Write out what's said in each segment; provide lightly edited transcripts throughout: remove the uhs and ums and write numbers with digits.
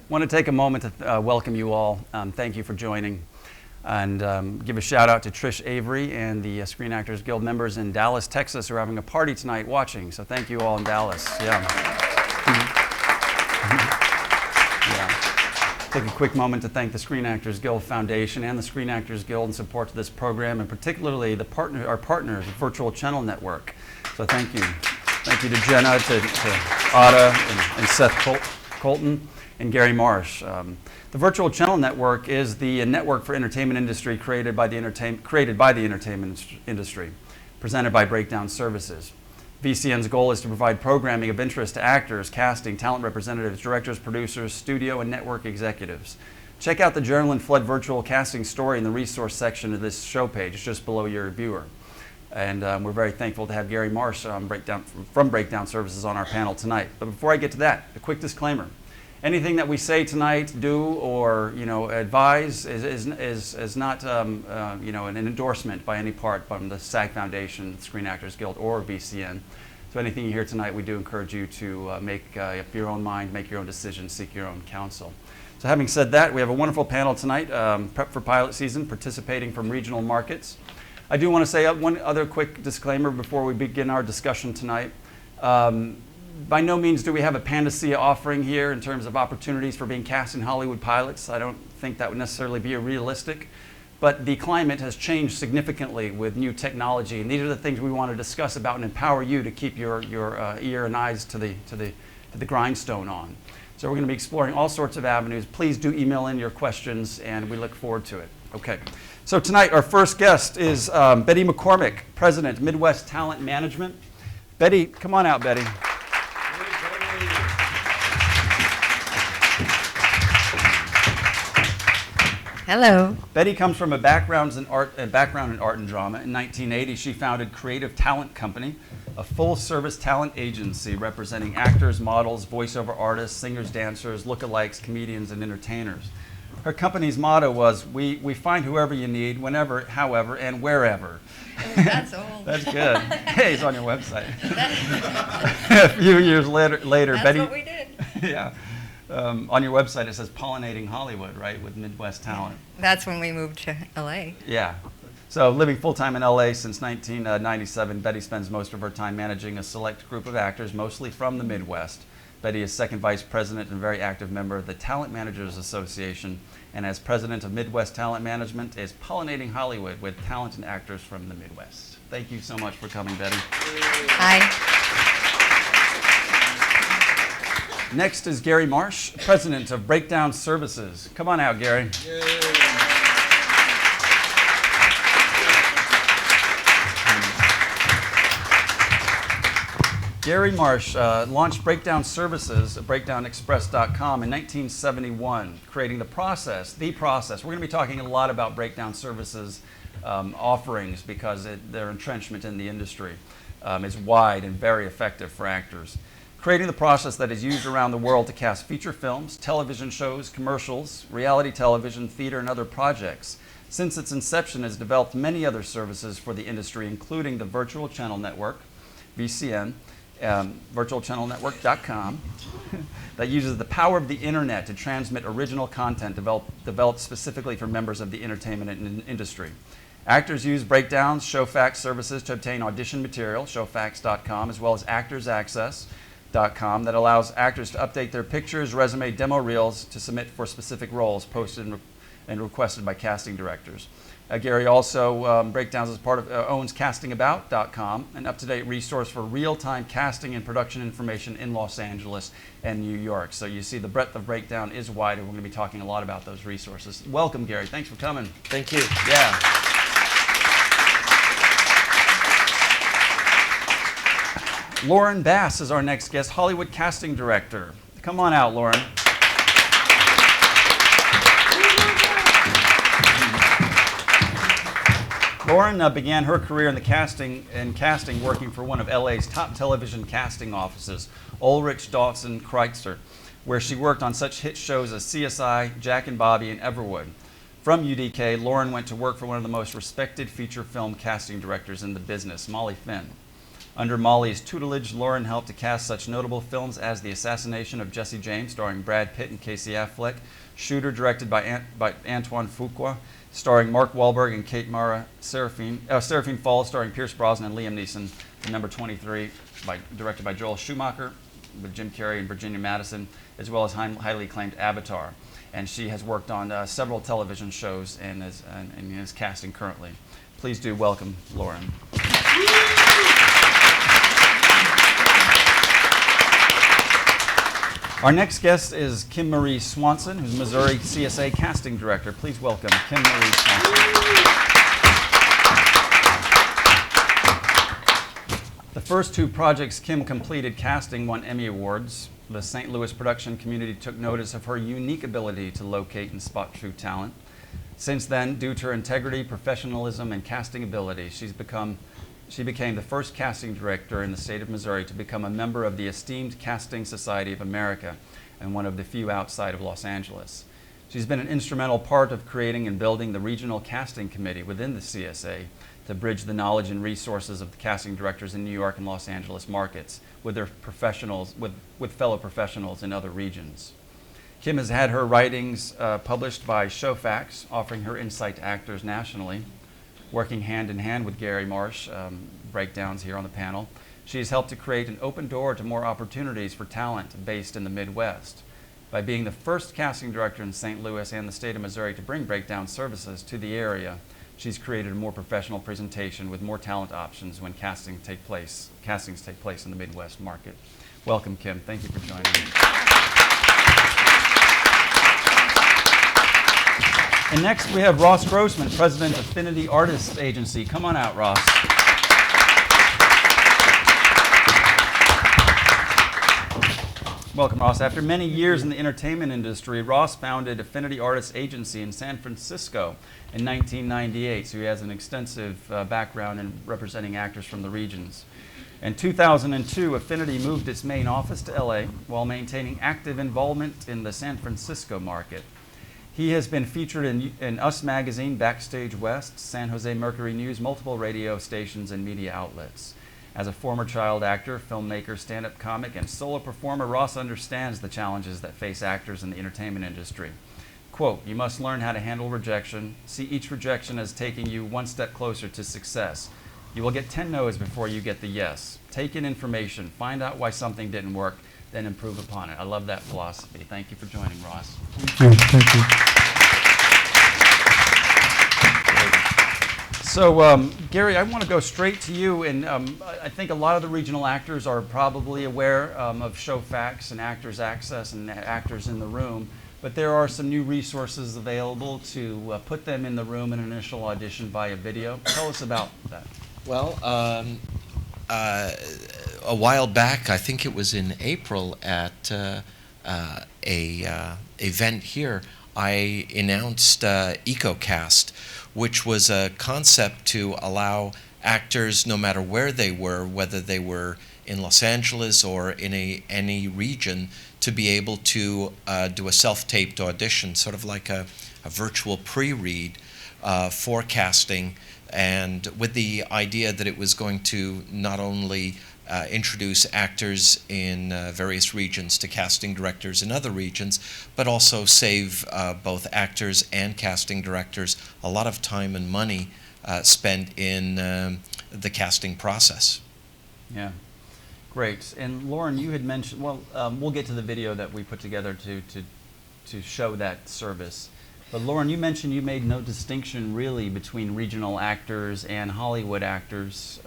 Want to take a moment to welcome you all. Thank you for joining. And give a shout out to Trish Avery and the Screen Actors Guild members in Dallas, Texas, who are having a party tonight watching. So thank you all in Dallas. Yeah. Take a quick moment to thank the Screen Actors Guild Foundation and the Screen Actors Guild in support to this program, and particularly our partners, the Virtual Channel Network. So thank you. Thank you to Jenna, to Ada, and Seth Colton, and Gary Marsh. The Virtual Channel Network is the network for entertainment industry created by the entertainment industry, presented by Breakdown Services. VCN's goal is to provide programming of interest to actors, casting, talent representatives, directors, producers, studio, and network executives. Check out the Journal and Flood virtual casting story in the resource section of this show page, just below your viewer. And we're very thankful to have Gary Marsh from Breakdown Services on our panel tonight. But before I get to that, a quick disclaimer. Anything that we say tonight, do, or advise is not an endorsement by any part from the SAG Foundation, Screen Actors Guild, or VCN. So anything you hear tonight, we do encourage you to make up your own mind, make your own decisions, seek your own counsel. So having said that, we have a wonderful panel tonight, prep for pilot season, participating from regional markets. I do want to say one other quick disclaimer before we begin our discussion tonight. By no means do we have a panacea offering here in terms of opportunities for being cast in Hollywood pilots. I don't think that would necessarily be realistic. But the climate has changed significantly with new technology, and these are the things we want to discuss about and empower you to keep your ear and eyes to the grindstone on. So we're going to be exploring all sorts of avenues. Please do email in your questions, and we look forward to it. Okay. So tonight our first guest is Betty McCormick, President, Midwest Talent Management. Betty, come on out, Betty. Hello. Betty comes from a background in art and drama. In 1980, she founded Creative Talent Company, a full-service talent agency representing actors, models, voiceover artists, singers, dancers, lookalikes, comedians, and entertainers. Her company's motto was, we find whoever you need, whenever, however, and wherever. Oh, that's old. That's good. Hey, it's on your website. A few years later, that's Betty. What we did. Yeah. On your website, it says Pollinating Hollywood, right, with Midwest Talent. That's when we moved to LA. Yeah. So living full-time in LA since 1997, Betty spends most of her time managing a select group of actors, mostly from the Midwest. Betty is second vice president and very active member of the Talent Managers Association, and as president of Midwest Talent Management is Pollinating Hollywood with talent and actors from the Midwest. Thank you so much for coming, Betty. Hi. Next is Gary Marsh, president of Breakdown Services. Come on out, Gary. Yay. Gary Marsh launched Breakdown Services at breakdownexpress.com in 1971, creating the process. We're going to be talking a lot about Breakdown Services offerings because their entrenchment in the industry is wide and very effective for actors. Creating the process that is used around the world to cast feature films, television shows, commercials, reality television, theater, and other projects. Since its inception, it has developed many other services for the industry, including the Virtual Channel Network, VCN, virtualchannelnetwork.com, that uses the power of the internet to transmit original content developed specifically for members of the entertainment industry. Actors use Breakdown's Showfax services to obtain audition material, showfax.com, as well as Actors Access.com that allows actors to update their pictures, resume, demo reels to submit for specific roles posted and requested by casting directors. Gary also Breakdowns as part of owns castingabout.com, an up-to-date resource for real-time casting and production information in Los Angeles and New York. So you see the breadth of Breakdown is wide, and we're going to be talking a lot about those resources. Welcome, Gary. Thanks for coming. Thank you. Yeah. Lauren Bass is our next guest, Hollywood casting director. Come on out, Lauren. Lauren began her career in casting working for one of LA's top television casting offices, Ulrich Dawson Kreitzer, where she worked on such hit shows as CSI, Jack and Bobby, and Everwood. From UDK, Lauren went to work for one of the most respected feature film casting directors in the business, Molly Finn. Under Molly's tutelage, Lauren helped to cast such notable films as The Assassination of Jesse James, starring Brad Pitt and Casey Affleck, Shooter, directed by Antoine Fuqua, starring Mark Wahlberg and Kate Mara, Seraphine Falls, starring Pierce Brosnan and Liam Neeson, and Number 23, directed by Joel Schumacher, with Jim Carrey and Virginia Madison, as well as highly acclaimed Avatar. And she has worked on several television shows and is casting currently. Please do welcome Lauren. Our next guest is Kim Marie Swanson, who's Missouri CSA casting director. Please welcome Kim Marie Swanson. The first two projects Kim completed casting won Emmy Awards. The St. Louis production community took notice of her unique ability to locate and spot true talent. Since then, due to her integrity, professionalism, and casting ability, she became the first casting director in the state of Missouri to become a member of the esteemed Casting Society of America and one of the few outside of Los Angeles. She's been an instrumental part of creating and building the regional casting committee within the CSA to bridge the knowledge and resources of the casting directors in New York and Los Angeles markets with their professionals, with fellow professionals in other regions. Kim has had her writings published by Showfax, offering her insight to actors nationally. Working hand in hand with Gary Marsh, breakdowns here on the panel, she has helped to create an open door to more opportunities for talent based in the Midwest. By being the first casting director in St. Louis and the state of Missouri to bring breakdown services to the area, she's created a more professional presentation with more talent options when castings take place in the Midwest market. Welcome, Kim. Thank you for joining me. And next we have Ross Grossman, President of Affinity Artists Agency. Come on out, Ross. Welcome, Ross. After many years in the entertainment industry, Ross founded Affinity Artists Agency in San Francisco in 1998, so he has an extensive background in representing actors from the regions. In 2002, Affinity moved its main office to LA while maintaining active involvement in the San Francisco market. He has been featured in Us Magazine, Backstage West, San Jose Mercury News, multiple radio stations and media outlets. As a former child actor, filmmaker, stand-up comic, and solo performer, Ross understands the challenges that face actors in the entertainment industry. Quote, "You must learn how to handle rejection. See each rejection as taking you one step closer to success. You will get 10 no's before you get the yes. Take in information, find out why something didn't work, then improve upon it." I love that philosophy. Thank you for joining, Ross. Thank you. So, Gary, I want to go straight to you, and I think a lot of the regional actors are probably aware of Showfax and Actors Access and Actors in the Room, but there are some new resources available to put them in the room in an initial audition via video. Tell us about that. Well, a while back, I think it was in April at a event here, I announced EcoCast, which was a concept to allow actors, no matter where they were, whether they were in Los Angeles or in any region, to be able to do a self-taped audition, sort of like a virtual pre-read for casting, and with the idea that it was going to not only introduce actors in various regions to casting directors in other regions, but also save both actors and casting directors a lot of time and money spent in the casting process. Yeah, great. And Lauren, you had mentioned, well, we'll get to the video that we put together to show that service. But Lauren, you mentioned you made no distinction really between regional actors and Hollywood actors.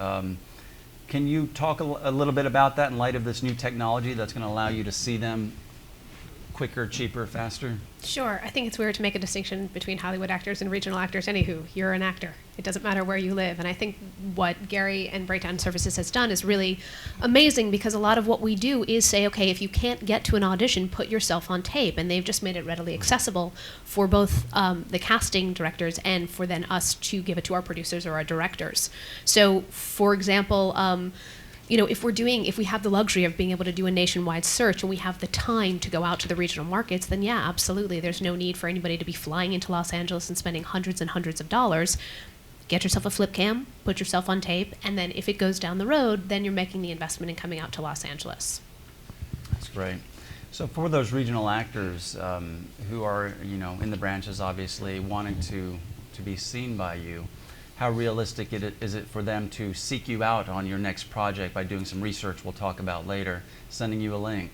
Can you talk a little bit about that in light of this new technology that's going to allow you to see them quicker, cheaper, faster? Sure. I think it's weird to make a distinction between Hollywood actors and regional actors. Anywho, you're an actor. It doesn't matter where you live. And I think what Gary and Breakdown Services has done is really amazing, because a lot of what we do is say, okay, if you can't get to an audition, put yourself on tape. And they've just made it readily accessible for both the casting directors and for then us to give it to our producers or our directors. So, for example, you know, if we have the luxury of being able to do a nationwide search and we have the time to go out to the regional markets, then yeah, absolutely. There's no need for anybody to be flying into Los Angeles and spending hundreds and hundreds of dollars. get yourself a flip cam, put yourself on tape, and then if it goes down the road, then you're making the investment in coming out to Los Angeles. That's great. So for those regional actors who are, in the branches, obviously wanting to be seen by you, how realistic is it for them to seek you out on your next project by doing some research we'll talk about later, sending you a link?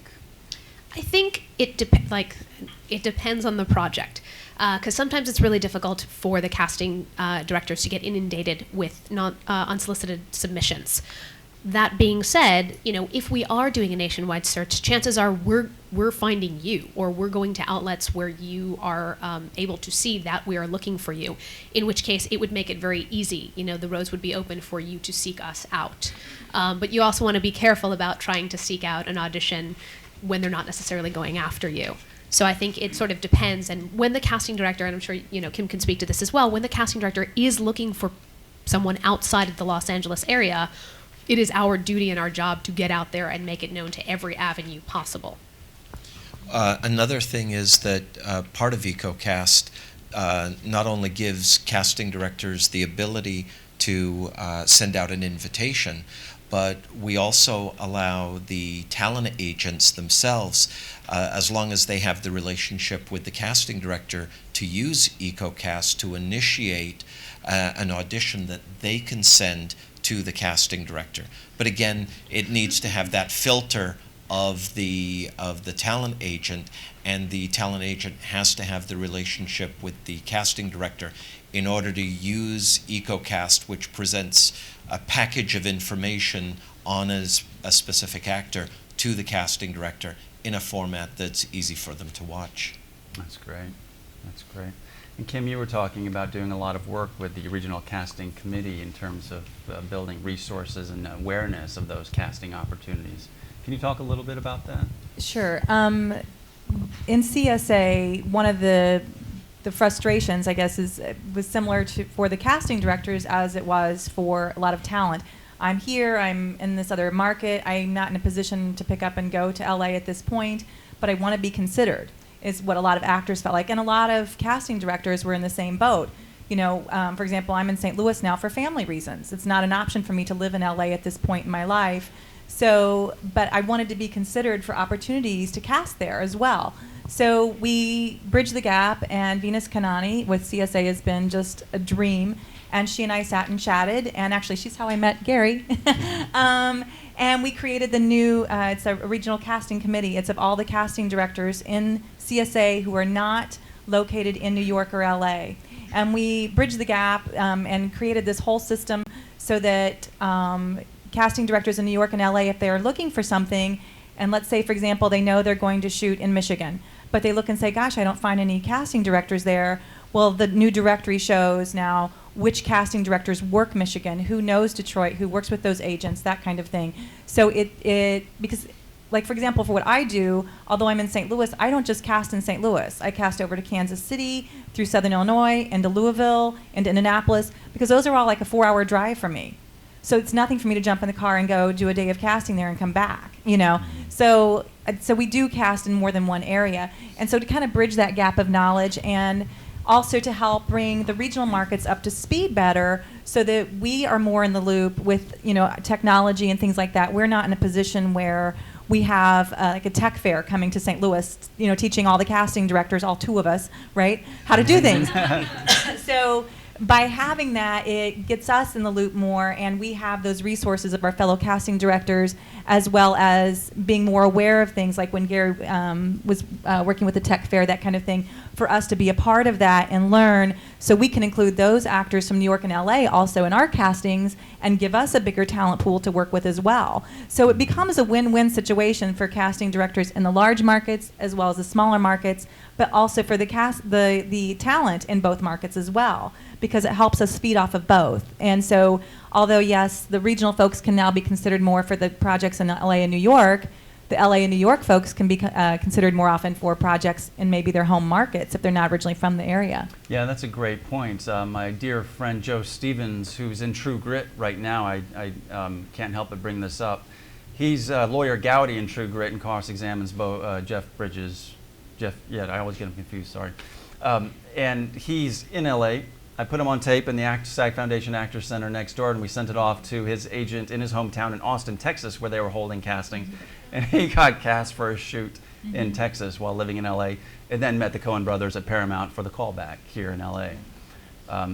I think it depends on the project, because sometimes it's really difficult for the casting directors to get inundated with unsolicited submissions. That being said, if we are doing a nationwide search, chances are we're finding you, or we're going to outlets where you are able to see that we are looking for you, in which case it would make it very easy. The roads would be open for you to seek us out. But you also want to be careful about trying to seek out an audition when they're not necessarily going after you. So I think it sort of depends. And when the casting director, and I'm sure Kim can speak to this as well, when the casting director is looking for someone outside of the Los Angeles area, it is our duty and our job to get out there and make it known to every avenue possible. Another thing is that part of EcoCast not only gives casting directors the ability to send out an invitation, but we also allow the talent agents themselves, as long as they have the relationship with the casting director, to use EcoCast to initiate an audition that they can send to the casting director. But again, it needs to have that filter of the talent agent, and the talent agent has to have the relationship with the casting director in order to use EcoCast, which presents a package of information on a specific actor to the casting director in a format that's easy for them to watch. That's great. That's great. And Kim, you were talking about doing a lot of work with the Regional Casting Committee in terms of building resources and awareness of those casting opportunities. Can you talk a little bit about that? Sure. In CSA, one of the frustrations, I guess, was similar for the casting directors as it was for a lot of talent. I'm here, I'm in this other market, I'm not in a position to pick up and go to LA at this point, but I want to be considered, is what a lot of actors felt like. And a lot of casting directors were in the same boat. For example, I'm in St. Louis now for family reasons. It's not an option for me to live in LA at this point in my life. So, but I wanted to be considered for opportunities to cast there as well. So we bridged the gap, and Venus Kanani with CSA has been just a dream. And she and I sat and chatted, and actually she's how I met Gary. And we created the new, it's a regional casting committee. It's of all the casting directors in CSA who are not located in New York or LA. And we bridged the gap and created this whole system so that casting directors in New York and LA, if they are looking for something, and let's say, for example, they know they're going to shoot in Michigan, but they look and say, gosh, I don't find any casting directors there. Well, the new directory shows now which casting directors work Michigan, who knows Detroit, who works with those agents, that kind of thing. So because, like, for example, for what I do, although I'm in St. Louis, I don't just cast in St. Louis. I cast over to Kansas City, through Southern Illinois, into Louisville, into Indianapolis, because those are all like a 4-hour drive for me. So it's nothing for me to jump in the car and go do a day of casting there and come back, So we do cast in more than one area. And so to kind of bridge that gap of knowledge, and also to help bring the regional markets up to speed better so that we are more in the loop with, technology and things like that. We're not in a position where we have like a tech fair coming to St. Louis, teaching all the casting directors, all 2 of us, right, how to do things. So by having that, it gets us in the loop more, and we have those resources of our fellow casting directors, as well as being more aware of things like when Gary was working with the tech fair, that kind of thing, for us to be a part of that and learn, so we can include those actors from New York and LA also in our castings and give us a bigger talent pool to work with as well. So it becomes a win-win situation for casting directors in the large markets as well as the smaller markets, but also for the talent in both markets as well, because it helps us feed off of both. And so, although yes, the regional folks can now be considered more for the projects in LA and New York, the LA and New York folks can be considered more often for projects in maybe their home markets if they're not originally from the area. Yeah, that's a great point. My dear friend Joe Stevens, who's in True Grit right now, I can't help but bring this up. He's lawyer Gowdy in True Grit and cross-examines Jeff Bridges. I always get him confused, sorry. And he's in LA I put him on tape in the SAG Foundation Actors Center next door, and we sent it off to his agent in his hometown in Austin, Texas, where they were holding castings. And he got cast for a shoot in Texas while living in LA, and then met the Coen brothers at Paramount for the callback here in LA.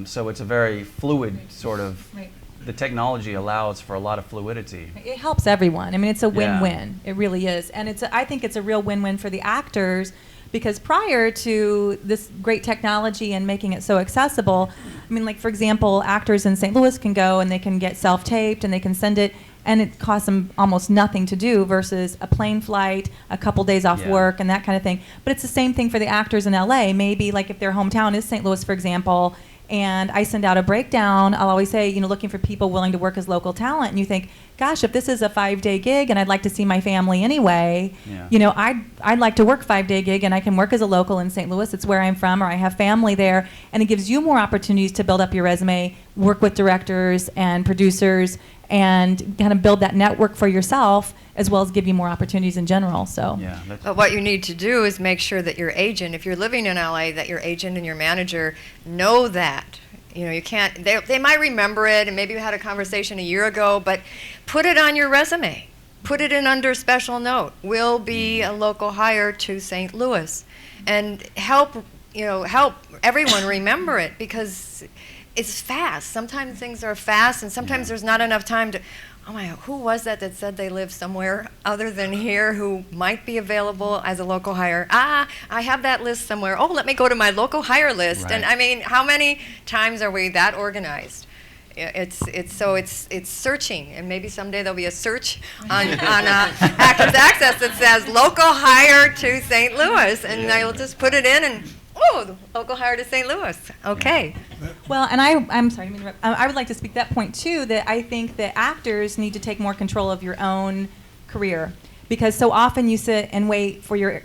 So it's a very fluid sort of, Right. the technology allows for a lot of fluidity. It helps everyone. I mean, it's a Yeah. win-win. It really is. And I think it's a real win-win for the actors, because prior to this great technology and making it so accessible, I mean, like, for example, actors in St. Louis can go and they can get self-taped and they can send it, and it costs them almost nothing to do versus a plane flight, a couple days off Yeah. work, and that kind of thing. But it's the same thing for the actors in LA. Maybe, like, if their hometown is St. Louis, for example, and I send out a breakdown, I'll always say, looking for people willing to work as local talent. And you think, gosh, if this is a 5-day gig and I'd like to see my family anyway, Yeah. I'd like to work 5-day gig, and I can work as a local in St. Louis. It's where I'm from, or I have family there. And it gives you more opportunities to build up your resume, work with directors and producers, and kind of build that network for yourself, as well as give you more opportunities in general. So Yeah, that's, But what you need to do is make sure that your agent, if you're living in LA, that your agent and your manager know that. You can't, they might remember it, and maybe you had a conversation a year ago, but put it on your resume. Put it in under special note. Will be a local hire to St. Louis. And help everyone remember it, because it's fast. Sometimes things are fast, and sometimes there's not enough time to, oh my, who was that said they live somewhere other than here who might be available as a local hire? I have that list somewhere. Oh, let me go to my local hire list. Right. And I mean, how many times are we that organized? It's searching, and maybe someday there'll be a search on Actors Access that says local hire to St. Louis, and they'll just put it in, and the local hire to St. Louis. Okay. Well, and I'm sorry to interrupt. I would like to speak that point too, that I think that actors need to take more control of your own career, because so often you sit and wait for your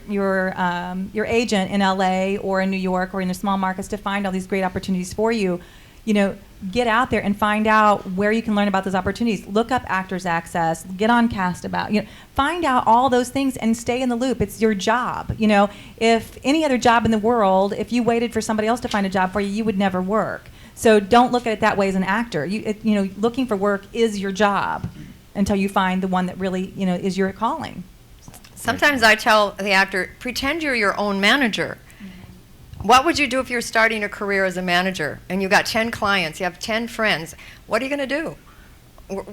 agent in LA or in New York or in the small markets to find all these great opportunities for you. Get out there and find out where you can learn about those opportunities. Look up Actors Access, get on Cast About, find out all those things and stay in the loop. It's your job. If any other job in the world, if you waited for somebody else to find a job for you, you would never work. So don't look at it that way as an actor. Looking for work is your job until you find the one that really, is your calling. Sometimes I tell the actor, pretend you're your own manager. What would you do if you're starting a career as a manager and you got 10 clients, you have 10 friends? What are you going to do?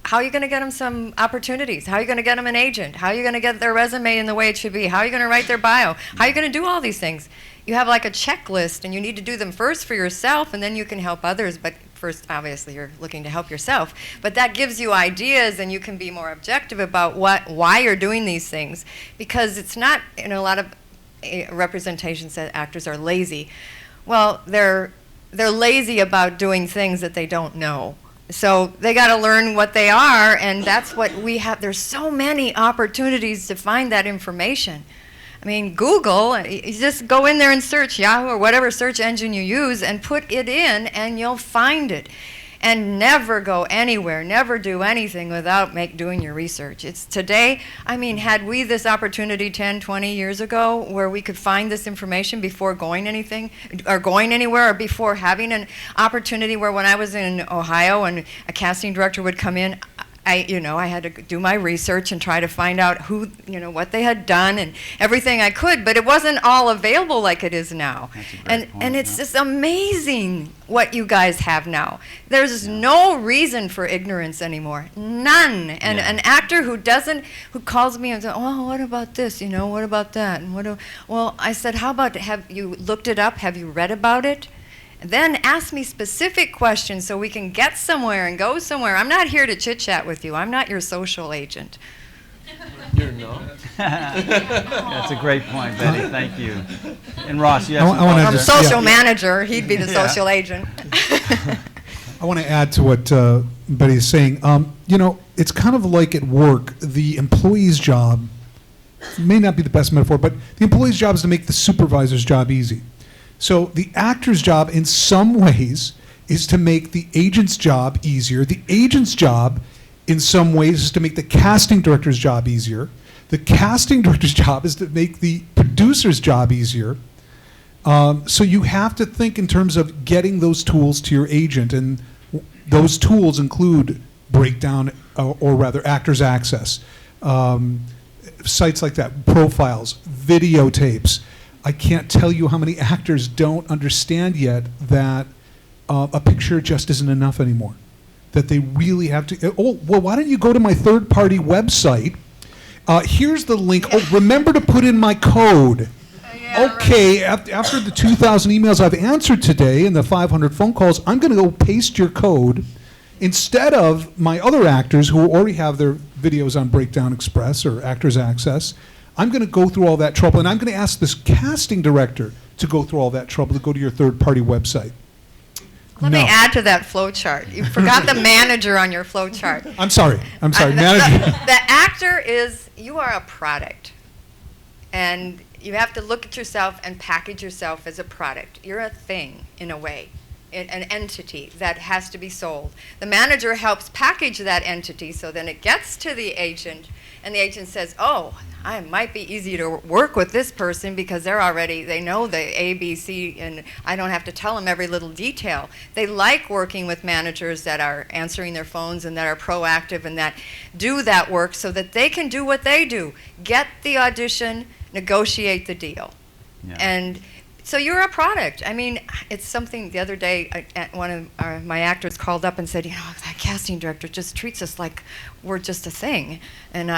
How are you going to get them some opportunities? How are you going to get them an agent? How are you going to get their resume in the way it should be? How are you going to write their bio? How are you going to do all these things? You have like a checklist, and you need to do them first for yourself, and then you can help others. But first, obviously, you're looking to help yourself. But that gives you ideas, and you can be more objective about why you're doing these things. Because it's not, a lot of representations that actors are lazy. Well, they're lazy about doing things that they don't know. So they got to learn what they are, and that's what we have. There's so many opportunities to find that information. I mean, Google, you just go in there and search Yahoo or whatever search engine you use and put it in, and you'll find it. And never go anywhere, never do anything without doing your research. It's today, had we this opportunity 10, 20 years ago where we could find this information before going anywhere, or before having an opportunity where when I was in Ohio and a casting director would come in, I had to do my research and try to find out who, what they had done and everything I could, but it wasn't all available like it is now. And it's just amazing what you guys have now. There's no reason for ignorance anymore. None. And an actor who calls me and says, oh, what about this? What about that? And well, I said, how about, have you looked it up? Have you read about it? And then ask me specific questions so we can get somewhere and go somewhere. I'm not here to chit-chat with you. I'm not your social agent. You're not? That's a great point, Betty. Thank you. And Ross, you have some I'm thoughts? social manager. He'd be the social agent. I want to add to what Betty's saying. It's kind of like at work, the employee's job may not be the best metaphor, but the employee's job is to make the supervisor's job easy. So the actor's job in some ways is to make the agent's job easier. The agent's job in some ways is to make the casting director's job easier. The casting director's job is to make the producer's job easier. So you have to think in terms of getting those tools to your agent, and those tools include breakdown, or rather Actors Access, sites like that, profiles, videotapes. I can't tell you how many actors don't understand yet that a picture just isn't enough anymore. That they really have to, oh, well, why don't you go to my third-party website? Here's the link. Oh, remember to put in my code. Okay, after the 2,000 emails I've answered today and the 500 phone calls, I'm going to go paste your code instead of my other actors who already have their videos on Breakdown Express or Actors Access. I'm going to go through all that trouble, and I'm going to ask this casting director to go through all that trouble to go to your third-party website. Let me add to that flow chart. You forgot the manager on your flow chart. I'm sorry. Manager. The actor is, you are a product. And you have to look at yourself and package yourself as a product. You're a thing, in a way, an entity that has to be sold. The manager helps package that entity so then it gets to the agent, and the agent says, oh, I might be easy to work with this person because they know the A, B, C, and I don't have to tell them every little detail. They like working with managers that are answering their phones and that are proactive and that do that work so that they can do what they do. Get the audition, negotiate the deal. Yeah. And so you're a product. I mean, it's something, the other day, one of my actors called up and said, you know, that casting director just treats us like we're just a thing. And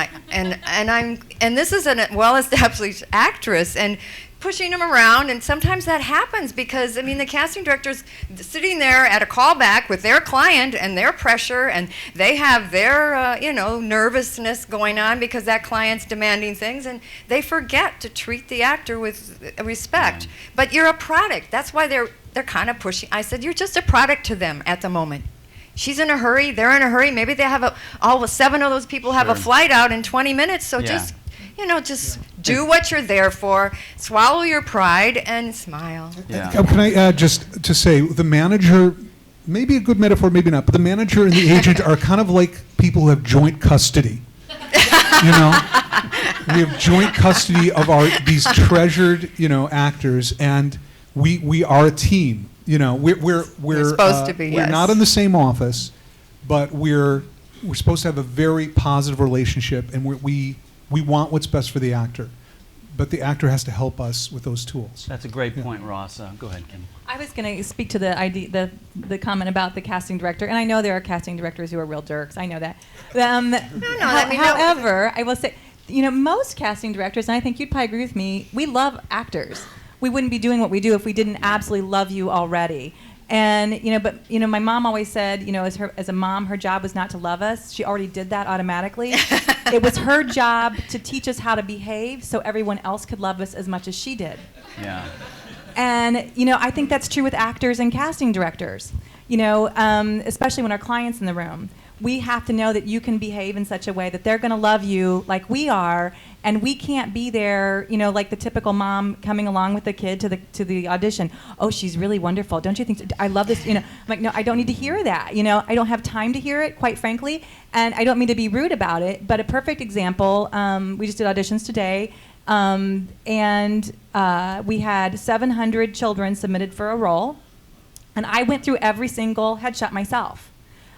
this is a well-established actress, and pushing them around, and sometimes that happens because, I mean, the casting director's sitting there at a callback with their client and their pressure, and they have their, nervousness going on because that client's demanding things, and they forget to treat the actor with respect. Yeah. But you're a product. That's why they're kind of pushing. I said, you're just a product to them at the moment. She's in a hurry. They're in a hurry. Maybe they have all 7 of those people have a Sure. flight out in 20 minutes. So Yeah. just do what you're there for, swallow your pride, and smile. Yeah. Can I add just to say, the manager, maybe a good metaphor, maybe not, but the manager and the agent are kind of like people who have joint custody. You know, we have joint custody of these treasured, actors, and we are a team. You know, we're supposed to be, we're yes. not in the same office, but we're supposed to have a very positive relationship, and we want what's best for the actor, but the actor has to help us with those tools. That's a great point, Ross. Go ahead, Kim. I was going to speak to the comment about the casting director, and I know there are casting directors who are real jerks. I know that. However, I will say, most casting directors, and I think you'd probably agree with me, we love actors. We wouldn't be doing what we do if we didn't absolutely love you already. And my mom always said, as a mom, her job was not to love us. She already did that automatically. It was her job to teach us how to behave so everyone else could love us as much as she did. Yeah. And I think that's true with actors and casting directors. Especially when our client's in the room, we have to know that you can behave in such a way that they're going to love you like we are, and we can't be there, like the typical mom coming along with the kid to the audition. Oh, she's really wonderful. Don't you think so? I love this. I'm like, no, I don't need to hear that. I don't have time to hear it, quite frankly, and I don't mean to be rude about it. But a perfect example, we just did auditions today, and we had 700 children submitted for a role, and I went through every single headshot myself,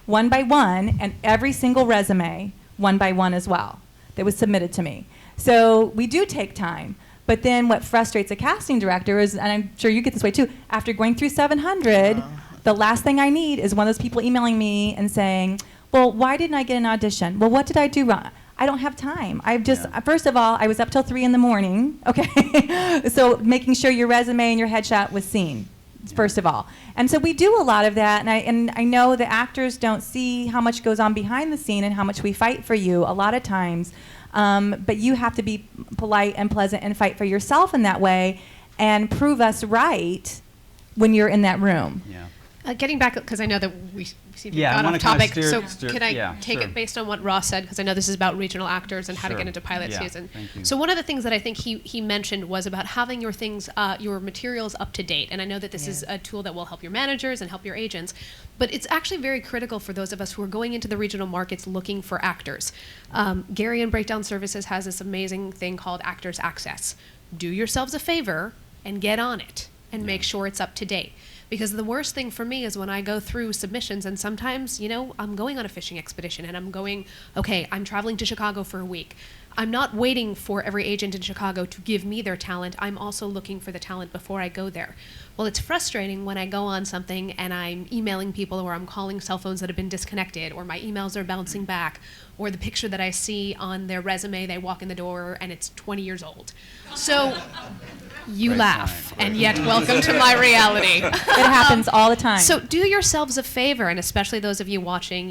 one by one, and every single resume, one by one as well, that was submitted to me. So we do take time. But then what frustrates a casting director is, and I'm sure you get this way too, after going through 700, the last thing I need is one of those people emailing me and saying, well, why didn't I get an audition? Well, what did I do wrong? I don't have time. First of all, I was up till 3 a.m, okay? So making sure your resume and your headshot was seen, first of all. And so we do a lot of that, and I know the actors don't see how much goes on behind the scene and how much we fight for you a lot of times. But you have to be polite and pleasant and fight for yourself in that way and prove us right when you're in that room. Yeah. Getting back, because I know that we seem to Yeah, have I gone off wanna kinda topic, steer- can I yeah, take sure. it based on what Ross said, because I know this is about regional actors and how to Sure. get into pilot Yeah, season. thank you. So one of the things that I think he mentioned was about having your things, your materials up to date, and I know that this is a tool that will help your managers and help your agents, but it's actually very critical for those of us who are going into the regional markets looking for actors. Gary and Breakdown Services has this amazing thing called Actors Access. Do yourselves a favor and get on it. and make sure it's up to date. Because the worst thing for me is when I go through submissions, and sometimes, I'm going on a fishing expedition and I'm traveling to Chicago for a week. I'm not waiting for every agent in Chicago to give me their talent. I'm also looking for the talent before I go there. Well, it's frustrating when I go on something and I'm emailing people, or I'm calling cell phones that have been disconnected, or my emails are bouncing back, or the picture that I see on their resume, they walk in the door and it's 20 years old. So you Great laugh, point. and yet welcome to my reality. It happens all the time. So do yourselves a favor, and especially those of you watching,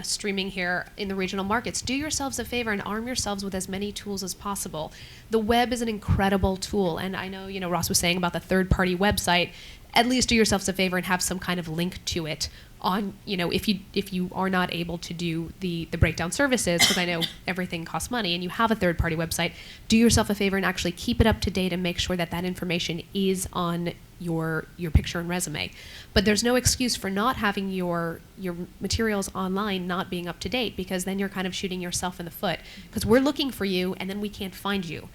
streaming here in the regional markets, do yourselves a favor and arm yourselves with as many tools as possible. The web is an incredible tool, and I know, Ross was saying about the third-party website. At least do yourselves a favor and have some kind of link to it on, if you are not able to do the breakdown services, because I know everything costs money, and you have a third-party website, do yourself a favor and actually keep it up to date and make sure that that information is on your picture and resume. But there's no excuse for not having your materials online not being up to date, because then you're kind of shooting yourself in the foot, because we're looking for you and then we can't find you,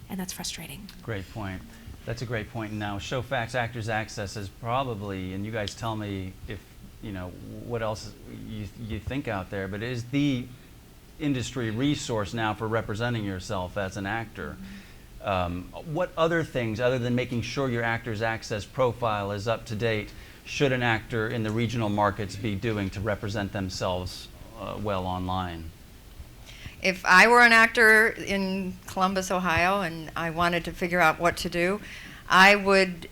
and that's frustrating. Great point. That's a great point. Now, Showfax Actors Access is probably, and you guys tell me if, what else you think out there, but it is the industry resource now for representing yourself as an actor. What other things, other than making sure your Actors Access profile is up to date, should an actor in the regional markets be doing to represent themselves well online? If I were an actor in Columbus, Ohio, and I wanted to figure out what to do, I would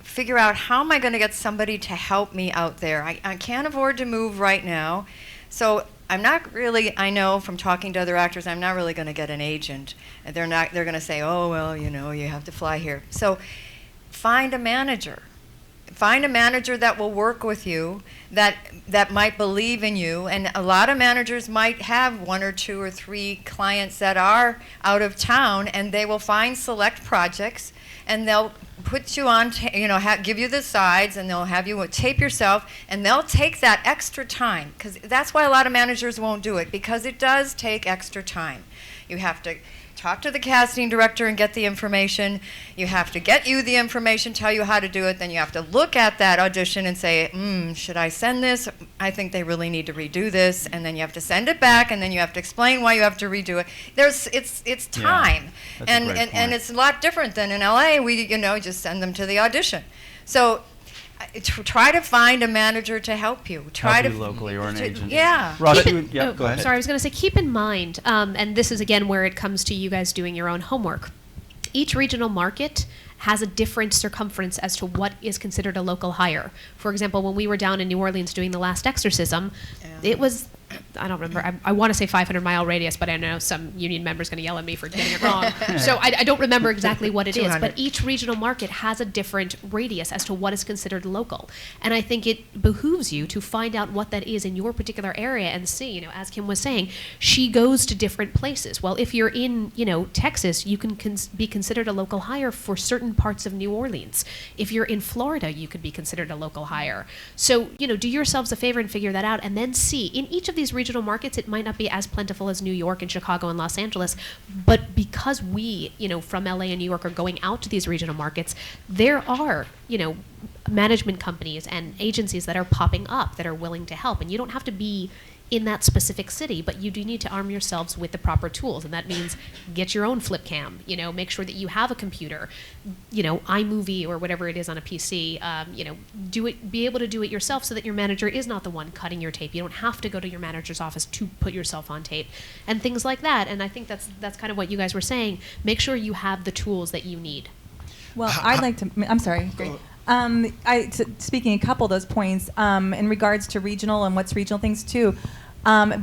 figure out how am I going to get somebody to help me out there. I can't afford to move right now, so I'm not really, I know from talking to other actors, I'm not really going to get an agent. And they're going to say, oh, well, you have to fly here. So find a manager. Find a manager that will work with you, that might believe in you. And a lot of managers might have 1 or 2 or 3 clients that are out of town, and they will find select projects, and they'll put you on, give you the sides, and they'll have you tape yourself, and they'll take that extra time, because that's why a lot of managers won't do it, because it does take extra time. You have to talk to the casting director and get the information. You have to get you the information, tell you how to do it. Then you have to look at that audition and say, should I send this? I think they really need to redo this. And then you have to send it back, and then you have to explain why you have to redo it. It's time. Yeah, that's a great point. And it's a lot different than in LA. We just send them to the audition. So try to find a manager to help you. Help you locally, or an agent. Yeah. Ross, Go ahead. Sorry, I was going to say, keep in mind, and this is again where it comes to you guys doing your own homework. Each regional market has a different circumference as to what is considered a local hire. For example, when we were down in New Orleans doing The Last Exorcism, it was, I don't remember, I want to say 500-mile radius, but I know some union member's going to yell at me for getting it wrong. So I don't remember exactly what it is, but each regional market has a different radius as to what is considered local. And I think it behooves you to find out what that is in your particular area and see, as Kim was saying, she goes to different places. Well, if you're in, Texas, you can be considered a local hire for certain parts of New Orleans. If you're in Florida, you could be considered a local hire. So, do yourselves a favor and figure that out, and then see, in each of these regional markets, it might not be as plentiful as New York and Chicago and Los Angeles, but because we, from LA and New York are going out to these regional markets, there are, management companies and agencies that are popping up that are willing to help. And you don't have to be in that specific city, but you do need to arm yourselves with the proper tools, and that means get your own flip cam, make sure that you have a computer, iMovie or whatever it is on a PC, be able to do it yourself so that your manager is not the one cutting your tape. You don't have to go to your manager's office to put yourself on tape, and things like that. And I think that's kind of what you guys were saying. Make sure you have the tools that you need. Well, I'd like to, I'm sorry, great. Speaking a couple of those points, in regards to regional and what's regional things too,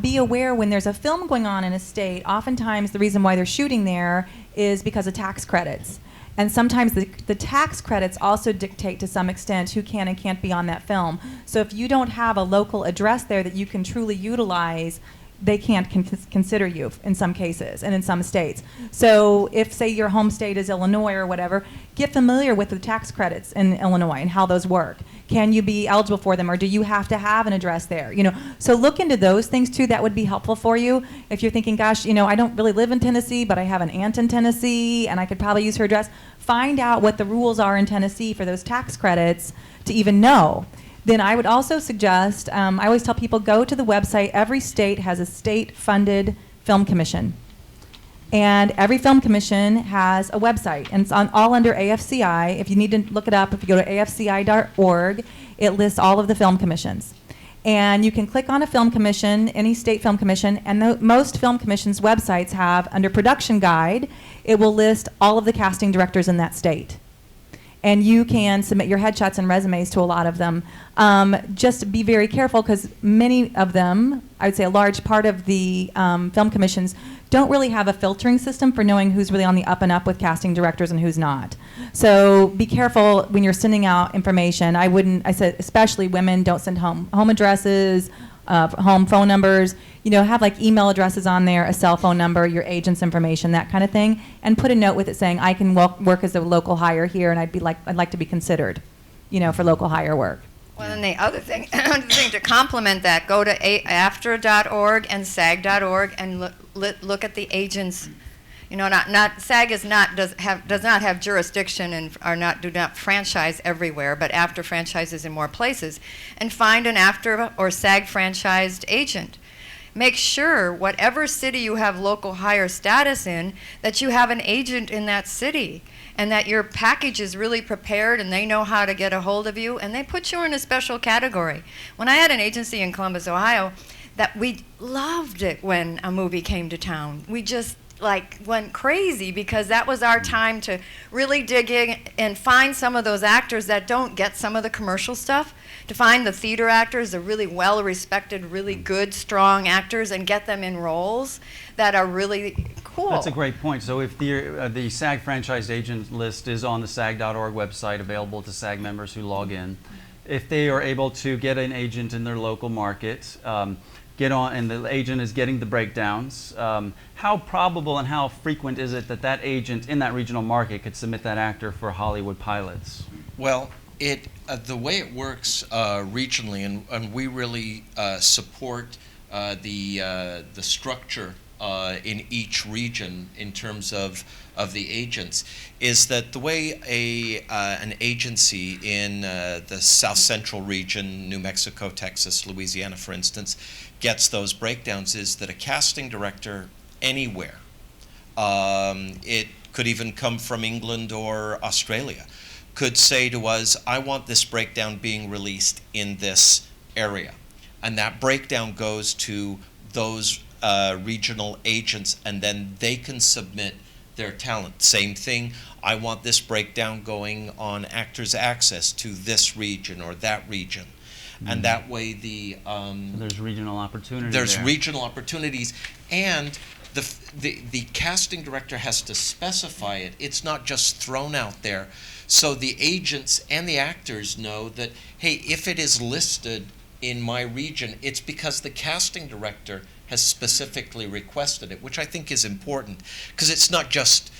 be aware when there's a film going on in a state, oftentimes the reason why they're shooting there is because of tax credits. And sometimes the tax credits also dictate to some extent who can and can't be on that film. So if you don't have a local address there that you can truly utilize, they can't consider you in some cases and in some states. So if, say, your home state is Illinois or whatever, get familiar with the tax credits in Illinois and how those work. Can you be eligible for them, or do you have to have an address there? You know, so look into those things too. That would be helpful for you if you're thinking, gosh, you know, I don't really live in Tennessee, but I have an aunt in Tennessee, and I could probably use her address. Find out what the rules are in Tennessee for those tax credits to even know. Then I would also suggest, I always tell people, go to the website. Every state has a state-funded film commission. And every film commission has a website, and it's all under AFCI. If you need to look it up, if you go to afci.org, it lists all of the film commissions. And you can click on a film commission, any state film commission, and most film commissions' websites have, under production guide, it will list all of the casting directors in that state. And you can submit your headshots and resumes to a lot of them. Just be very careful, because many of them, I would say a large part of the film commissions, don't really have a filtering system for knowing who's really on the up and up with casting directors and who's not. So be careful when you're sending out information. I said especially women, don't send home addresses, home phone numbers. You know, have like email addresses on there, a cell phone number, your agent's information, that kind of thing, and put a note with it saying, I can work as a local hire here, and I'd like to be considered, you know, for local hire work. Well, and the other thing, to complement that, go to AFTRA.org and SAG.org and look at the agents. You know, SAG does not have jurisdiction and do not franchise everywhere, but AFTRA franchises in more places. And find an AFTRA or SAG franchised agent. Make sure, whatever city you have local hire status in, that you have an agent in that city, and that your package is really prepared and they know how to get a hold of you, and they put you in a special category. When I had an agency in Columbus, Ohio, that we loved it when a movie came to town. We just went crazy, because that was our time to really dig in and find some of those actors that don't get some of the commercial stuff, to find the theater actors, the really well-respected, really good, strong actors, and get them in roles that are really cool. That's a great point. So if the SAG franchised agent list is on the SAG.org website, available to SAG members who log in, if they are able to get an agent in their local market, get on, and the agent is getting the breakdowns, how probable and how frequent is it that that agent in that regional market could submit that actor for Hollywood pilots? Well, the way it works regionally, and we really support the structure in each region in terms of the agents, is that the way an agency in the South Central region, New Mexico, Texas, Louisiana, for instance, gets those breakdowns is that a casting director anywhere, it could even come from England or Australia, could say to us, I want this breakdown being released in this area. And that breakdown goes to those regional agents, and then they can submit their talent. Same thing, I want this breakdown going on Actors Access to this region or that region. Mm-hmm. And that way there's regional opportunity. There's there. regional opportunities, and the casting director has to specify it. It's not just thrown out there. So the agents and the actors know that, hey, if it is listed in my region, it's because the casting director has specifically requested it, which I think is important, because it's not just,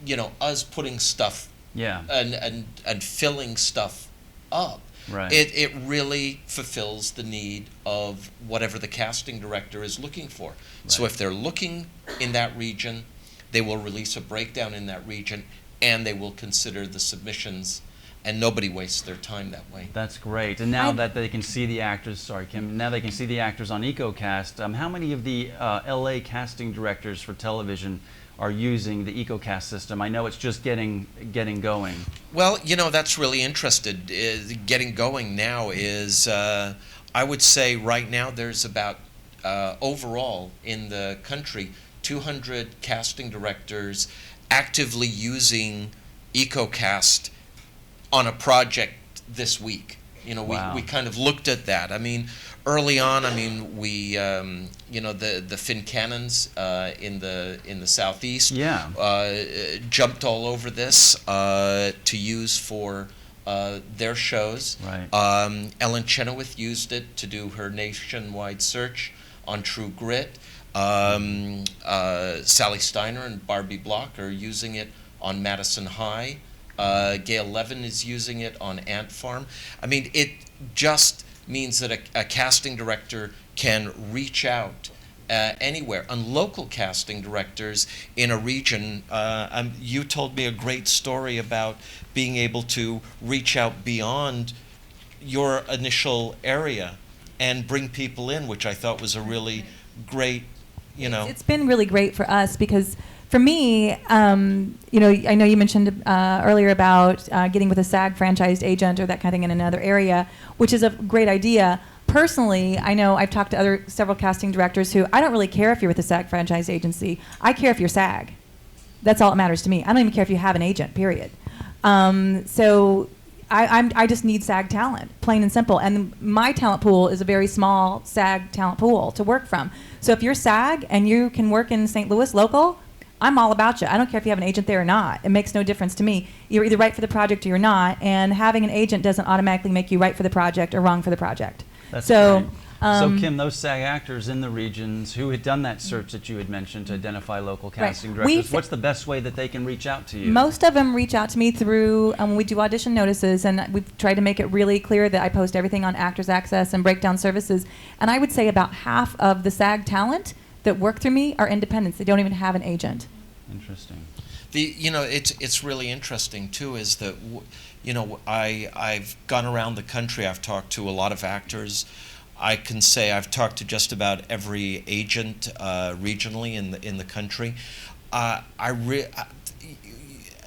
you know, us putting stuff and filling stuff up. Right. It really fulfills the need of whatever the casting director is looking for. Right. So if they're looking in that region, they will release a breakdown in that region, and they will consider the submissions, and nobody wastes their time that way. That's great. And now that they can see the actors, sorry, Kim, now they can see the actors on EcoCast, how many of the LA casting directors for television are using the EcoCast system? I know it's just getting going. Well, you know, that's really interesting. Getting going now is, I would say right now there's about, overall in the country, 200 casting directors actively using EcoCast on a project this week. You know, we kind of looked at that. I mean, early on, I mean, we, you know, the Fincannons in the Southeast jumped all over this to use for their shows. Right. Ellen Chenoweth used it to do her nationwide search on True Grit. Sally Steiner and Barbie Block are using it on Madison High. Gail Levin is using it on Ant Farm. I mean, it just means that a casting director can reach out anywhere. And local casting directors in a region, you told me a great story about being able to reach out beyond your initial area and bring people in, which I thought was a really great, It's been really great for us because for me, I know you mentioned earlier about getting with a SAG franchised agent or that kind of thing in another area, which is a great idea. Personally, I know I've talked to several casting directors who I don't really care if you're with a SAG franchise agency. I care if you're SAG. That's all that matters to me. I don't even care if you have an agent, period. So I just need SAG talent, plain and simple. And my talent pool is a very small SAG talent pool to work from. So if you're SAG and you can work in St. Louis local, I'm all about you. I don't care if you have an agent there or not. It makes no difference to me. You're either right for the project or you're not. And having an agent doesn't automatically make you right for the project or wrong for the project. That's so, great. So Kim, those SAG actors in the regions who had done that search that you had mentioned to identify local casting directors, what's the best way that they can reach out to you? Most of them reach out to me through, we do audition notices, and we've tried to make it really clear that I post everything on Actors Access and Breakdown Services. And I would say about half of the SAG talent that work through me are independents. They don't even have an agent. Interesting. It's really interesting too. Is that I've gone around the country. I've talked to a lot of actors. I can say I've talked to just about every agent regionally in the country.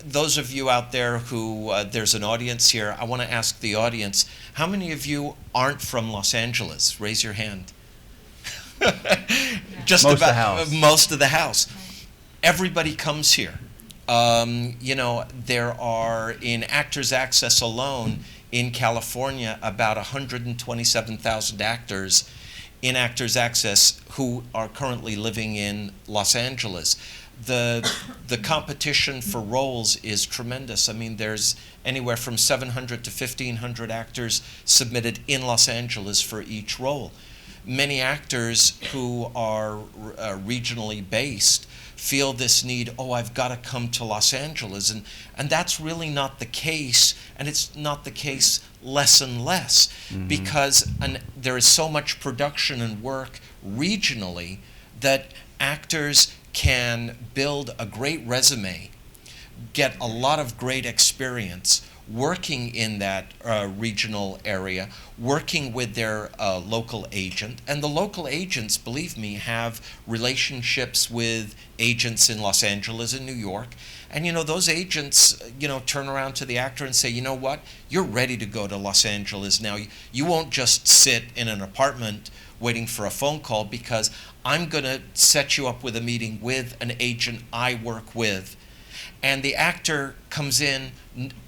Those of you out there who there's an audience here, I want to ask the audience: how many of you aren't from Los Angeles? Raise your hand. Just most about of the house. Most of the house. Everybody comes here. There are, in Actors Access alone in California, about 127,000 actors in Actors Access who are currently living in Los Angeles. The competition for roles is tremendous. I mean, there's anywhere from 700 to 1,500 actors submitted in Los Angeles for each role. Many actors who are regionally based feel this need, I've got to come to Los Angeles. And that's really not the case, and it's not the case less and less, because there is so much production and work regionally that actors can build a great resume, get a lot of great experience working in that regional area, working with their local agent. And the local agents, believe me, have relationships with agents in Los Angeles and New York. And those agents, turn around to the actor and say, you know what, you're ready to go to Los Angeles now. You won't just sit in an apartment waiting for a phone call, because I'm going to set you up with a meeting with an agent I work with. And the actor comes in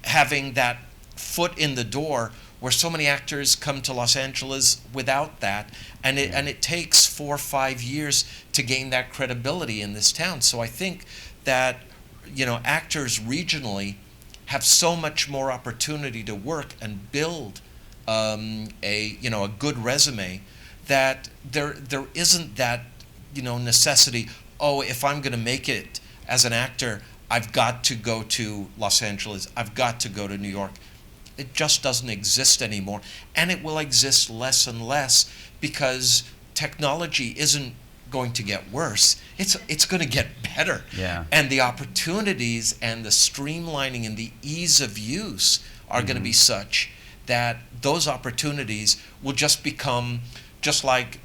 having that foot in the door, where so many actors come to Los Angeles without that, and it takes 4 or 5 years to gain that credibility in this town. So I think that actors regionally have so much more opportunity to work and build a good resume, that there isn't that necessity. If I'm going to make it as an actor, I've got to go to Los Angeles, I've got to go to New York. It just doesn't exist anymore. And it will exist less and less, because technology isn't going to get worse. It's going to get better. Yeah. And the opportunities and the streamlining and the ease of use are going to be such that those opportunities will just become, just like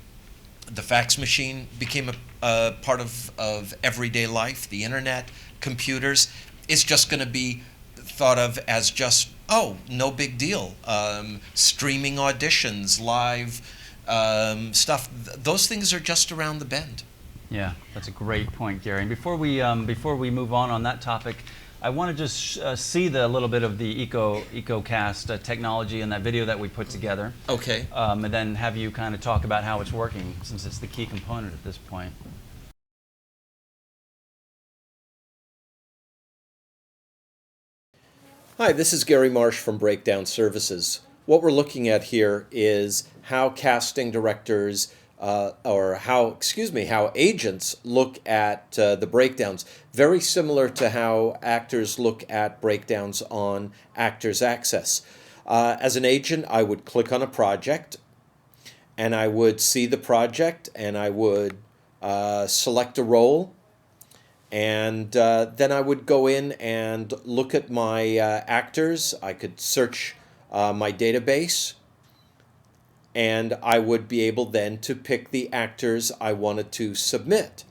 the fax machine became a part of everyday life, the internet, computers, it's just going to be thought of as just, no big deal. Streaming auditions, live stuff, those things are just around the bend. Yeah, that's a great point, Gary. And before we move on that topic, I want to just see a little bit of the EcoCast technology in that video that we put together. Okay. And then have you kind of talk about how it's working, since it's the key component at this point. Hi, this is Gary Marsh from Breakdown Services. What we're looking at here is how casting directors how agents look at the breakdowns. Very similar to how actors look at breakdowns on Actors Access. As an agent, I would click on a project, and I would see the project, and I would select a role, and then I would go in and look at my actors. I could search my database, and I would be able then to pick the actors I wanted to submit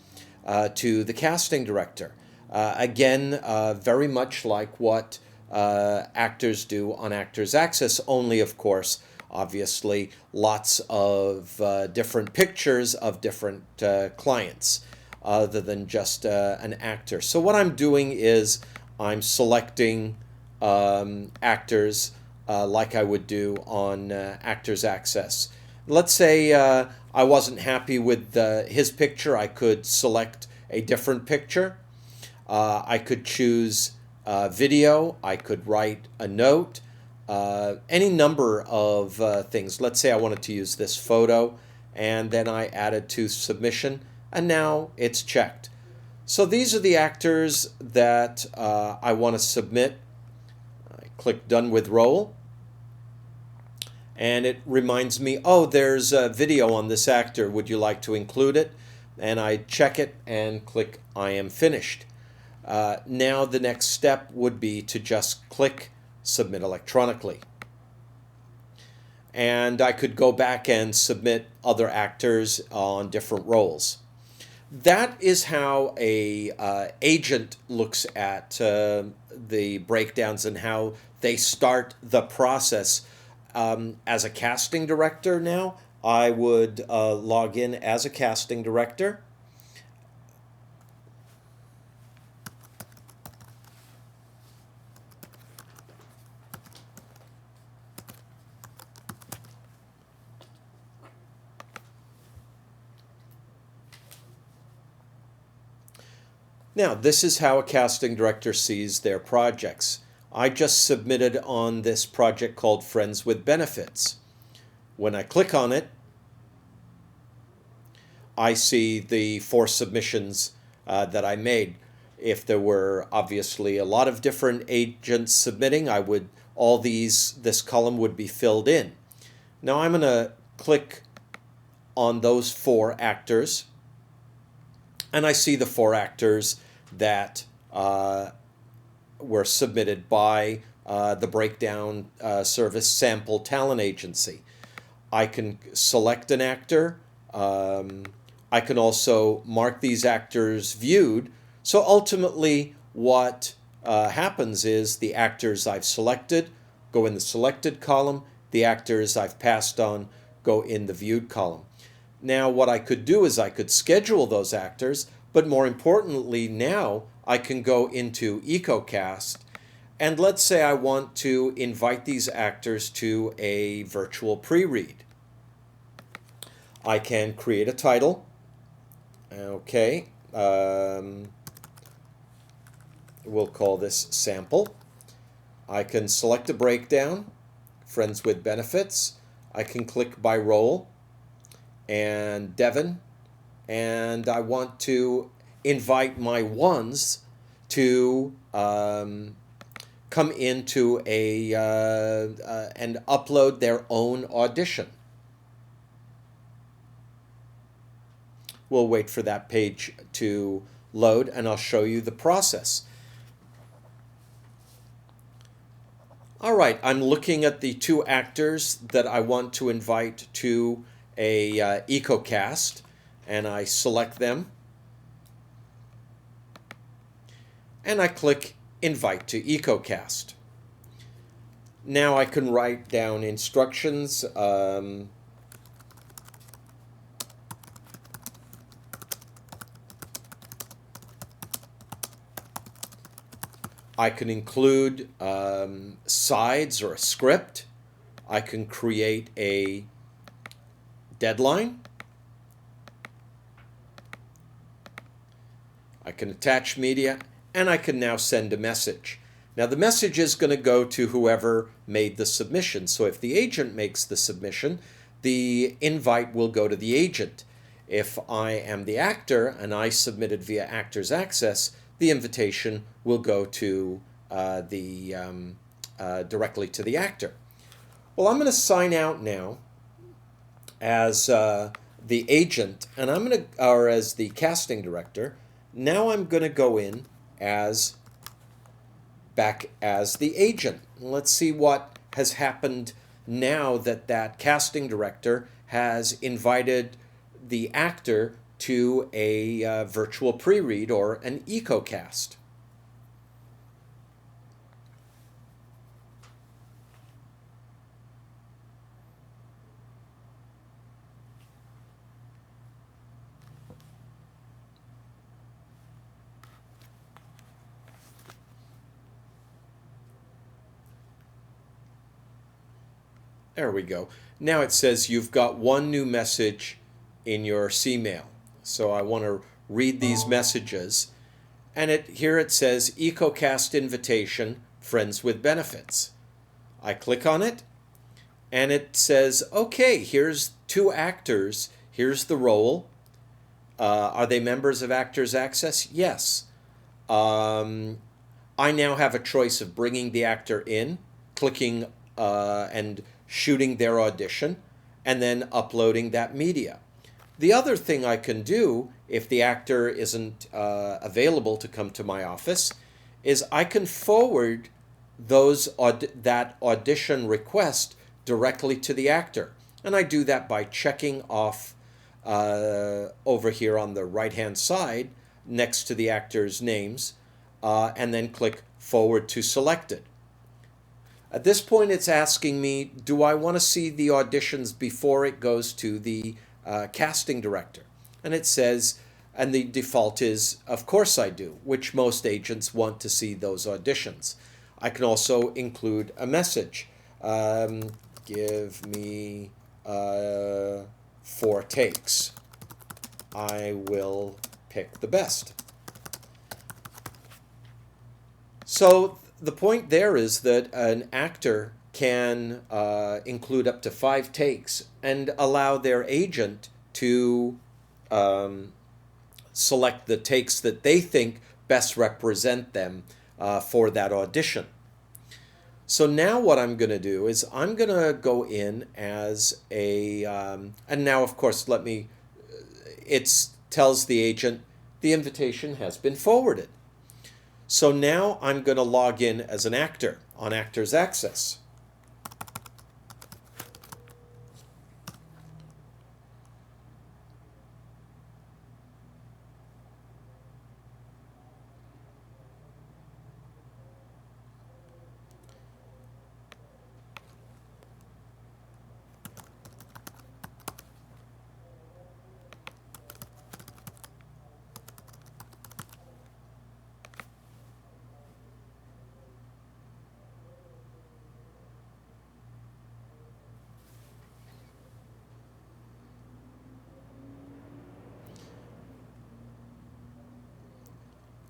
to the casting director. Again, very much like what actors do on Actors Access, only of course, obviously, lots of different pictures of different clients other than just an actor. So what I'm doing is I'm selecting actors like I would do on Actors Access. Let's say I wasn't happy with his picture. I could select a different picture. I could choose video. I could write a note. Any number of things. Let's say I wanted to use this photo, and then I added to submission, and now it's checked. So these are the actors that I want to submit. I click Done with Role, and it reminds me, oh, there's a video on this actor. Would you like to include it? And I check it and click I am finished. Now the next step would be to just click Submit electronically. And I could go back and submit other actors on different roles. That is how a agent looks at the breakdowns and how they start the process. As a casting director now, I would log in as a casting director. Now, this is how a casting director sees their projects. I just submitted on this project called Friends with Benefits. When I click on it, I see the 4 submissions that I made. If there were obviously a lot of different agents submitting, this column would be filled in. Now I'm going to click on those 4 actors, and I see the 4 actors that were submitted by the breakdown service Sample Talent Agency. I can select an actor. I can also mark these actors viewed. So ultimately what happens is the actors I've selected go in the selected column. The actors I've passed on go in the viewed column. Now what I could do is I could schedule those actors, but more importantly now I can go into EcoCast, and let's say I want to invite these actors to a virtual pre-read. I can create a title. Okay, we'll call this Sample. I can select a breakdown, Friends with Benefits. I can click by role, and Devon, and I want to invite my ones to come into and upload their own audition. We'll wait for that page to load, and I'll show you the process. All right, I'm looking at the 2 actors that I want to invite to a EcoCast, and I select them, and I click Invite to EcoCast. Now I can write down instructions. I can include sides or a script. I can create a deadline. I can attach media, and I can now send a message. Now the message is going to go to whoever made the submission. So if the agent makes the submission, the invite will go to the agent. If I am the actor and I submitted via Actors Access, the invitation will go to directly to the actor. Well, I'm going to sign out now as the agent, and or as the casting director. Now I'm going to go in back as the agent. Let's see what has happened now that casting director has invited the actor to a virtual pre-read or an EcoCast. There we go. Now it says you've got one new message in your CMail. So I want to read these messages. And here it says EcoCast invitation, friends with benefits. I click on it and it says, okay, here's 2 actors. Here's the role. Are they members of Actors Access? Yes. I now have a choice of bringing the actor in, clicking and shooting their audition, and then uploading that media. The other thing I can do, if the actor isn't available to come to my office, is I can forward that audition request directly to the actor. And I do that by checking off over here on the right-hand side next to the actor's names, and then click Forward to Selected. At this point, it's asking me, do I want to see the auditions before it goes to the casting director? And it says, and the default is, of course I do, which most agents want to see those auditions. I can also include a message. Give me 4 takes. I will pick the best. So the point there is that an actor can include up to 5 takes and allow their agent to select the takes that they think best represent them for that audition. So now what I'm going to do is I'm going to go in as a, and now of course it tells the agent the invitation has been forwarded. So now I'm going to log in as an actor on Actors Access.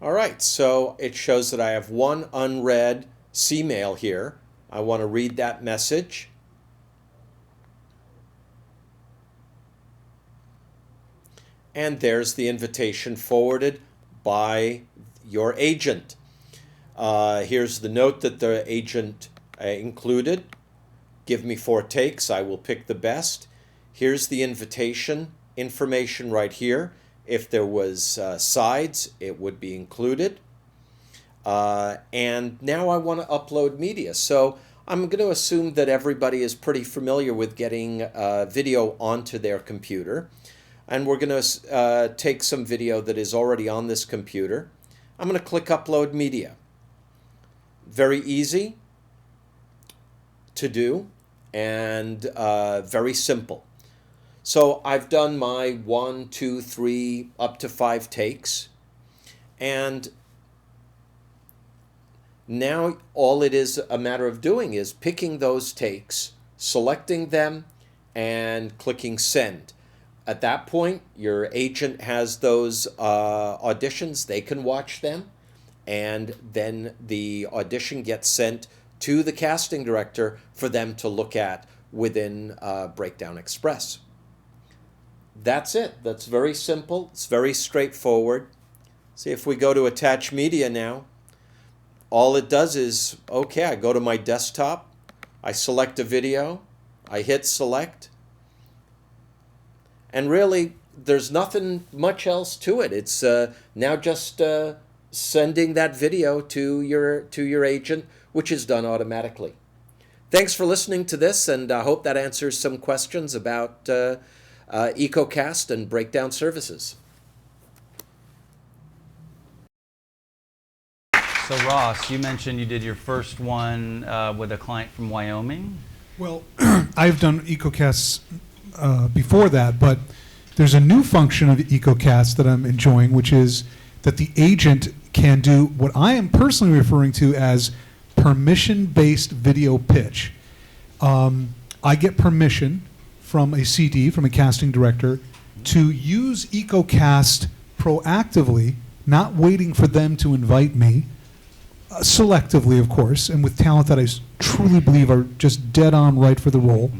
All right, so it shows that I have one unread CMail here. I want to read that message. And there's the invitation forwarded by your agent. Here's the note that the agent included. Give me 4 takes, I will pick the best. Here's the invitation information right here. If there was sides, it would be included. And now I want to upload media. So I'm going to assume that everybody is pretty familiar with getting video onto their computer. And we're going to take some video that is already on this computer. I'm going to click Upload Media. Very easy to do and very simple. So I've done my 1, 2, 3, up to 5 takes. And now all it is a matter of doing is picking those takes, selecting them, and clicking Send. At that point, your agent has those auditions. They can watch them. And then the audition gets sent to the casting director for them to look at within Breakdown Express. That's it. That's very simple. It's very straightforward. See, if we go to Attach Media now, all it does is, okay, I go to my desktop, I select a video, I hit select, and really there's nothing much else to it. It's now just sending that video to your agent, which is done automatically. Thanks for listening to this, and I hope that answers some questions about EcoCast and Breakdown services. So Ross, you mentioned you did your first one with a client from Wyoming. Well, I've done EcoCasts before that, but there's a new function of EcoCast that I'm enjoying, which is that the agent can do what I am personally referring to as permission-based video pitch. I get permission from a CD, from a casting director, to use EcoCast proactively, not waiting for them to invite me, selectively, of course, and with talent that I truly believe are just dead on right for the role.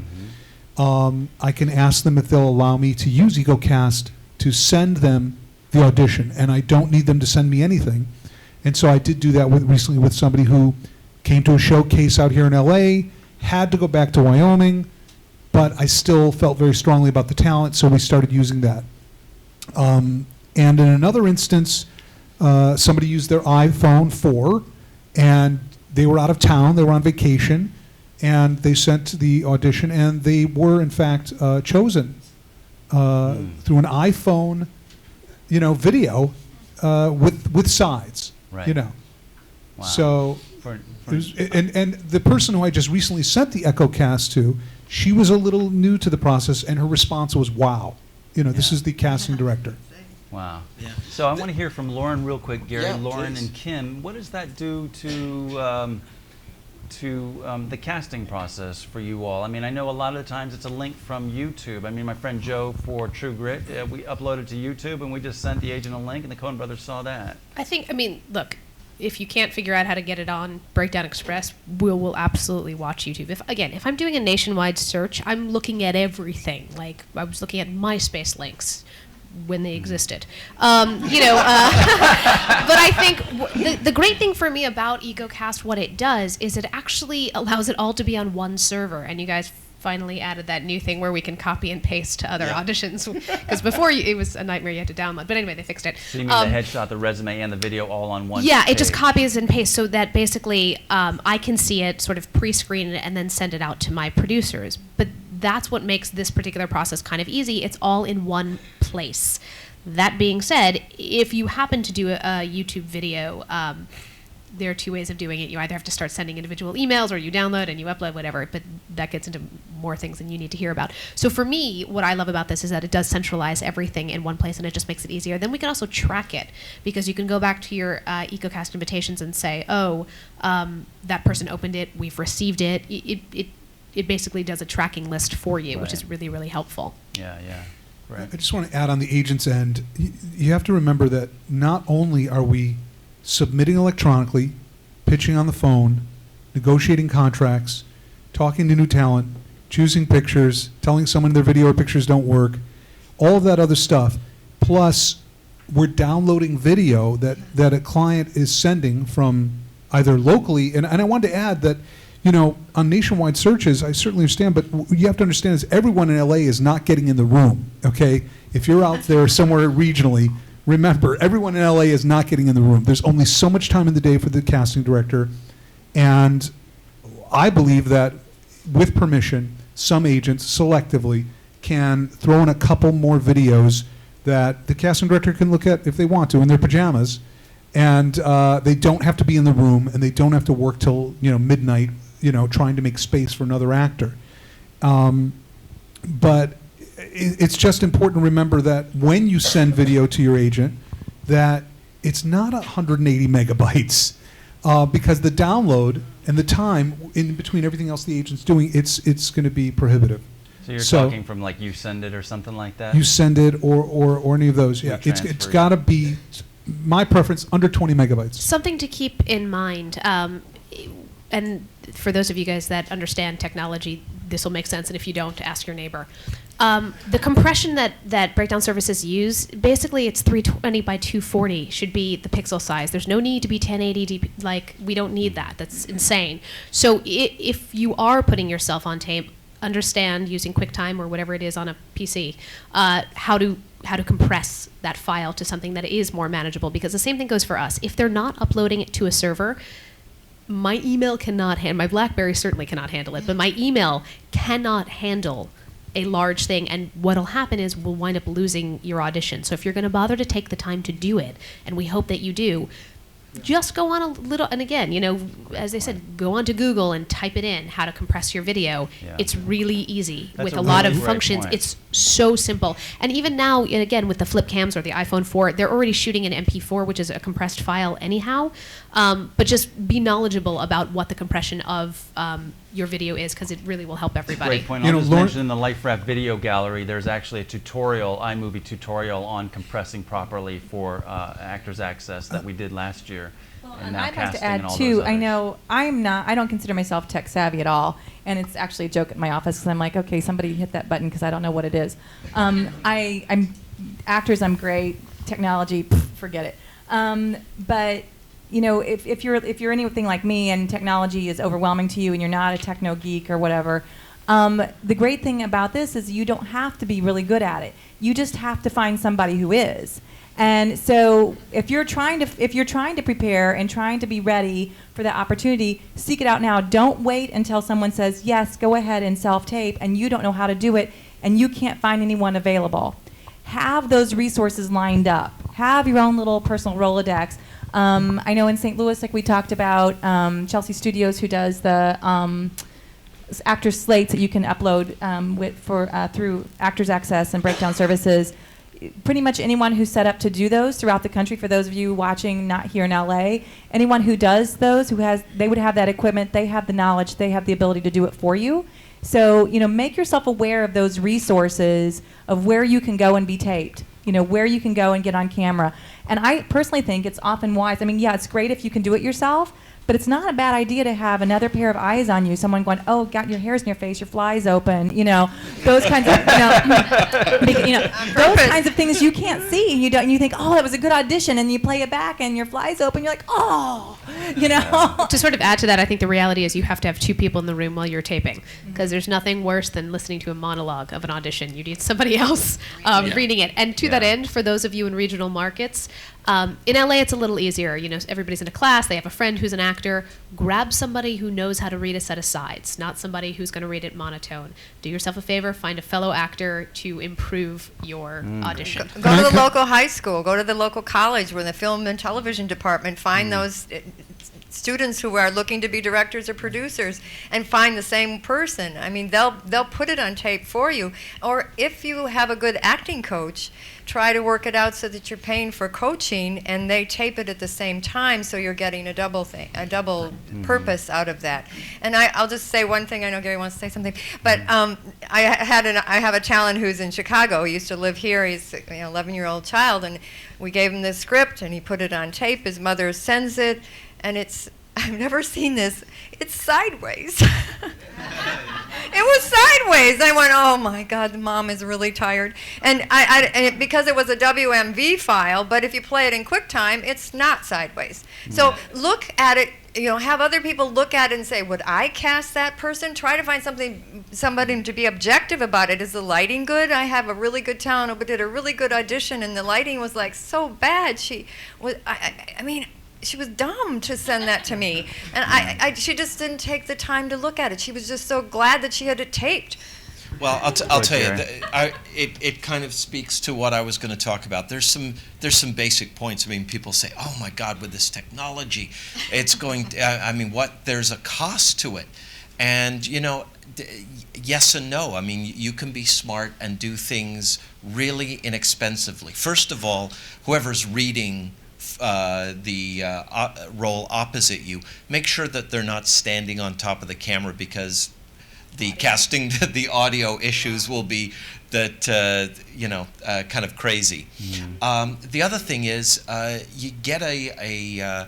I can ask them if they'll allow me to use EcoCast to send them the audition, and I don't need them to send me anything. And so I did do that recently with somebody who came to a showcase out here in LA, had to go back to Wyoming, but I still felt very strongly about the talent, so we started using that. And in another instance, somebody used their iPhone 4, and they were out of town, they were on vacation, and they sent the audition, and they were, in fact, chosen through an iPhone, video with sides, Right. Wow. So, and the person who I just recently sent the EcoCast to, she was a little new to the process, and her response was, wow. This is the casting director. Wow. Yeah. So I want to hear from Lauren real quick, Gary. Yeah, Lauren please. and Kim, what does that do to the casting process for you all? I mean, I know a lot of the times it's a link from YouTube. I mean, my friend Joe for True Grit, we uploaded to YouTube, and we just sent the agent a link, and the Coen brothers saw that. Look, if you can't figure out how to get it on Breakdown Express, we'll absolutely watch YouTube. If I'm doing a nationwide search, I'm looking at everything. Like, I was looking at MySpace links when they existed. But I think the great thing for me about EcoCast, what it does, is it actually allows it all to be on one server. And you guys finally added that new thing where we can copy and paste to other auditions. Because before, it was a nightmare you had to download. But anyway, they fixed it. So you mean the headshot, the resume, and the video all on one Yeah, page? it just copies and pastes so that basically I can see it, sort of pre-screen it, and then send it out to my producers. But that's what makes this particular process kind of easy. It's all in one place. That being said, if you happen to do a YouTube video, there are two ways of doing it. You either have to start sending individual emails, or you download and you upload, whatever, but that gets into more things than you need to hear about. So for me, what I love about this is that it does centralize everything in one place, and it just makes it easier. Then we can also track it, because you can go back to your EcoCast invitations and say, that person opened it, we've received it. It basically does a tracking list for you, which is really, really helpful. Yeah. Right. I just want to add on the agent's end, you have to remember that not only are we submitting electronically, pitching on the phone, negotiating contracts, talking to new talent, choosing pictures, telling someone their video or pictures don't work, all of that other stuff, plus we're downloading video that a client is sending from either locally, and I wanted to add that, on nationwide searches, I certainly understand, but you have to understand is everyone in LA is not getting in the room, okay? If you're out there somewhere regionally, remember, everyone in LA is not getting in the room. There's only so much time in the day for the casting director, and I believe that with permission, some agents selectively can throw in a couple more videos that the casting director can look at if they want to in their pajamas, and they don't have to be in the room, and they don't have to work till midnight, trying to make space for another actor. But it's just important to remember that when you send video to your agent, that it's not 180 megabytes, because the download and the time in between everything else the agent's doing, it's going to be prohibitive. So you're talking from like You Send It or something like that? You Send It or any of those. Yeah, it's got to be, my preference, under 20 megabytes. Something to keep in mind, and for those of you guys that understand technology, this will make sense, and if you don't, ask your neighbor. The compression that Breakdown Services use, basically it's 320 by 240 should be the pixel size. There's no need to be 1080, like, we don't need that. That's insane. So if you are putting yourself on tape, understand using QuickTime or whatever it is on a PC, how to compress that file to something that is more manageable, because the same thing goes for us. If they're not uploading it to a server, my email cannot handle, my BlackBerry certainly cannot handle it, but my email cannot handle a large thing, and what'll happen is we'll wind up losing your audition. So if you're going to bother to take the time to do it, and we hope that you do, just go on a little, and again, you know, as they said, go onto Google and type it in, how to compress your video. Yeah. It's really easy. That's with a a lot really of great functions. point. It's so simple. And even now, and again, with the flip cams or the iPhone 4, they're already shooting an MP4, which is a compressed file anyhow. But just be knowledgeable about what the compression of your video is, because it really will help everybody. Great point. You I'll know, just Lauren- mention in the LifeRap video gallery, there's actually a tutorial, iMovie tutorial on compressing properly for Actors Access that we did last year. And now I'd like casting to add and all too, those I others. know I don't consider myself tech savvy at all, and it's actually a joke at my office because I'm like, okay, somebody hit that button because I don't know what it is. I'm actors, I'm great. Technology, forget it. But you know, if you're anything like me and technology is overwhelming to you and you're not a techno geek or whatever, the great thing about this is you don't have to be really good at it. You just have to find somebody who is. And so if you're trying to prepare and trying to be ready for that opportunity, seek it out now. Don't wait until someone says, yes, go ahead and self-tape, and you don't know how to do it and you can't find anyone available. Have those resources lined up. Have your own little personal Rolodex. I know in St. Louis, like we talked about, Chelsea Studios, who does the actor slates that you can upload through Actors Access and Breakdown Services. Pretty much anyone who's set up to do those throughout the country, for those of you watching not here in LA, anyone who does those, they would have that equipment, they have the knowledge, they have the ability to do it for you. So, you know, make yourself aware of those resources of where you can go and be taped, you know, where you can go and get on camera. And I personally think it's often wise. I mean, yeah, it's great if you can do it yourself, but it's not a bad idea to have another pair of eyes on you, someone going, oh, got your hair's in your face, your fly's open, you know, those kinds of, those kinds of things you can't see. And you think, oh, that was a good audition, and you play it back and your fly's open, you're like, oh, you know. To sort of add to that, I think the reality is you have to have two people in the room while you're taping, because there's nothing worse than listening to a monologue of an audition. You need somebody else reading it. And to that end, for those of you in regional markets, in LA, it's a little easier. You know, everybody's in a class. They have a friend who's an actor. Grab somebody who knows how to read a set of sides, not somebody who's going to read it monotone. Do yourself a favor. Find a fellow actor to improve your audition. Go to the local high school. Go to the local college where the film and television department. Find those students who are looking to be directors or producers, and find the same person. I mean, they'll put it on tape for you. Or if you have a good acting coach, try to work it out so that you're paying for coaching and they tape it at the same time, so you're getting a double purpose out of that. And I'll just say one thing. I know Gary wants to say something, but I have a talent who's in Chicago. He used to live here. He's an 11-year-old child, and we gave him this script and he put it on tape. His mother sends it, and I've never seen this. It's sideways. It was sideways. I went, oh my God, the mom is really tired. And because it was a WMV file, but if you play it in QuickTime, it's not sideways. So look at it, have other people look at it and say, would I cast that person? Try to find somebody to be objective about it. Is the lighting good? I have a really good talent who did a really good audition, and the lighting was like so bad. She was, she was dumb to send that to me, and she just didn't take the time to look at it. She was just so glad that she had it taped. Well, I'll tell you, it kind of speaks to what I was going to talk about. There's some basic points. I mean, people say, "Oh my God, with this technology, it's going." There's a cost to it, and yes and no. I mean, you can be smart and do things really inexpensively. First of all, whoever's reading the role opposite you, make sure that they're not standing on top of the camera, because the casting, the audio issues will be that kind of crazy. The other thing is you get a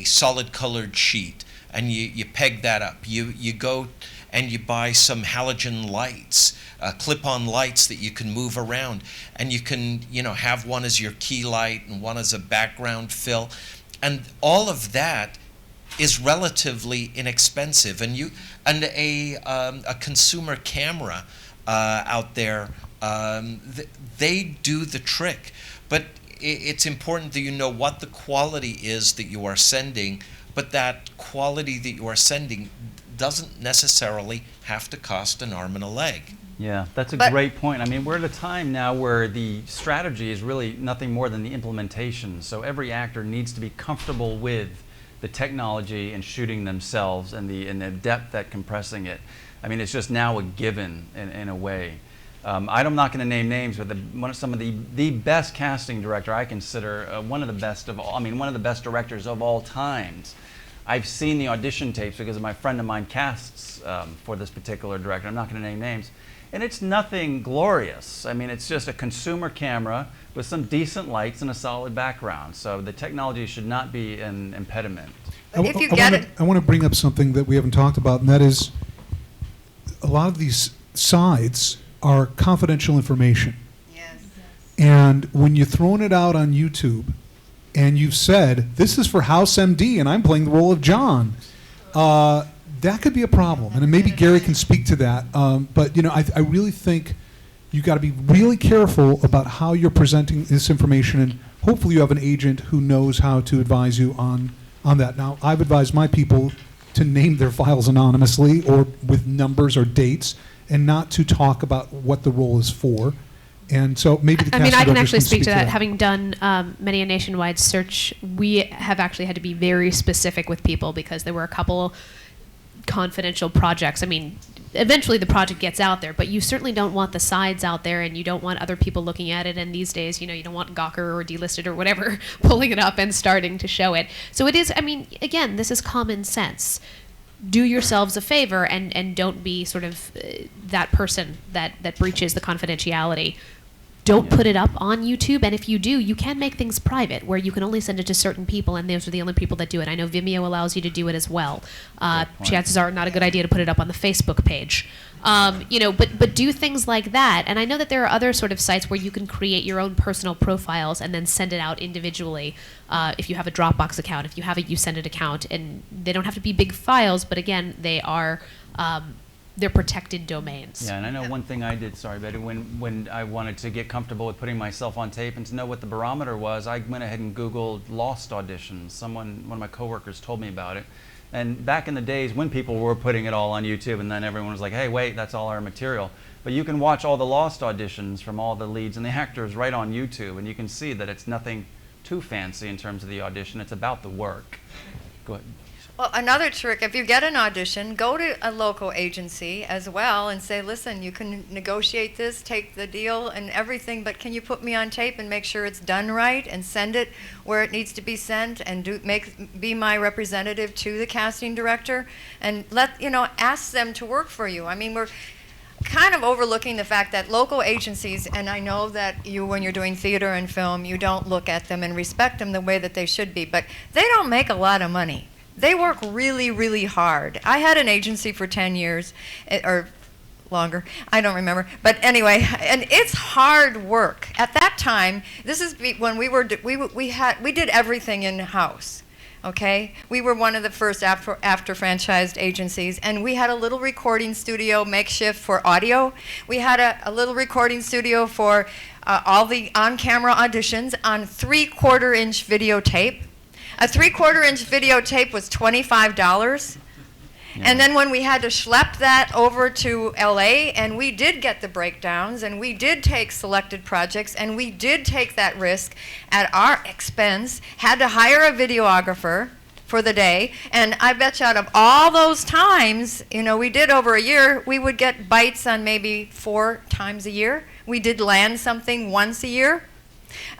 solid colored sheet and you peg that up. You go and you buy some halogen lights, clip-on lights that you can move around, and you can, have one as your key light and one as a background fill, and all of that is relatively inexpensive. And a consumer camera out there, they do the trick. But it's important that you know what the quality is that you are sending, but that quality that you are sending doesn't necessarily have to cost an arm and a leg. Yeah, that's a But- great point. I mean, we're at a time now where the strategy is really nothing more than the implementation. So every actor needs to be comfortable with the technology and shooting themselves and the depth at compressing it. I mean, it's just now a given in a way. I'm not going to name names, but some of the best casting director I consider one of the best of all. I mean, one of the best directors of all times. I've seen the audition tapes because my friend of mine casts for this particular director. I'm not going to name names, and it's nothing glorious. I mean, it's just a consumer camera with some decent lights and a solid background. So the technology should not be an impediment. If you get it, I want to bring up something that we haven't talked about, and that is a lot of these sites are confidential information. yes. And when you're throwing it out on YouTube and you've said, this is for House MD and I'm playing the role of John, that could be a problem. And maybe Gary can speak to that. But, I really think you've got to be really careful about how you're presenting this information. And hopefully you have an agent who knows how to advise you on that. Now, I've advised my people to name their files anonymously or with numbers or dates, and not to talk about what the role is for. And so maybe the I mean, I can directors actually speak to that. that. Having done many a nationwide search, we have actually had to be very specific with people because there were a couple confidential projects. I mean, eventually the project gets out there, but you certainly don't want the sides out there, and you don't want other people looking at it. And these days, you don't want Gawker or Delisted or whatever pulling it up and starting to show it. So it is, I mean, again, this is common sense. Do yourselves a favor and don't be sort of that person that breaches the confidentiality. Don't put it up on YouTube, and if you do, you can make things private where you can only send it to certain people, and those are the only people that do it. I know Vimeo allows you to do it as well. Chances are not a good idea to put it up on the Facebook page. But do things like that. And I know that there are other sort of sites where you can create your own personal profiles and then send it out individually. If you have a Dropbox account, if you have a YouSendIt account, and they don't have to be big files, but again, they are they're protected domains. Yeah, and I know one thing I did, sorry Betty, when I wanted to get comfortable with putting myself on tape and to know what the barometer was, I went ahead and Googled lost auditions. One of my coworkers told me about it. And back in the days when people were putting it all on YouTube, and then everyone was like, hey, wait, that's all our material. But you can watch all the lost auditions from all the leads and the actors right on YouTube, and you can see that it's nothing too fancy in terms of the audition. It's about the work. Go ahead. Well, another trick, if you get an audition, go to a local agency as well and say, listen, you can negotiate this, take the deal and everything, but can you put me on tape and make sure it's done right and send it where it needs to be sent and be my representative to the casting director and ask them to work for you. I mean, we're kind of overlooking the fact that local agencies, and I know that when you're doing theater and film, you don't look at them and respect them the way that they should be, but they don't make a lot of money. They work really, really hard. I had an agency for 10 years, or longer, I don't remember. But anyway, and it's hard work. At that time, this is when we did everything in-house. Okay, we were one of the first after franchised agencies, and we had a little recording studio makeshift for audio. We had a little recording studio for all the on-camera auditions on 3/4-inch videotape. A 3/4-inch videotape was $25. And then when we had to schlep that over to LA, and we did get the breakdowns, and we did take selected projects, and we did take that risk at our expense, had to hire a videographer for the day, and I bet you out of all those times, we did over a year, we would get bites on maybe 4 times a year. We did land something once a year,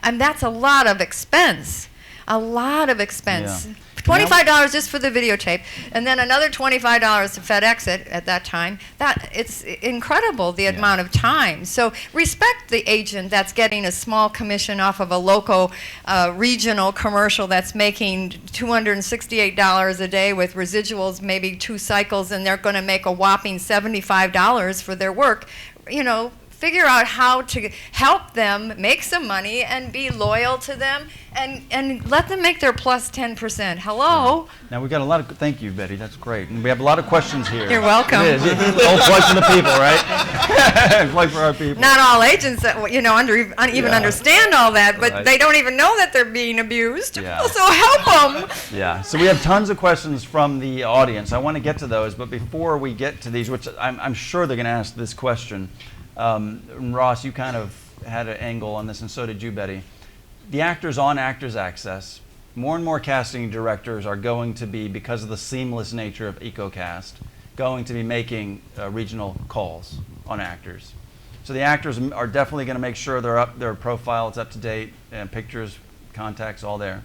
and that's a lot of expense. A lot of expense. Yeah. $25 just for the videotape, and then another $25 to FedEx it at that time. It's incredible the amount of time. So respect the agent that's getting a small commission off of a local regional commercial that's making $268 a day with residuals, maybe 2 cycles, and they're going to make a whopping $75 for their work. Figure out how to help them make some money and be loyal to them, and let them make their plus 10%. Hello? Now we've got a lot of, thank you, Betty, that's great. And we have a lot of questions here. You're welcome. It is. It's all plug for the people, right? Plug for our people. Not all agents even understand all that, but they don't even know that they're being abused. Yeah. So help them. Yeah, so we have tons of questions from the audience. I want to get to those, but before we get to these, which I'm sure they're going to ask this question, Ross, you kind of had an angle on this, and so did you, Betty. The actors on Actors Access, more and more casting directors are going to be, because of the seamless nature of EcoCast, going to be making regional calls on actors. So the actors are definitely going to make sure their profile is up to date, and pictures, contacts, all there.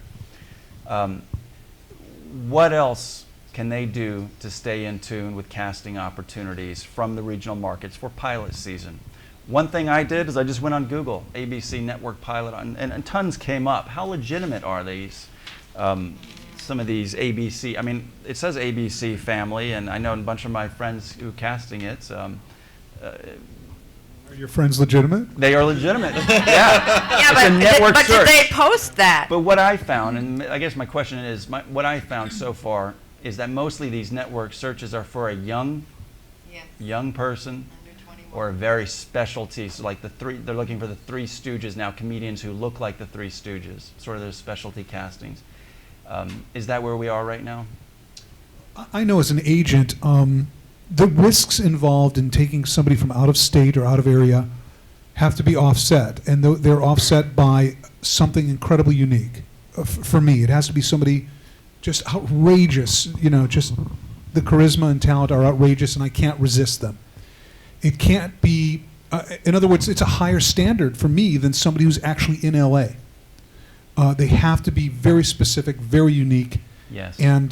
What else can they do to stay in tune with casting opportunities from the regional markets for pilot season? One thing I did is I just went on Google, ABC Network Pilot, and tons came up. How legitimate are these? Some of these ABC, I mean, it says ABC Family, and I know a bunch of my friends who are casting it. Are your friends legitimate? They are legitimate. Yeah. Yeah, but did they post that? But what I found, and I guess my question is, what I found so far is that mostly these network searches are for a young person or a very specialty. So like they're looking for the Three Stooges now, comedians who look like the Three Stooges, sort of their specialty castings. Is that where we are right now? I know as an agent, the risks involved in taking somebody from out of state or out of area have to be offset, and they're offset by something incredibly unique. For me, it has to be somebody just outrageous, just the charisma and talent are outrageous, and I can't resist them. It can't be, in other words, it's a higher standard for me than somebody who's actually in LA. They have to be very specific, very unique. Yes. And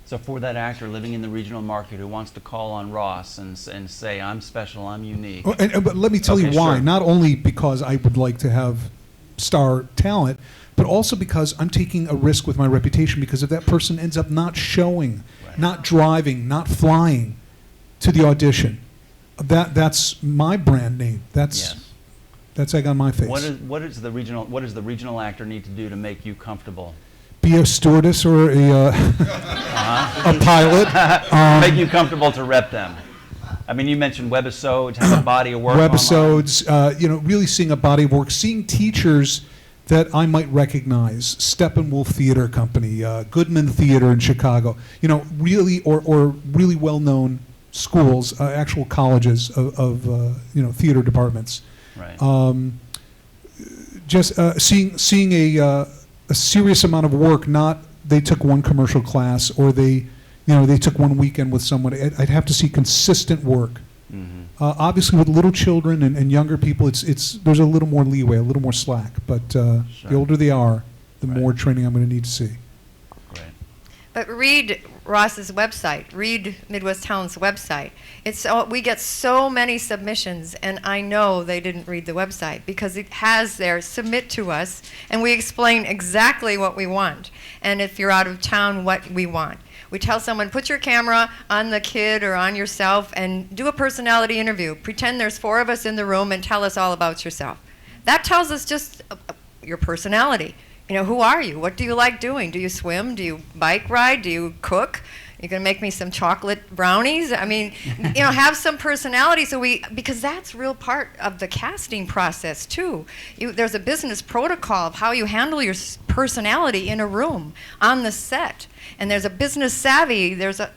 so for that actor living in the regional market who wants to call on Ross and say, I'm special, I'm unique. But let me tell you why. Sure. Not only because I would like to have star talent, but also because I'm taking a risk with my reputation, because if that person ends up not showing, not driving, not flying to the audition, that's my brand name. That's egg on my face. What does the regional actor need to do to make you comfortable? Be a stewardess or a pilot. Make you comfortable to rep them. I mean, you mentioned webisodes, have a body of work. Webisodes, really seeing a body of work, seeing teachers that I might recognize, Steppenwolf Theater Company, Goodman Theater in Chicago, really, or really well-known schools, actual colleges of theater departments. Right. Just seeing a serious amount of work, not they took one commercial class or they took one weekend with someone. I'd have to see consistent work. Mm-hmm. Obviously, with little children and younger people, there's a little more leeway, a little more slack. But the older they are, the more training I'm going to need to see. Great. But read Ross's website. Read Midwest Talent's website. We get so many submissions, and I know they didn't read the website because it has there, submit to us, and we explain exactly what we want. And if you're out of town, what we want. We tell someone, put your camera on the kid or on yourself and do a personality interview. Pretend there's 4 of us in the room and tell us all about yourself. That tells us just your personality. Who are you? What do you like doing? Do you swim? Do you bike ride? Do you cook? You're going to make me some chocolate brownies? I mean, have some personality because that's real part of the casting process too. There's a business protocol of how you handle your personality in a room, on the set. And there's a business savvy, there's a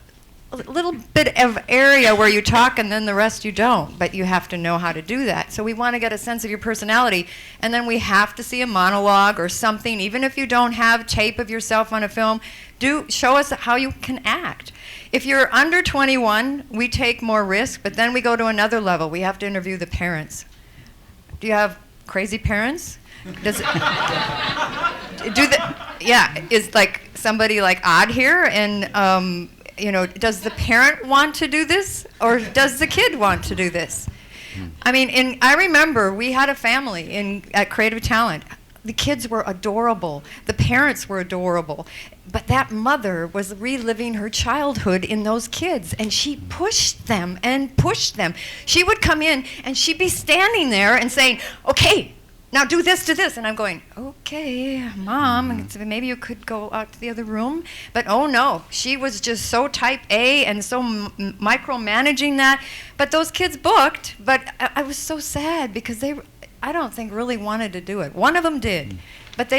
little bit of area where you talk and then the rest you don't, but you have to know how to do that. So we want to get a sense of your personality, and then we have to see a monologue or something, even if you don't have tape of yourself on a film, show us how you can act. If you're under 21, we take more risk, but then we go to another level. We have to interview the parents. Do you have crazy parents? Is like somebody like Odd here, and does the parent want to do this, or does the kid want to do this? I mean, I remember we had a family at Creative Talent. The kids were adorable. The parents were adorable. But that mother was reliving her childhood in those kids, and she pushed them and pushed them. She would come in, and she'd be standing there and saying, okay, now do this, and I'm going, okay, Mom, maybe you could go out to the other room. But oh no, she was just so type A and so micromanaging that. But those kids booked, but I was so sad because I don't think really wanted to do it. One of them did. But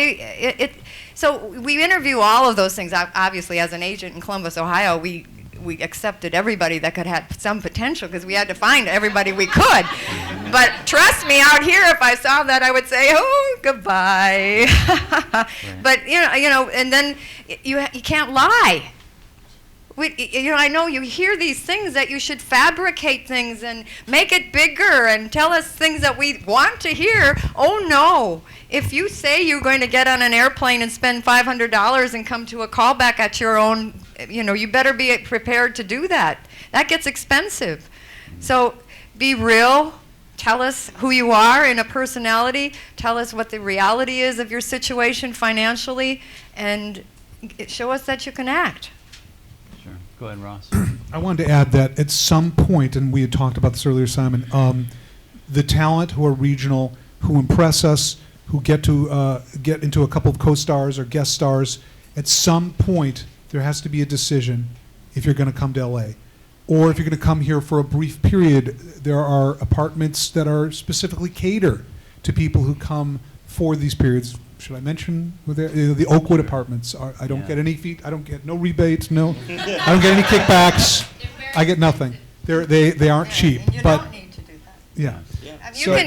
so we interview all of those things. Obviously, as an agent in Columbus, Ohio, we accepted everybody that could have some potential because we had to find everybody we could. But trust me, out here, if I saw that, I would say, oh, goodbye. But, and then you can't lie. I know you hear these things that you should fabricate things and make it bigger and tell us things that we want to hear. Oh, no. If you say you're going to get on an airplane and spend $500 and come to a callback at your own, you better be prepared to do that. That gets expensive. So be real. Tell us who you are in a personality. Tell us what the reality is of your situation financially, and show us that you can act. Sure. Go ahead, Ross. I wanted to add that at some point, and we had talked about this earlier, Simon, the talent who are regional, who impress us, who get into a couple of co-stars or guest stars, at some point there has to be a decision if you're going to come to LA. Or if you're going to come here for a brief period, there are apartments that are specifically catered to people who come for these periods. Should I mention the Oakwood apartments? I don't get any I don't get no rebates. No, I don't get any kickbacks. I get nothing. They aren't cheap. And you don't need to do that. Yeah.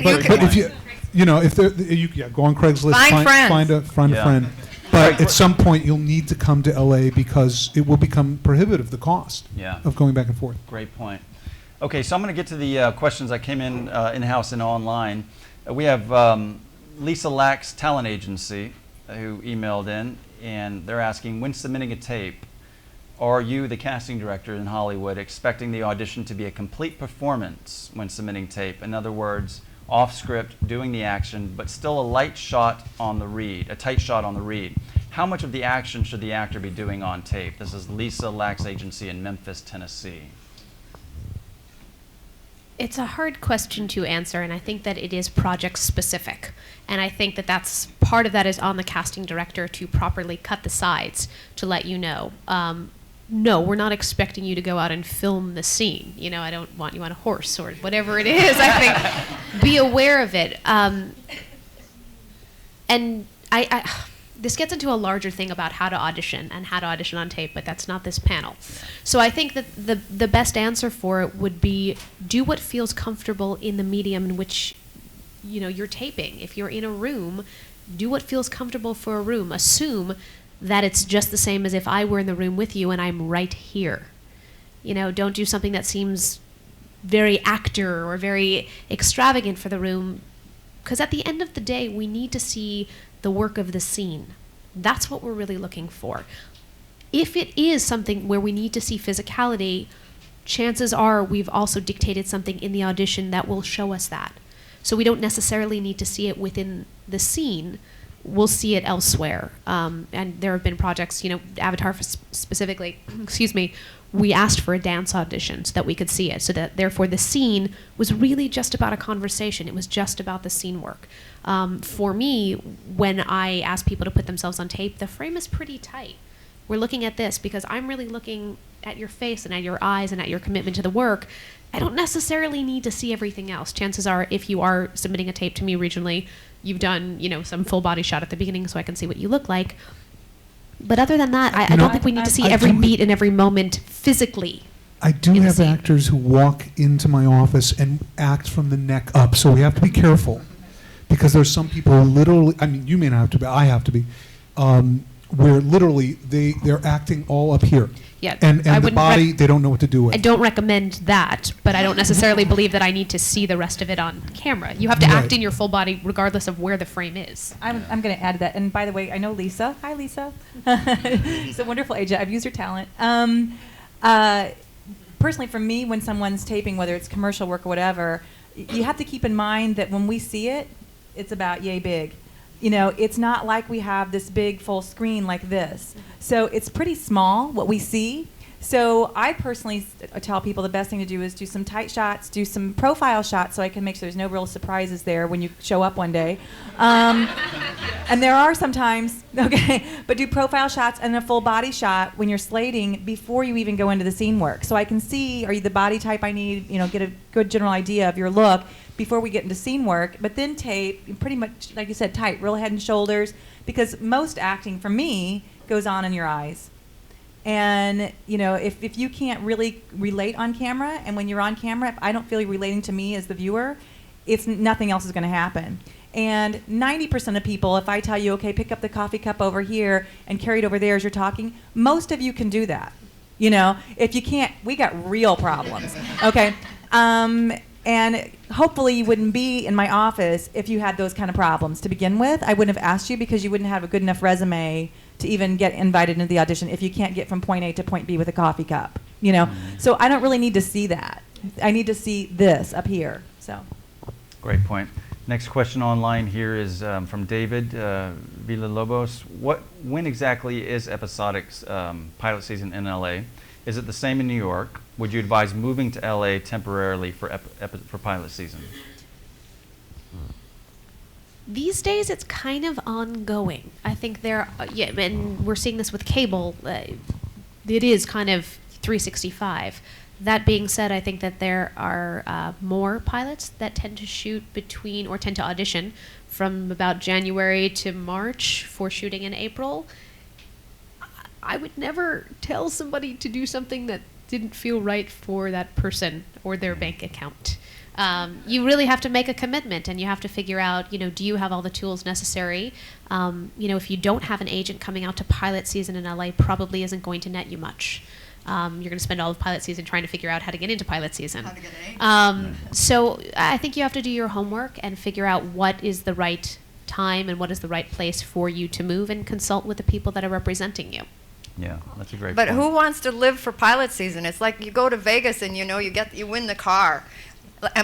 But if go on Craigslist. Find friends. Find a friend. But at some point, you'll need to come to LA because it will become prohibitive, the cost of going back and forth. Great point. Okay, so I'm going to get to the questions that came in in-house and online. We have Lisa Lack's talent agency who emailed in, and they're asking, when submitting a tape, are you, the casting director in Hollywood, expecting the audition to be a complete performance when submitting tape? In other words, off script, doing the action, but still a light shot on the read, a tight shot on the read. How much of the action should the actor be doing on tape? This is Lisa Lack's agency in Memphis, Tennessee. It's a hard question to answer, and I think that it is project specific. And I think that that's part of that is on the casting director to properly cut the sides to let you know. No, we're not expecting you to go out and film the scene. I don't want you on a horse or whatever it is. I think be aware of it. And this gets into a larger thing about how to audition and how to audition on tape, but that's not this panel. So I think that the best answer for it would be do what feels comfortable in the medium in which you're taping. If you're in a room, do what feels comfortable for a room. Assume that it's just the same as if I were in the room with you and I'm right here. Don't do something that seems very actor or very extravagant for the room, because at the end of the day, we need to see the work of the scene. That's what we're really looking for. If it is something where we need to see physicality, chances are we've also dictated something in the audition that will show us that. So we don't necessarily need to see it within the scene. We'll see it elsewhere. And there have been projects, Avatar specifically, we asked for a dance audition so that we could see it. So that therefore the scene was really just about a conversation. It was just about the scene work. For me, when I ask people to put themselves on tape, the frame is pretty tight. We're looking at this because I'm really looking at your face and at your eyes and at your commitment to the work. I don't necessarily need to see everything else. Chances are, if you are submitting a tape to me regionally, you've done, some full body shot at the beginning so I can see what you look like. But other than that, I don't think we need to see every beat and every moment physically. I do have actors who walk into my office and act from the neck up, so we have to be careful. Because there's some people who literally, you may not have to be, I have to be, where literally they're acting all up here. Yeah, And I the wouldn't body, they don't know what to do with. I don't recommend that, but I don't necessarily believe that I need to see the rest of it on camera. You have to act Right. in your full body regardless of where the frame is. I'm going to add to that. And by the way, I know Lisa. Hi, Lisa. She's a wonderful agent. I've used her talent. Personally, for me, when someone's taping, whether it's commercial work or whatever, you have to keep in mind that when we see it, it's about yay big. You know, it's not like we have this big full screen like this. So it's pretty small, what we see. So I personally tell people the best thing to do is do some tight shots, do some profile shots so I can make sure there's no real surprises there when you show up one day. And there are sometimes, okay, but do profile shots and a full body shot when you're slating before you even go into the scene work. So I can see, are you the body type I need, you know, get a good general idea of your look before we get into scene work, but then tape, pretty much, like you said, tight, real head and shoulders, because most acting, for me, goes on in your eyes. And, you know, if you can't really relate on camera, and when you're on camera, if I don't feel you're relating to me as the viewer, nothing else is going to happen. And 90% of people, if I tell you, okay, pick up the coffee cup over here and carry it over there as you're talking, most of you can do that. You know, if you can't, we got real problems, okay? And hopefully you wouldn't be in my office if you had those kind of problems to begin with. I wouldn't have asked you because you wouldn't have a good enough resume to even get invited into the audition if you can't get from point A to point B with a coffee cup, you know? So I don't really need to see that. I need to see this up here, so. Great point. Next question online here is from David Villalobos. When exactly is Episodic's pilot season in LA? Is it the same in New York? Would you advise moving to LA temporarily for pilot season? These days, it's kind of ongoing. I think and we're seeing this with cable. It is kind of 365. That being said, I think that there are more pilots that tend to shoot tend to audition from about January to March for shooting in April. I would never tell somebody to do something that didn't feel right for that person or their bank account. You really have to make a commitment, and you have to figure out, you know, do you have all the tools necessary? You know, if you don't have an agent coming out to pilot season in LA, probably isn't going to net you much. You're going to spend all of pilot season trying to figure out how to get into pilot season. How to get an agent. So I think you have to do your homework and figure out what is the right time and what is the right place for you to move, and consult with the people that are representing you. Yeah, that's a great But point. who wants to live for pilot season? It's like you go to Vegas and, you know, you win the car.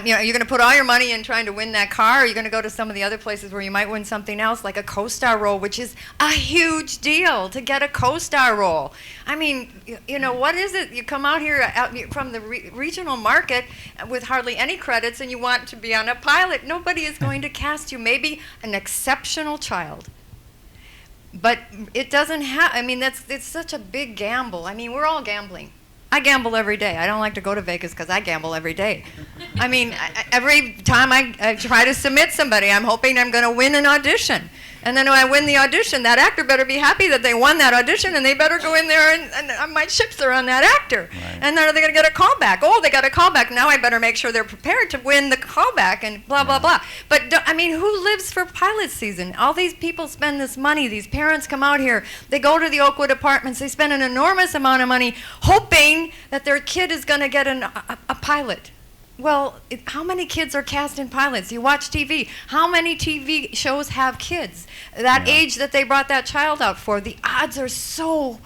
You know, you're going to put all your money in trying to win that car, or you're going to go to some of the other places where you might win something else, like a co-star role, which is a huge deal to get a co-star role. I mean, you know, what is it? You come out here from the regional market with hardly any credits, and you want to be on a pilot. Nobody is going to cast you. Maybe an exceptional child. But it doesn't have, I mean, it's such a big gamble. I mean, we're all gambling. I gamble every day. I don't like to go to Vegas because I gamble every day. I mean, every time I try to submit somebody, I'm hoping I'm going to win an audition. And then when I win the audition, that actor better be happy that they won that audition, and they better go in there and my chips are on that actor. Right. And then are they going to get a callback? Oh, they got a callback. Now I better make sure they're prepared to win the callback and blah, blah, blah. But, I mean, who lives for pilot season? All these people spend this money. These parents come out here. They go to the Oakwood apartments. They spend an enormous amount of money hoping that their kid is going to get a pilot. Well, how many kids are cast in pilots? You watch TV. How many TV shows have kids? That age that they brought that child out for, the odds are so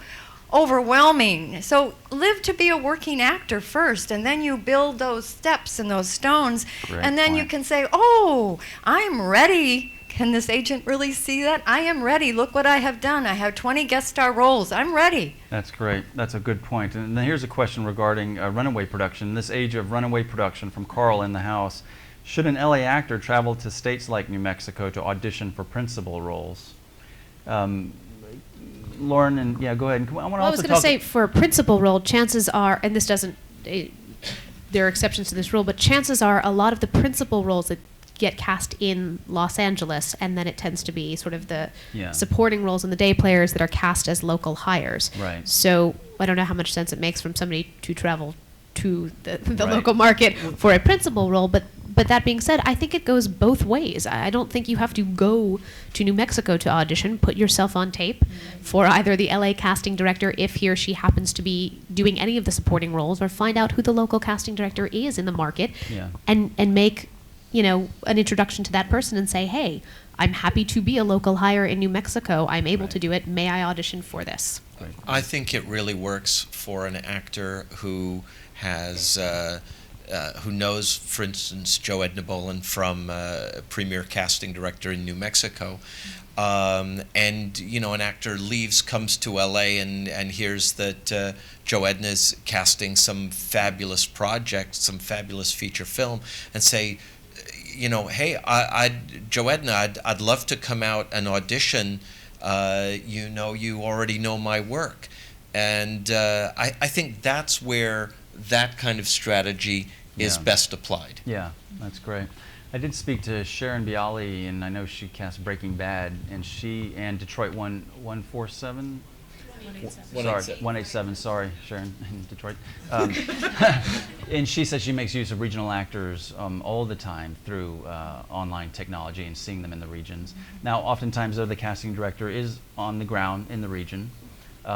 overwhelming. So live to be a working actor first, and then you build those steps and those stones, Great and then you point. can say, oh, I'm ready. Can this agent really see that? I am ready. Look what I have done. I have 20 guest star roles. I'm ready. That's great. That's a good point. And then here's a question regarding runaway production. In this age of runaway production from Carl in the house, should an LA actor travel to states like New Mexico to audition for principal roles? Lauren, and yeah, go ahead. And I want to I was going to say, for a principal role, chances are, and this doesn't, there are exceptions to this rule, but chances are a lot of the principal roles that get cast in Los Angeles, and then it tends to be sort of the supporting roles and the day players that are cast as local hires. Right. So I don't know how much sense it makes from somebody to travel to the Right. local market for a principal role, but But that being said, I think it goes both ways. I don't think you have to go to New Mexico to audition. Put yourself on tape for either the LA casting director, if he or she happens to be doing any of the supporting roles, or find out who the local casting director is in the market, and make, an introduction to that person and say, hey, I'm happy to be a local hire in New Mexico. I'm able to do it. May I audition for this? I think it really works for an actor who has who knows, for instance, Joe Edna Bolin from Premier Casting Director in New Mexico. And, an actor leaves, comes to LA and hears that Joe Edna's casting some fabulous project, some fabulous feature film, and say, hey, Joe Edna, I'd love to come out and audition. You already know my work. And I think that's where that kind of strategy is best applied. Yeah, that's great. I did speak to Sharon Bialy, and I know she cast Breaking Bad, and she and Detroit 147. 187. Sorry, Sharon in Detroit. And she says she makes use of regional actors all the time through online technology and seeing them in the regions. Now, oftentimes, though, the casting director is on the ground in the region.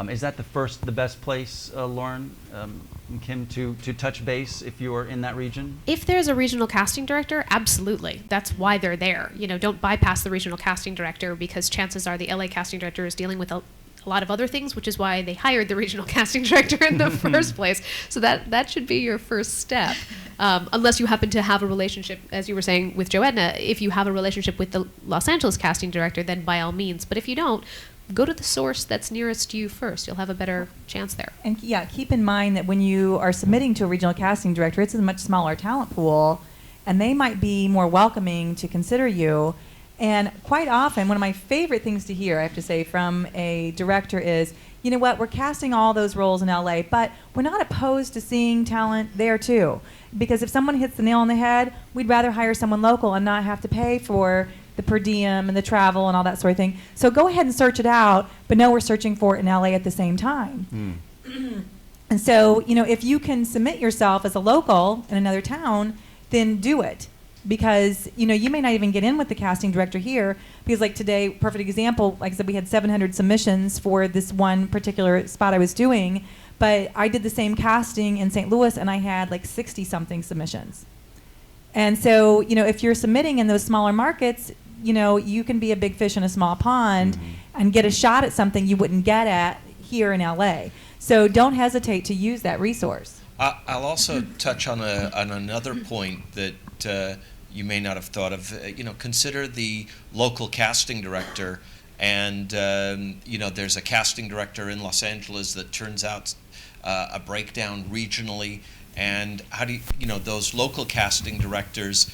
Is that the best place, Lauren and Kim, to touch base if you're in that region? If there's a regional casting director, absolutely. That's why they're there. Don't bypass the regional casting director, because chances are the LA casting director is dealing with a lot of other things, which is why they hired the regional casting director in the first place. So that should be your first step. Unless you happen to have a relationship, as you were saying, with Joe Edna. If you have a relationship with the Los Angeles casting director, then by all means. But if you don't, go to the source that's nearest to you first. You'll have a better chance there. And keep in mind that when you are submitting to a regional casting director, it's a much smaller talent pool, and they might be more welcoming to consider you. And quite often, one of my favorite things to hear, I have to say, from a director is, you know what, we're casting all those roles in LA, but we're not opposed to seeing talent there too. Because if someone hits the nail on the head, we'd rather hire someone local and not have to pay for the per diem and the travel and all that sort of thing. So go ahead and search it out, but know we're searching for it in LA at the same time. And so, if you can submit yourself as a local in another town, then do it. Because, you may not even get in with the casting director here, because like today, perfect example, like I said, we had 700 submissions for this one particular spot I was doing, but I did the same casting in St. Louis and I had like 60-something submissions. And so, if you're submitting in those smaller markets, you can be a big fish in a small pond and get a shot at something you wouldn't get at here in LA. So don't hesitate to use that resource. I'll also touch on another point that you may not have thought of. Consider the local casting director, and there's a casting director in Los Angeles that turns out a breakdown regionally, and how do those local casting directors,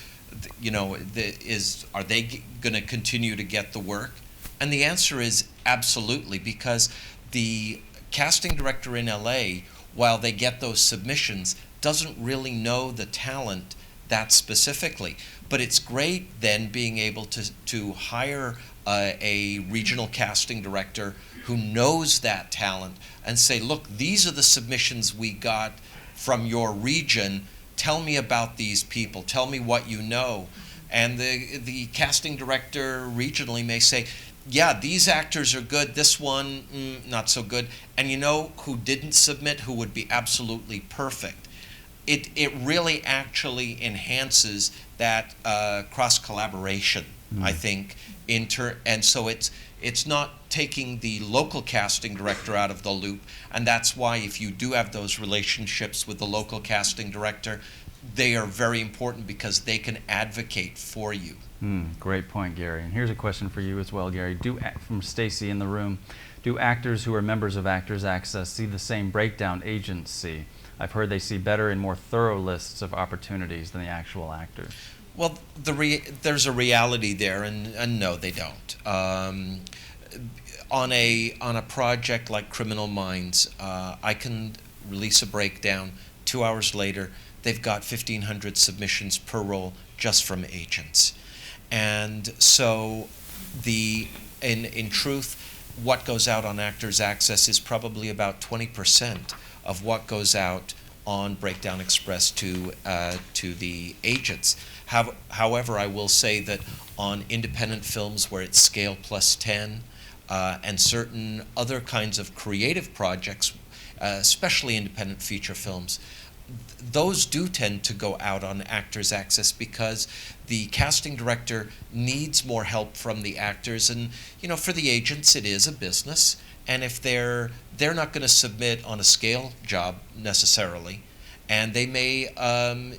are they going to continue to get the work? And the answer is absolutely, because the casting director in LA, while they get those submissions, doesn't really know the talent that specifically. But it's great then being able to hire a regional casting director who knows that talent and say, look, these are the submissions we got from your region. Tell me about these people. Tell me what you know. And the casting director regionally may say, yeah, these actors are good, this one, not so good. And who didn't submit, who would be absolutely perfect. It really actually enhances that cross-collaboration, I think. And so it's not taking the local casting director out of the loop. And that's why if you do have those relationships with the local casting director, they are very important because they can advocate for you. Great point, Gary. And here's a question for you as well, Gary. From Stacy in the room, do actors who are members of Actors Access see the same breakdown agents see? I've heard they see better and more thorough lists of opportunities than the actual actors. Well, there's a reality there, and no, they don't. On a project like Criminal Minds, I can release a breakdown. 2 hours later, they've got 1,500 submissions per role just from agents. And so in truth, what goes out on Actors Access is probably about 20% of what goes out on Breakdown Express to the agents. However, I will say that on independent films where it's scale plus 10 and certain other kinds of creative projects, especially independent feature films, those do tend to go out on Actors Access because the casting director needs more help from the actors, and for the agents it is a business, and if they're not going to submit on a scale job necessarily, and they may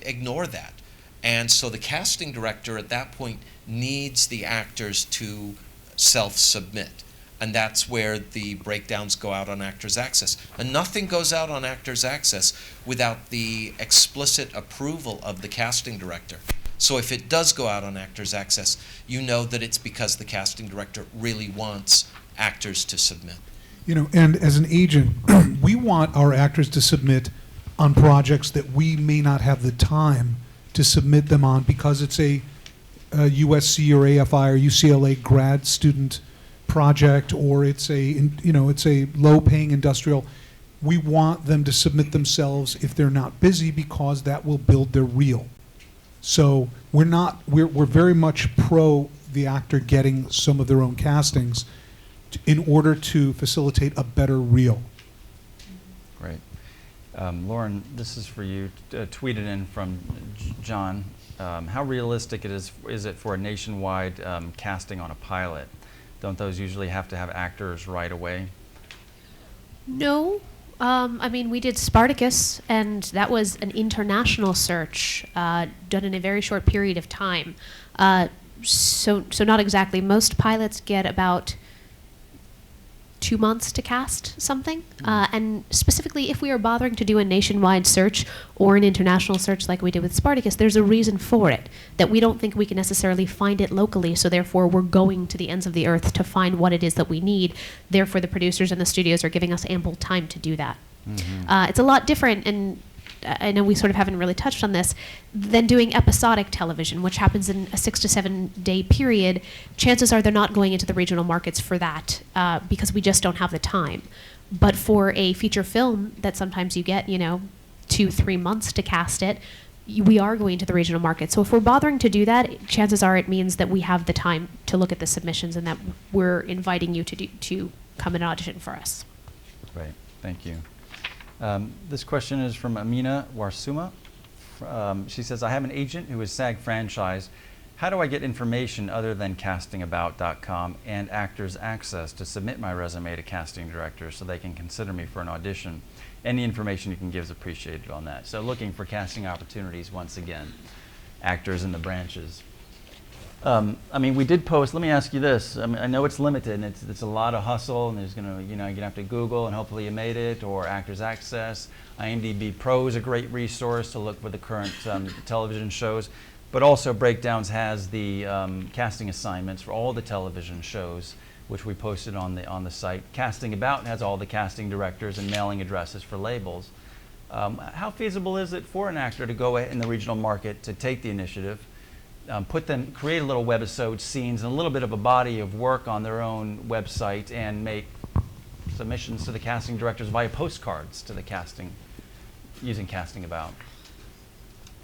ignore that, and so the casting director at that point needs the actors to self-submit. And that's where the breakdowns go out on Actors Access. And nothing goes out on Actors Access without the explicit approval of the casting director. So if it does go out on Actors Access, you know that it's because the casting director really wants actors to submit. And as an agent, we want our actors to submit on projects that we may not have the time to submit them on because it's a USC or AFI or UCLA grad student project, or it's a low-paying industrial. We want them to submit themselves if they're not busy because that will build their reel. So we're very much pro the actor getting some of their own castings in order to facilitate a better reel. Great. Lauren, this is for you. Tweeted in from John. How realistic is it for a nationwide casting on a pilot? Don't those usually have to have actors right away? No. I mean, we did Spartacus, and that was an international search done in a very short period of time. So not exactly. Most pilots get about 2 months to cast something. And specifically, if we are bothering to do a nationwide search or an international search like we did with Spartacus, there's a reason for it, that we don't think we can necessarily find it locally, so therefore we're going to the ends of the earth to find what it is that we need. Therefore, the producers and the studios are giving us ample time to do that. Mm-hmm. It's a lot different, and I know we sort of haven't really touched on this, than doing episodic television, which happens in a 6 to 7 day period. Chances are they're not going into the regional markets for that because we just don't have the time. But for a feature film that sometimes you get, 2-3 months to cast it, we are going to the regional market. So if we're bothering to do that, chances are it means that we have the time to look at the submissions and that we're inviting you to come and audition for us. Great, thank you. This question is from Amina Warsuma. She says, I have an agent who is SAG franchised. How do I get information other than castingabout.com and Actors Access to submit my resume to casting directors so they can consider me for an audition? Any information you can give is appreciated on that. So looking for casting opportunities once again, actors in the branches. I mean, we did post, let me ask you this. I mean, I know it's limited and it's a lot of hustle, and there's you're gonna have to Google and hopefully you made it, or Actors Access. IMDb Pro is a great resource to look for the current television shows, but also Breakdowns has the casting assignments for all the television shows, which we posted on the site. Casting About has all the casting directors and mailing addresses for labels. How feasible is it for an actor to go in the regional market to take the initiative, create a little webisode, scenes, and a little bit of a body of work on their own website, and make submissions to the casting directors via postcards to the casting, using Casting About?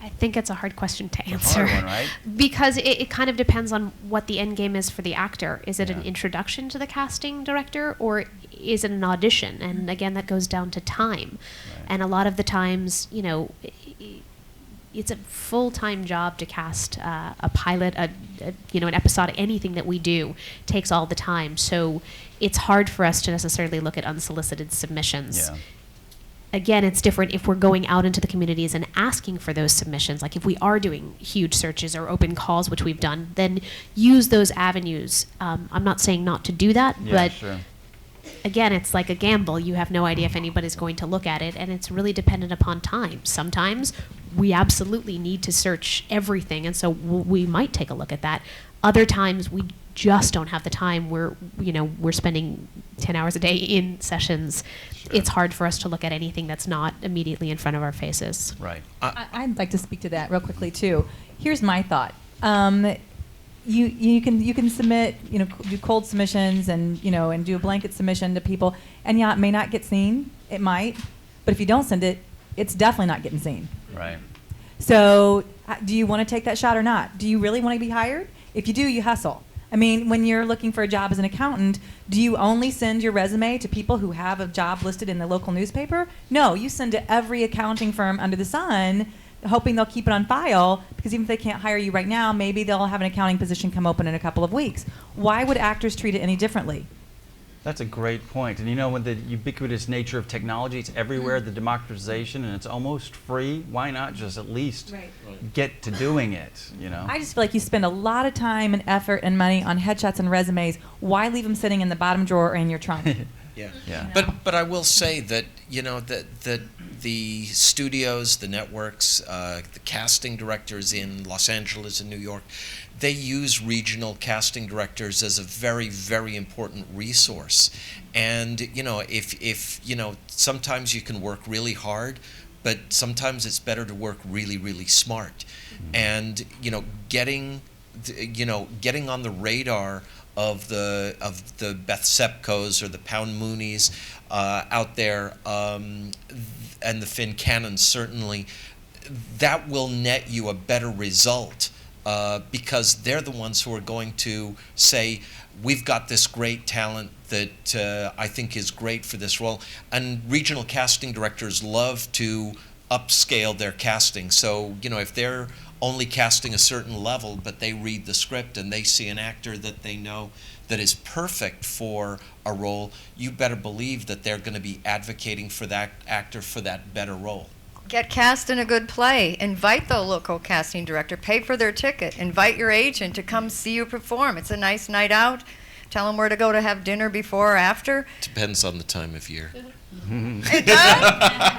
I think it's a hard question to It's answer. a hard one, right? Because it kind of depends on what the end game is for the actor. Is it an Yeah. introduction to the casting director, or is it an audition? And again, that goes down to time. Right. And a lot of the times, it's a full-time job to cast a pilot, an episode, anything that we do takes all the time. So it's hard for us to necessarily look at unsolicited submissions. Yeah. Again, it's different if we're going out into the communities and asking for those submissions. Like if we are doing huge searches or open calls, which we've done, then use those avenues. I'm not saying not to do that, Yeah, but sure. again, it's like a gamble. You have no idea if anybody's going to look at it, and it's really dependent upon time. Sometimes we absolutely need to search everything, and so we might take a look at that. Other times we just don't have the time. We're spending 10 hours a day in sessions. Sure. It's hard for us to look at anything that's not immediately in front of our faces. Right. I'd like to speak to that real quickly too. Here's my thought. You can submit, do cold submissions and do a blanket submission to people, and yeah, it may not get seen. It might, but if you don't send it, it's definitely not getting seen. Right. So do you want to take that shot or not? Do you really want to be hired? If you do, you hustle. I mean, when you're looking for a job as an accountant, do you only send your resume to people who have a job listed in the local newspaper? No, you send to every accounting firm under the sun, hoping they'll keep it on file, because even if they can't hire you right now, maybe they'll have an accounting position come open in a couple of weeks. Why would actors treat it any differently? That's a great point. And you know, with the ubiquitous nature of technology, it's everywhere, the democratization, and it's almost free. Why not just at least get to doing it, you know? I just feel like you spend a lot of time and effort and money on headshots and resumes. Why leave them sitting in the bottom drawer or in your trunk? Yeah. Yeah. But I will say that, you know, that the studios, the networks, the casting directors in Los Angeles and New York, they use regional casting directors as a very, very important resource. And, you know, if you know, sometimes you can work really hard, but sometimes it's better to work really, really smart. And, you know, getting on the radar of the Beth Sepkos or the Pound Moonies out there, and the Finn Cannons, certainly, that will net you a better result, because they're the ones who are going to say, we've got this great talent that I think is great for this role. And regional casting directors love to upscale their casting. So, you know, if they're only casting a certain level, but they read the script and they see an actor that they know that is perfect for a role, you better believe that they're going to be advocating for that actor for that better role. Get cast in a good play. Invite the local casting director. Pay for their ticket. Invite your agent to come see you perform. It's a nice night out. Tell them where to go to have dinner before or after. Depends on the time of year. It does?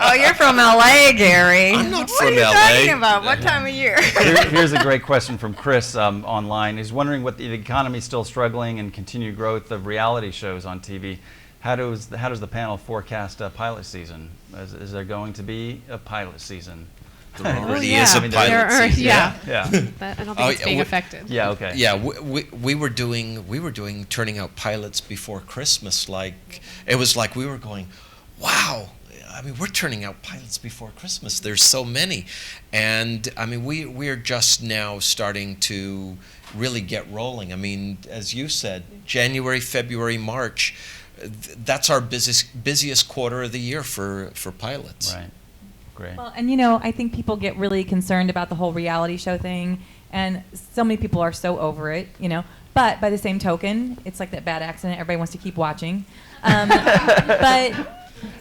Oh, you're from L.A., Gary. I'm not what from are you LA. talking about? What time of year? Here's a great question from Chris online. He's wondering what the economy is still struggling and continued growth of reality shows on TV. How does the panel forecast a pilot season? Is there going to be a pilot season? There already yeah. is a I mean, pilot There are- season. yeah. Yeah. But I don't Oh, think it's yeah, being we- affected. Yeah. Okay. Yeah, we were doing turning out pilots before Christmas. Like, it was like we were going, wow. I mean, we're turning out pilots before Christmas. There's so many, and I mean, we're just now starting to really get rolling. I mean, as you said, January, February, March, that's our busiest quarter of the year for pilots. Right. Great. Well, and you know, I think people get really concerned about the whole reality show thing, and so many people are so over it, you know. But by the same token, it's like that bad accident. Everybody wants to keep watching. But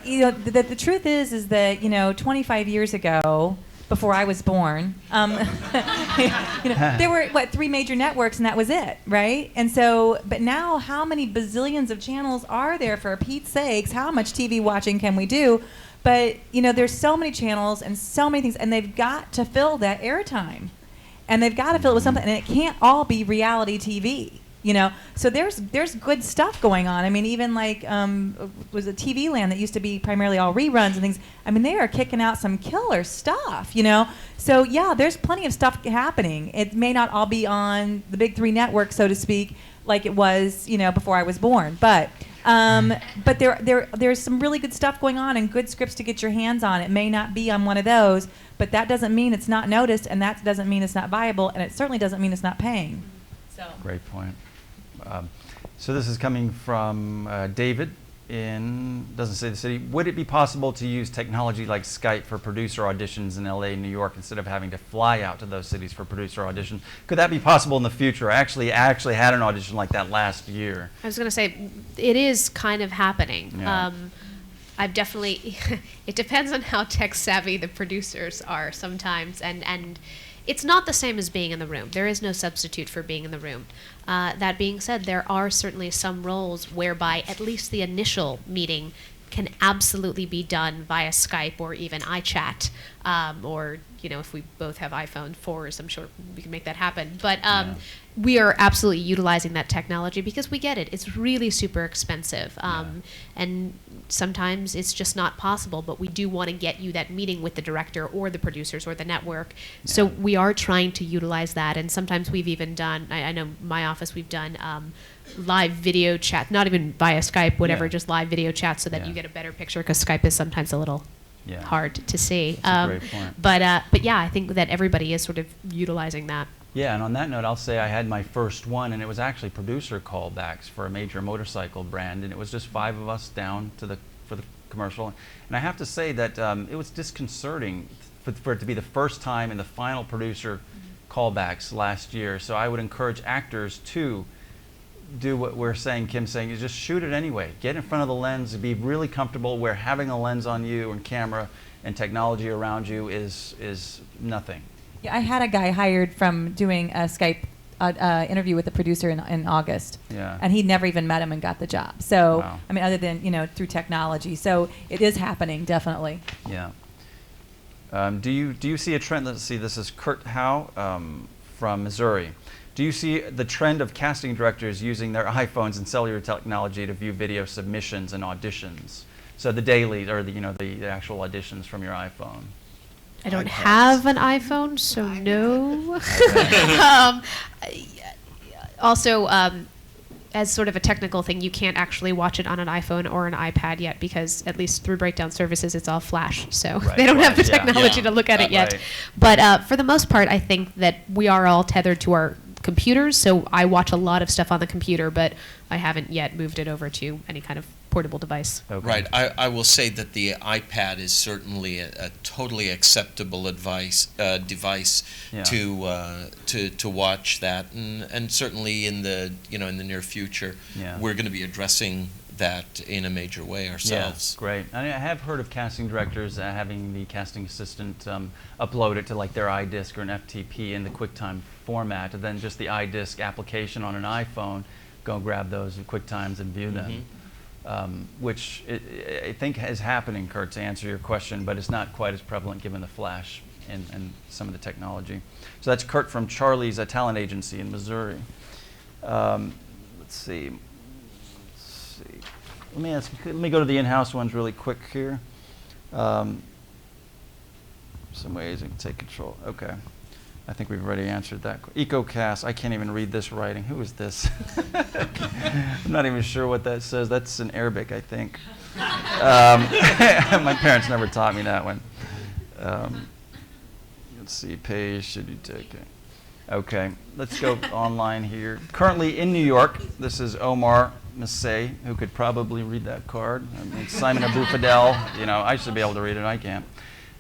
you know, the truth is that, you know, 25 years ago, before I was born, you know, there were, 3 major networks, and that was it, right? And so, but now, how many bazillions of channels are there, for Pete's sakes? How much TV watching can we do? But, you know, there's so many channels and so many things, and they've got to fill that airtime. And they've got to fill it with something, and it can't all be reality TV. You know, so there's good stuff going on. I mean, even like was a TV Land that used to be primarily all reruns and things. I mean, they are kicking out some killer stuff. You know, so yeah, there's plenty of stuff happening. It may not all be on the big 3 networks, so to speak, like it was, you know, before I was born. But there's some really good stuff going on and good scripts to get your hands on. It may not be on one of those, but that doesn't mean it's not noticed, and that doesn't mean it's not viable, and it certainly doesn't mean it's not paying. So. Great point. So this is coming from David doesn't say the city. Would it be possible to use technology like Skype for producer auditions in LA and New York instead of having to fly out to those cities for producer audition? Could that be possible in the future? I actually had an audition like that last year. I was going to say, it is kind of happening. Yeah. I've definitely, it depends on how tech savvy the producers are sometimes, and it's not the same as being in the room. There is no substitute for being in the room. That being said, there are certainly some roles whereby at least the initial meeting can absolutely be done via Skype or even iChat, or, you know, if we both have iPhone 4s, I'm sure we can make that happen. But we are absolutely utilizing that technology because we get it. It's really super expensive. And sometimes it's just not possible, but we do want to get you that meeting with the director or the producers or the network. So we are trying to utilize that. And sometimes we've even done, I know my office, we've done live video chat, not even via Skype, whatever, just live video chat so that you get a better picture, because Skype is sometimes a little Yeah. hard to see. That's a great point. But yeah, I think that everybody is sort of utilizing that. Yeah, and on that note, I'll say I had my first one, and it was actually producer callbacks for a major motorcycle brand, and it was just 5 of us down for the commercial. And I have to say that it was disconcerting for it to be the first time in the final producer callbacks last year. So I would encourage actors to do what Kim's saying, is just shoot it anyway. Get in front of the lens, be really comfortable where having a lens on you and camera and technology around you is nothing. Yeah, I had a guy hired from doing a Skype interview with the producer in August. Yeah. And he'd never even met him and got the job. So, Wow. I mean, other than, through technology. So it is happening, definitely. Yeah. Do you see a trend? Let's see, this is Kurt Howe from Missouri. Do you see the trend of casting directors using their iPhones and cellular technology to view video submissions and auditions? So the dailies, or the actual auditions from your iPhone. I don't iPads. have an iPhone, so no. Also, as sort of a technical thing, you can't actually watch it on an iPhone or an iPad yet, because at least through breakdown services, it's all flash. So Right, they don't have the right, yeah. technology Yeah. to look at it yet. Right. But for the most part, I think that we are all tethered to our computers. So I watch a lot of stuff on the computer, but I haven't yet moved it over to any kind of portable device. Okay. Right. I will say that the iPad is certainly a totally acceptable device Yeah. to watch that, and certainly in the in the near future, Yeah. we're going to be addressing that in a major way ourselves. Yeah, great. I have heard of casting directors having the casting assistant upload it to like their iDisk or an FTP in the QuickTime format, and then just the iDisk application on an iPhone, go grab those in QuickTimes and view them. Which I think is happening, Kurt, to answer your question, but it's not quite as prevalent given the flash and some of the technology. So that's Kurt from Charlie's talent agency in Missouri. Let's see. Let me go to the in-house ones really quick here. Some ways you can take control. Okay. I think we've already answered that. EcoCast, I can't even read this writing. Who is this? I'm not even sure what that says. That's in Arabic, I think. My parents never taught me that one. Let's see, page, should you take it? Okay, let's go online here. Currently in New York, this is Omar Massey, who could probably read that card. I mean, Simon Abou-Fadel, I should be able to read it, I can't.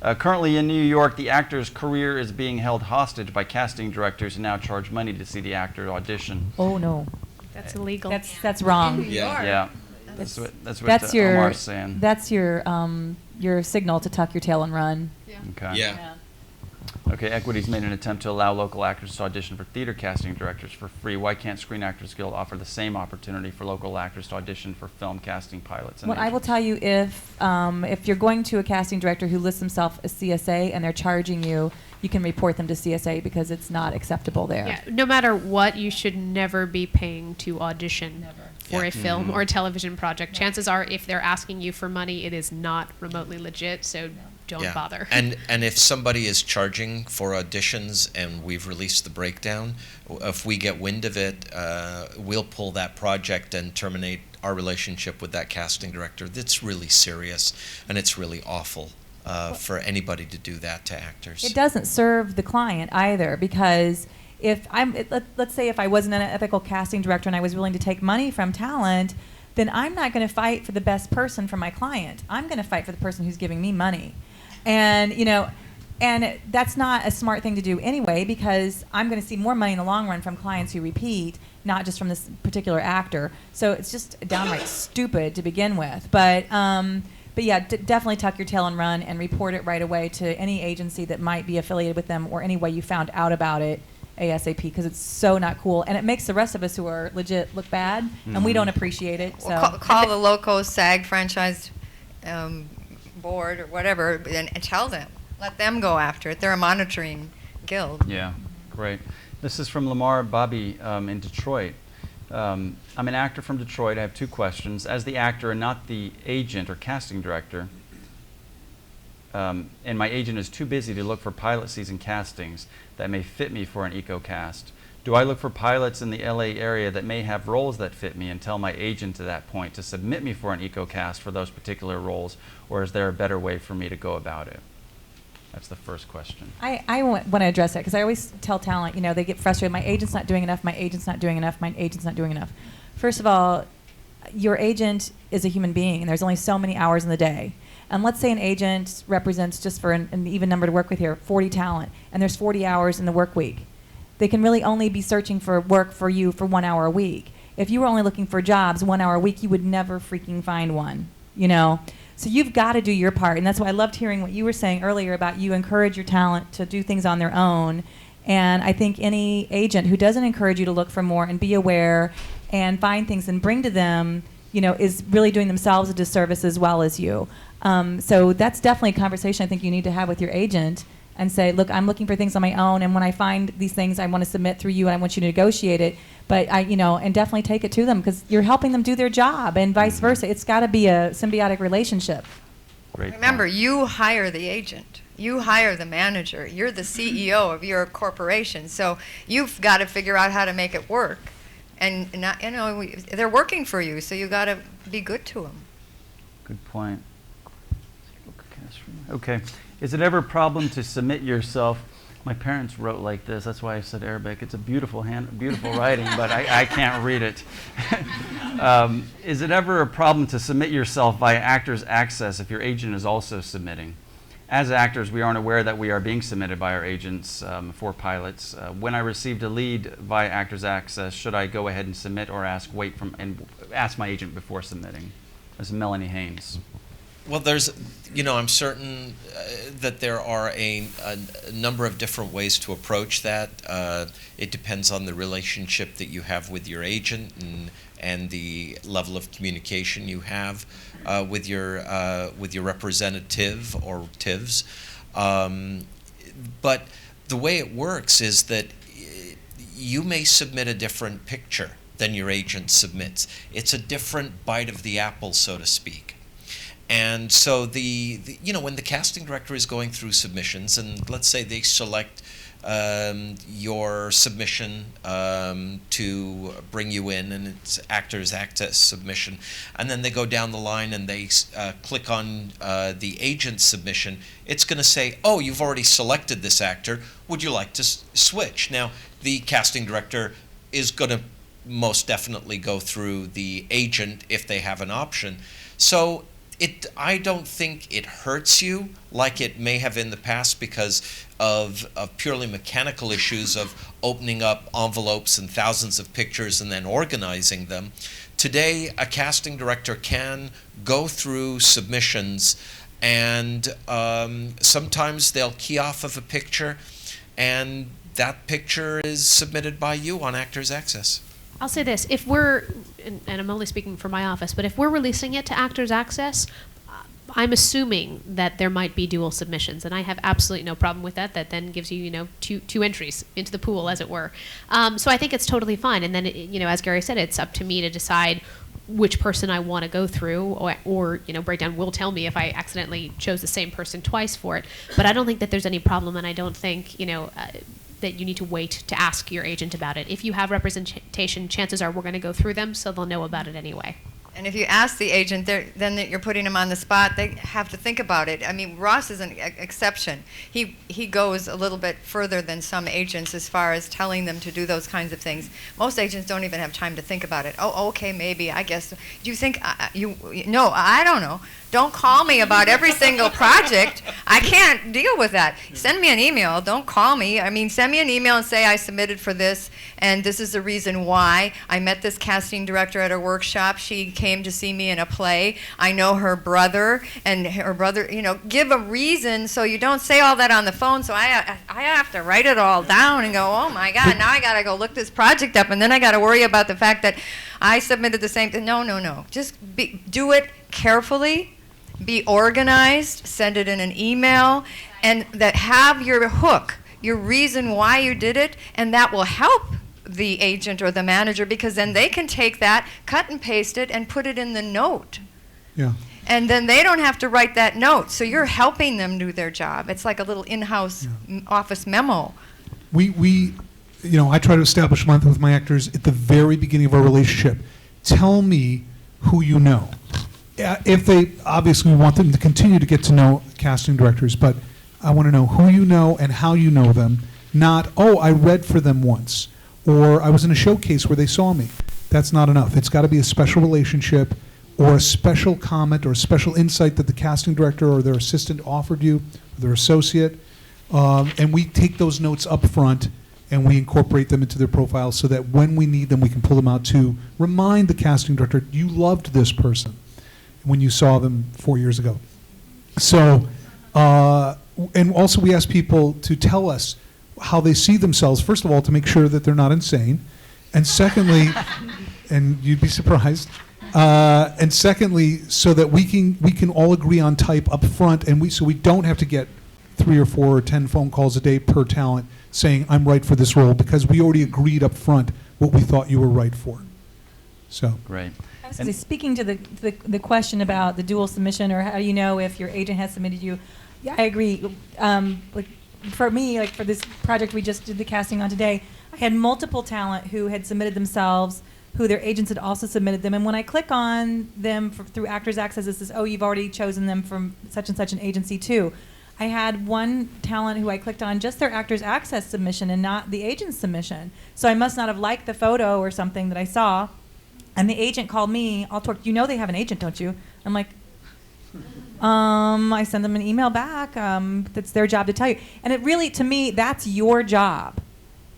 Currently in New York, the actor's career is being held hostage by casting directors who now charge money to see the actor audition. Oh, no. That's illegal. That's wrong. Yeah. That's what That's your Omar's saying. that's your signal to tuck your tail and run. Okay. Yeah. Okay, Equity's made an attempt to allow local actors to audition for theater casting directors for free. Why can't Screen Actors Guild offer the same opportunity for local actors to audition for film casting pilots? And Well, I will agents? tell you, if you're going to a casting director who lists himself as CSA and they're charging you, you can report them to CSA because it's not acceptable there. Yeah, no matter what, you should never be paying to audition for Yeah. a film or a television project. Chances are, if they're asking you for money, it is not remotely legit, so don't bother. And if somebody is charging for auditions and we've released the breakdown, if we get wind of it, we'll pull that project and terminate our relationship with that casting director. That's really serious, and it's really awful for anybody to do that to actors. It doesn't serve the client either, because let's say if I wasn't an ethical casting director and I was willing to take money from talent, then I'm not going to fight for the best person for my client. I'm going to fight for the person who's giving me money. And, and that's not a smart thing to do anyway, because I'm going to see more money in the long run from clients who repeat, not just from this particular actor. So it's just downright stupid to begin with. But yeah, definitely tuck your tail and run and report it right away to any agency that might be affiliated with them, or any way you found out about it ASAP, because it's so not cool. And it makes the rest of us who are legit look bad, and we don't appreciate it. So. Well, call the local SAG franchise board or whatever and tell them. Let them go after it. They're a monitoring guild. Yeah, great. This is from Lamar Bobby in Detroit. I'm an actor from Detroit. I have 2 questions. As the actor and not the agent or casting director, and my agent is too busy to look for pilot season castings that may fit me for an EcoCast, Do I look for pilots in the LA area that may have roles that fit me and tell my agent at that point to submit me for an EcoCast for those particular roles, or is there a better way for me to go about it? That's the first question. I want to address that because I always tell talent, you know, they get frustrated. My agent's not doing enough. My agent's not doing enough. My agent's not doing enough. First of all, your agent is a human being, and there's only so many hours in the day. And let's say an agent represents, just for an even number to work with here, 40 talent, and there's 40 hours in the work week. They can really only be searching for work for you for 1 hour a week. If you were only looking for jobs 1 hour a week, you would never freaking find one, you know? So you've got to do your part. And that's why I loved hearing what you were saying earlier about you encourage your talent to do things on their own. And I think any agent who doesn't encourage you to look for more and be aware and find things and bring to them, you know, is really doing themselves a disservice as well as you. So that's definitely a conversation I think you need to have with your agent and say, look, I'm looking for things on my own, and when I find these things, I want to submit through you, and I want you to negotiate it. But and definitely take it to them because you're helping them do their job, and vice versa. It's got to be a symbiotic relationship. Great Remember, point. you hire the agent. You hire the manager. You're the CEO of your corporation. So you've got to figure out how to make it work. And not, they're working for you, so you got to be good to them. Good point. Okay. Is it ever a problem to submit yourself? My parents wrote like this. That's why I said Arabic. It's a beautiful writing, but I can't read it. Is it ever a problem to submit yourself via Actors Access if your agent is also submitting? As actors, we aren't aware that we are being submitted by our agents for pilots. When I received a lead via Actors Access, should I go ahead and submit or ask my agent before submitting? This is Melanie Haynes. Well, I'm certain that there are a number of different ways to approach that. It depends on the relationship that you have with your agent and the level of communication you have with your representative or TIVs. But the way it works is that you may submit a different picture than your agent submits. It's a different bite of the apple, so to speak. And so when the casting director is going through submissions, and let's say they select your submission to bring you in, and it's Actors Access submission, and then they go down the line and they click on the agent's submission, it's going to say, oh, you've already selected this actor, would you like to switch? Now, the casting director is going to most definitely go through the agent if they have an option. So I don't think it hurts you like it may have in the past because of purely mechanical issues of opening up envelopes and thousands of pictures and then organizing them. Today, a casting director can go through submissions, and sometimes they'll key off of a picture, and that picture is submitted by you on Actors Access. I'll say this, if we're, and I'm only speaking for my office, but if we're releasing it to Actors Access, I'm assuming that there might be dual submissions, and I have absolutely no problem with that. That then gives you, two entries into the pool, as it were. So I think it's totally fine. And then, as Gary said, it's up to me to decide which person I want to go through, or Breakdown will tell me if I accidentally chose the same person twice for it. But I don't think that there's any problem, and I don't think, that you need to wait to ask your agent about it. If you have representation, chances are we're going to go through them, so they'll know about it anyway. And if you ask the agent, then you're putting them on the spot. They have to think about it. I mean, Ross is an exception. He goes a little bit further than some agents as far as telling them to do those kinds of things. Most agents don't even have time to think about it. Oh, okay, maybe, I guess. Do you think, no, I don't know. Don't call me about every single project. I can't deal with that. Send me an email. Don't call me. I mean, send me an email and say I submitted for this, and this is the reason why. I met this casting director at a workshop. She came to see me in a play. I know her brother, and her brother, give a reason so you don't say all that on the phone. So I have to write it all down and go, oh my God, now I got to go look this project up, and then I got to worry about the fact that I submitted the same thing. No. Just do it carefully. Be organized, send it in an email, and that have your hook, your reason why you did it, and that will help the agent or the manager because then they can take that, cut and paste it, and put it in the note. Yeah. And then they don't have to write that note, so you're helping them do their job. It's like a little in-house office memo. We I try to establish a month with my actors at the very beginning of our relationship. Tell me who you know. If they, obviously we want them to continue to get to know casting directors, but I want to know who you know and how you know them, not, oh, I read for them once, or I was in a showcase where they saw me. That's not enough. It's got to be a special relationship or a special comment or a special insight that the casting director or their assistant offered you, or their associate, and we take those notes up front and we incorporate them into their profile so that when we need them, we can pull them out to remind the casting director, you loved this person when you saw them 4 years ago. So, and also we ask people to tell us how they see themselves, first of all, to make sure that they're not insane, and secondly, and you'd be surprised, and secondly, so that we can all agree on type up front, and so we don't have to get 3 or 4 or 10 phone calls a day per talent saying, I'm right for this role, because we already agreed up front what we thought you were right for. So. Great. I was speaking to the question about the dual submission, or how do you know if your agent has submitted you. Yeah, I agree. Like for me, like for this project we just did the casting on today, I had multiple talent who had submitted themselves, who their agents had also submitted them. And when I click on them through Actors Access, it says, oh, you've already chosen them from such and such an agency too. I had one talent who I clicked on just their Actors Access submission and not the agent's submission. So I must not have liked the photo or something that I saw. And the agent called me, I'll talk, you know they have an agent, don't you? I'm like, I send them an email back. That's their job to tell you. And it really, to me, that's your job.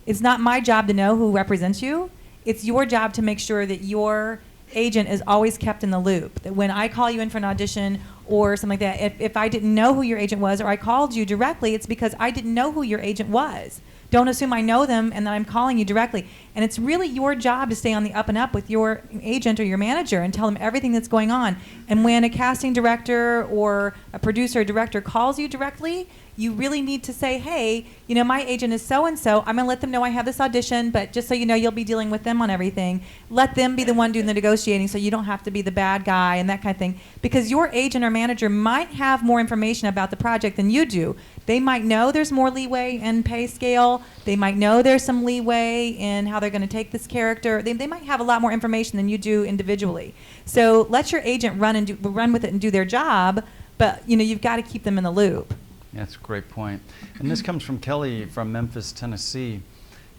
It's not my job to know who represents you. It's your job to make sure that your agent is always kept in the loop. That when I call you in for an audition or something like that, if I didn't know who your agent was or I called you directly, it's because I didn't know who your agent was. Don't assume I know them and that I'm calling you directly. And it's really your job to stay on the up and up with your agent or your manager and tell them everything that's going on. And when a casting director or a producer or director calls you directly, you really need to say, hey, you know, my agent is so-and-so. I'm going to let them know I have this audition, but just so you know, you'll be dealing with them on everything. Let them be the one doing the negotiating so you don't have to be the bad guy and that kind of thing. Because your agent or manager might have more information about the project than you do. They might know there's more leeway in pay scale. They might know there's some leeway in how they're going to take this character. They might have a lot more information than you do individually. So let your agent run with it and do their job, but you know, you've got to keep them in the loop. Yeah, that's a great point. And this comes from Kelly from Memphis, Tennessee.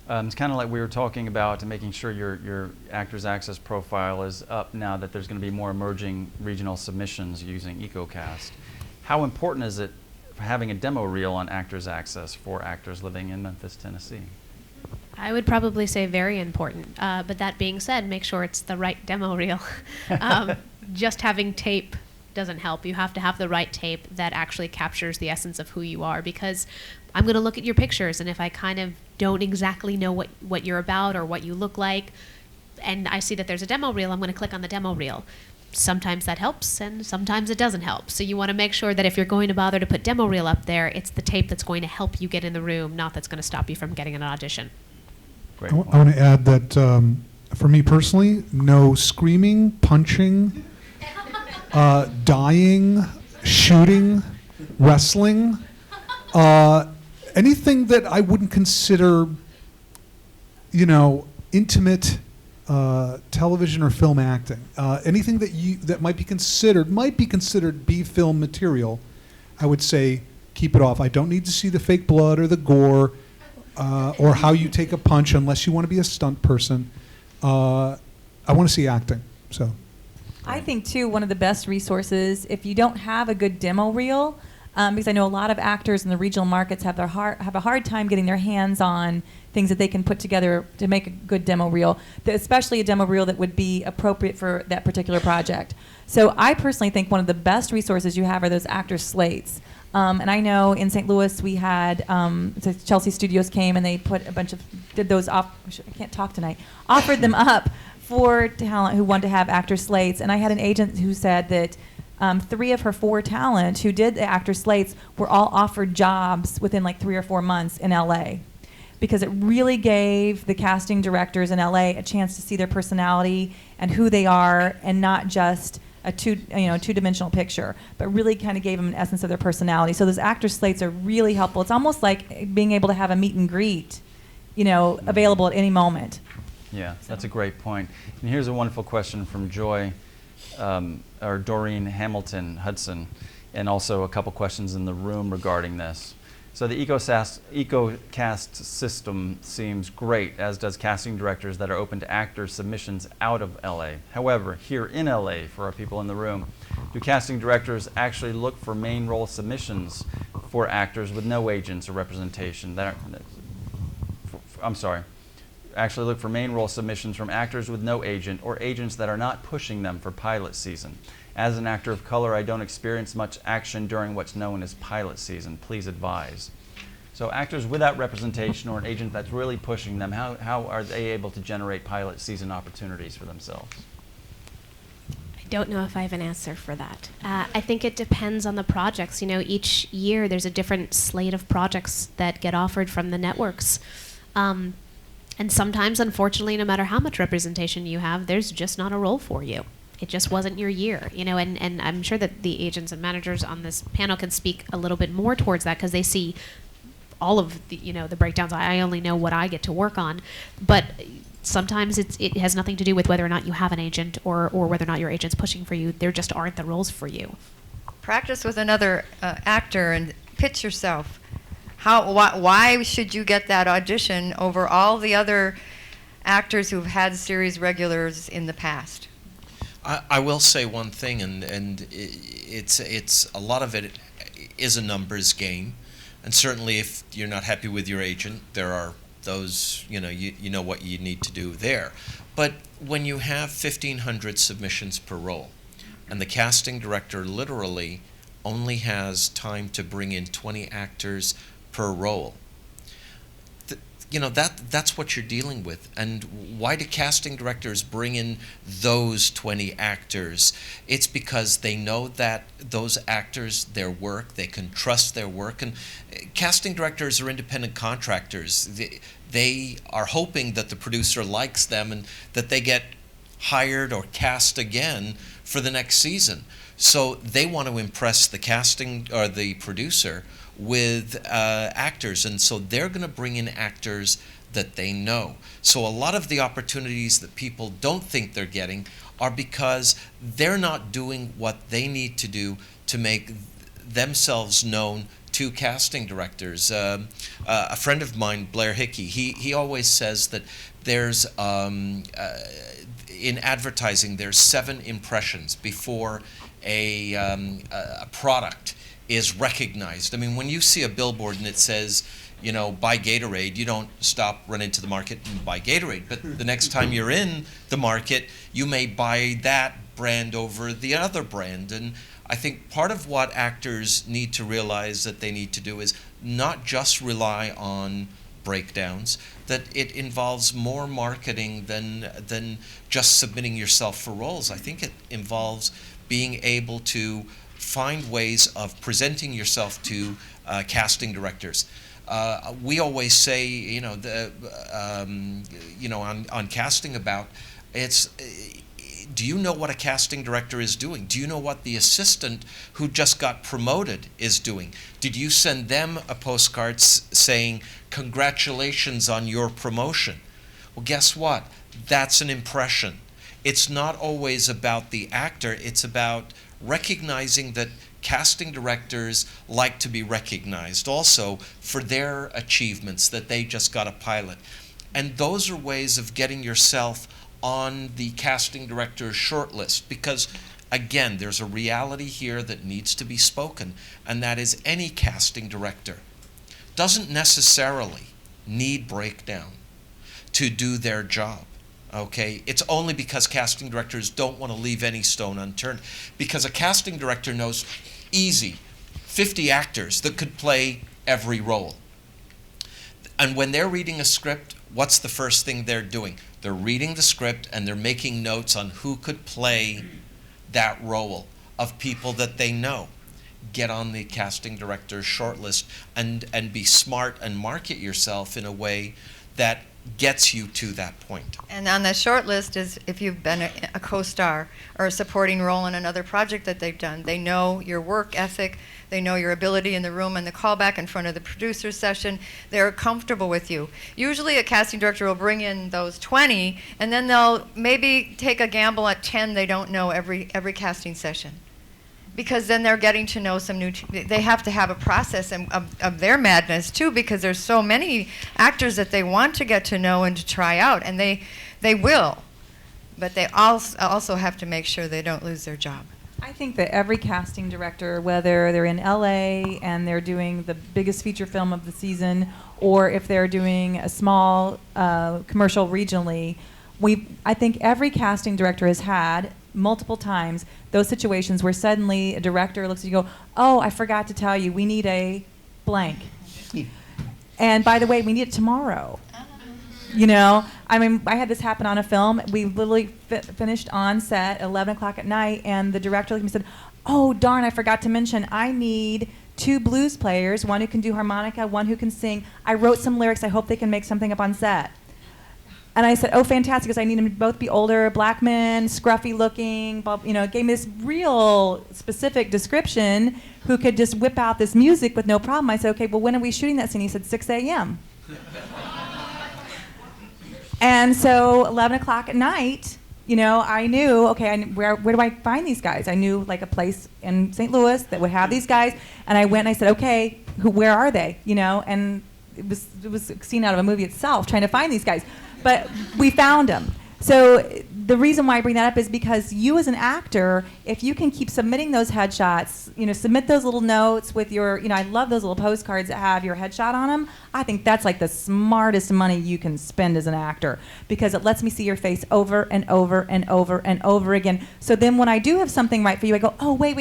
It's kind of like we were talking about making sure your Actors Access profile is up now that there's going to be more emerging regional submissions using EcoCast. How important is it for having a demo reel on Actors Access for actors living in Memphis, Tennessee? I would probably say very important. But that being said, make sure it's the right demo reel. Just having tape doesn't help. You have to have the right tape that actually captures the essence of who you are, because I'm going to look at your pictures, and if I kind of don't exactly know what you're about or what you look like, and I see that there's a demo reel, I'm going to click on the demo reel. Sometimes that helps, and sometimes it doesn't help. So you want to make sure that if you're going to bother to put demo reel up there, it's the tape that's going to help you get in the room, not that's going to stop you from getting an audition. Great I point. want to add that for me personally, no screaming, punching, dying, shooting, wrestling, anything that I wouldn't consider, you know, intimate television or film acting. Anything that might be considered B-film material, I would say keep it off. I don't need to see the fake blood or the gore or how you take a punch unless you want to be a stunt person. I want to see acting. So. I think, too, one of the best resources, if you don't have a good demo reel, because I know a lot of actors in the regional markets have a hard time getting their hands on things that they can put together to make a good demo reel, especially a demo reel that would be appropriate for that particular project. So I personally think one of the best resources you have are those actor slates. And I know in St. Louis we had, Chelsea Studios came and they put did those off, I can't talk tonight, offered them up for talent who wanted to have actor slates. And I had an agent who said that 3 of her 4 talent who did the actor slates were all offered jobs within like 3 or 4 months in LA, because it really gave the casting directors in LA a chance to see their personality and who they are, and not just a two-dimensional picture, but really kind of gave them an essence of their personality. So those actor slates are really helpful. It's almost like being able to have a meet and greet available at any moment. Yeah, that's a great point. And here's a wonderful question from Joy, or Doreen Hamilton Hudson, and also a couple questions in the room regarding this. So the EcoCast system seems great, as does casting directors that are open to actor submissions out of LA. However, here in LA, for our people in the room, do casting directors actually look for main role submissions for actors with no agents or representation? Actually look for main role submissions from actors with no agent or agents that are not pushing them for pilot season. As an actor of color, I don't experience much action during what's known as pilot season. Please advise. So actors without representation or an agent that's really pushing them, how are they able to generate pilot season opportunities for themselves? I don't know if I have an answer for that. I think it depends on the projects. Each year there's a different slate of projects that get offered from the networks. And sometimes, unfortunately, no matter how much representation you have, there's just not a role for you. It just wasn't your year, and I'm sure that the agents and managers on this panel can speak a little bit more towards that because they see all of the, the breakdowns. I only know what I get to work on, but sometimes it has nothing to do with whether or not you have an agent or whether or not your agent's pushing for you. There just aren't the roles for you. Practice with another actor and pitch yourself. Why should you get that audition over all the other actors who've had series regulars in the past? I will say one thing, and it's a lot of it is a numbers game, and certainly if you're not happy with your agent, there are those, you know what you need to do there. But when you have 1,500 submissions per role, and the casting director literally only has time to bring in 20 actors per role, that's what you're dealing with. And why do casting directors bring in those 20 actors? It's because they know that those actors, their work, they can trust their work. And casting directors are independent contractors. They are hoping that the producer likes them and that they get hired or cast again for the next season. So they want to impress the casting or the producer with actors, and so they're going to bring in actors that they know. So a lot of the opportunities that people don't think they're getting are because they're not doing what they need to do to make themselves known to casting directors. A friend of mine, Blair Hickey, he always says that there's in advertising there's 7 impressions before a product is recognized. I mean, when you see a billboard and it says, buy Gatorade, you don't stop, run into the market and buy Gatorade. But the next time you're in the market, you may buy that brand over the other brand. And I think part of what actors need to realize that they need to do is not just rely on breakdowns, that it involves more marketing than just submitting yourself for roles. I think it involves being able to find ways of presenting yourself to casting directors. We always say, on casting about, do you know what a casting director is doing? Do you know what the assistant who just got promoted is doing? Did you send them a postcard saying, congratulations on your promotion? Well, guess what? That's an impression. It's not always about the actor, it's about recognizing that casting directors like to be recognized also for their achievements, that they just got a pilot. And those are ways of getting yourself on the casting director's shortlist, because again, there's a reality here that needs to be spoken, and that is any casting director doesn't necessarily need breakdown to do their job. Okay, it's only because casting directors don't want to leave any stone unturned. Because a casting director knows easy 50 actors that could play every role. And when they're reading a script, what's the first thing they're doing? They're reading the script and they're making notes on who could play that role of people that they know. Get on the casting director's shortlist and be smart and market yourself in a way that gets you to that point. And on the short list is if you've been a co-star or a supporting role in another project that they've done. They know your work ethic. They know your ability in the room and the callback in front of the producer's session. They're comfortable with you. Usually a casting director will bring in those 20, and then they'll maybe take a gamble at 10 they don't know every casting session. Because then they're getting to know some new, they have to have a process of their madness too, because there's so many actors that they want to get to know and to try out, and they will. But they also have to make sure they don't lose their job. I think that every casting director, whether they're in LA and they're doing the biggest feature film of the season, or if they're doing a small commercial regionally, I think every casting director has had multiple times those situations where suddenly a director looks at you and go, oh, I forgot to tell you, we need a blank. And by the way, we need it tomorrow. You know, I mean, I had this happen on a film. We literally finished on set at 11 o'clock at night, and the director looked at me and said, oh, darn, I forgot to mention, I need 2 blues players, one who can do harmonica, one who can sing. I wrote some lyrics. I hope they can make something up on set. And I said, oh, fantastic, because I need them to both be older, black men, scruffy looking, you know, gave me this real specific description who could just whip out this music with no problem. I said, okay, well, when are we shooting that scene? He said, 6 a.m. And so 11 o'clock at night, you know, I knew, okay, where do I find these guys? I knew like a place in St. Louis that would have these guys. And I went and I said, okay, where are they? You know, and it was a scene out of a movie itself, trying to find these guys. But we found them. So the reason why I bring that up is because you as an actor, if you can keep submitting those headshots, you know, submit those little notes with your, you know, I love those little postcards that have your headshot on them. I think that's like the smartest money you can spend as an actor, because it lets me see your face over and over and over and over again. So then when I do have something right for you, I go, oh, wait,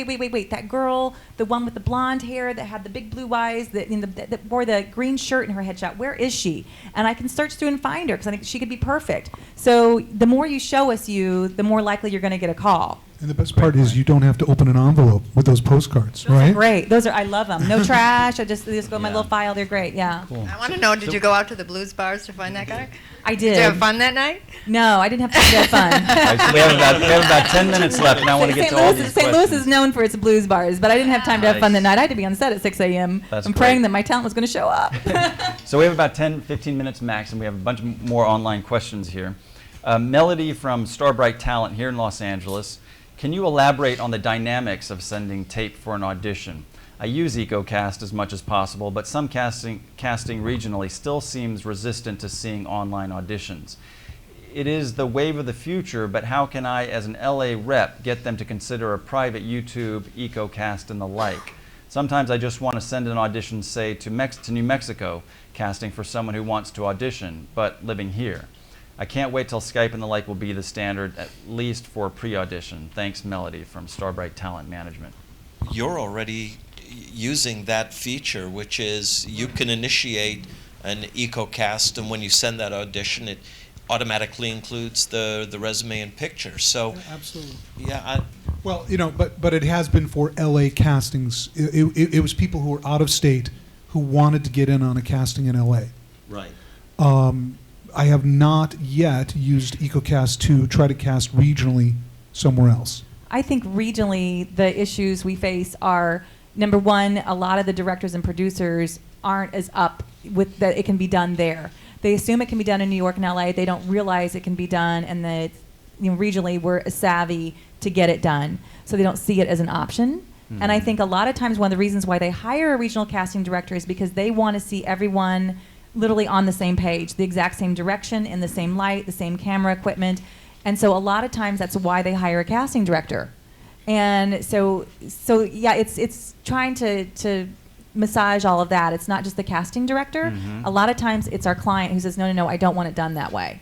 that girl, the one with the blonde hair that had the big blue eyes, that wore the green shirt in her headshot, where is she? And I can search through and find her, because I think she could be perfect. So the more you show us you, the more likely you're going to get a call. And the best part is you don't have to open an envelope with those postcards, Those right? are great. I love them. No trash. They just go in my little file. They're great. Yeah. Cool. I want to know, did you go out to the blues bars to find that guy? I did. Did you have fun that night? No, I didn't have time to have fun. All right, so we have about 10 minutes left, and I want to get to all these St. Louis questions. is known for its blues bars, but I didn't have time to have fun Nice. that night. I had to be on set at 6 a.m. That's I'm praying great. that my talent was going to show up. So we have about 10, 15 minutes max, and we have a bunch more online questions here. Melody from Starbright Talent here in Los Angeles. Can you elaborate on the dynamics of sending tape for an audition? I use EcoCast as much as possible, but some casting regionally still seems resistant to seeing online auditions. It is the wave of the future, but how can I, as an LA rep, get them to consider a private YouTube, EcoCast, and the like? Sometimes I just want to send an audition, say, to New Mexico, casting for someone who wants to audition, but living here. I can't wait till Skype and the like will be the standard, at least for pre-audition. Thanks, Melody from Starbright Talent Management. You're already using that feature, which is you can initiate an EcoCast, and when you send that audition, it automatically includes the resume and picture. So, Yeah, absolutely. yeah, Well, you know, but it has been for LA castings. It was people who were out of state who wanted to get in on a casting in LA. right. I have not yet used EcoCast to try to cast regionally somewhere else. I think regionally the issues we face are, number one, a lot of the directors and producers aren't as up with that it can be done there. They assume it can be done in New York and LA. They don't realize it can be done, and that, you know, regionally we're savvy to get it done. So they don't see it as an option. Mm-hmm. And I think a lot of times one of the reasons why they hire a regional casting director is because they want to see everyone literally on the same page, the exact same direction, in the same light, the same camera equipment. And so a lot of times that's why they hire a casting director. And so yeah, it's trying to massage all of that. It's not just the casting director. Mm-hmm. A lot of times it's our client who says, no, I don't want it done that way.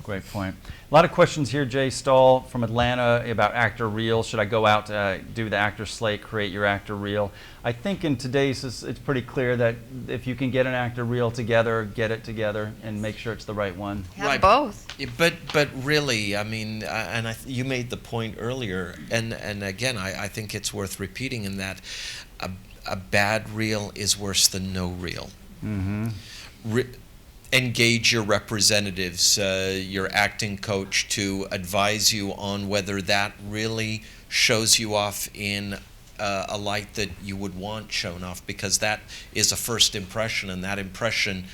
Great point. A lot of questions here, Jay Stahl from Atlanta, about actor reel. Should I go out to do the actor slate, create your actor reel? I think in today's, it's pretty clear that if you can get an actor reel together, get it together and make sure it's the right one. Have Right. both. But really, I mean, you made the point earlier, and again, I think it's worth repeating in that a bad reel is worse than no reel. Mm-hmm. engage your representatives, your acting coach, to advise you on whether that really shows you off in a light that you would want shown off, because that is a first impression, and that impression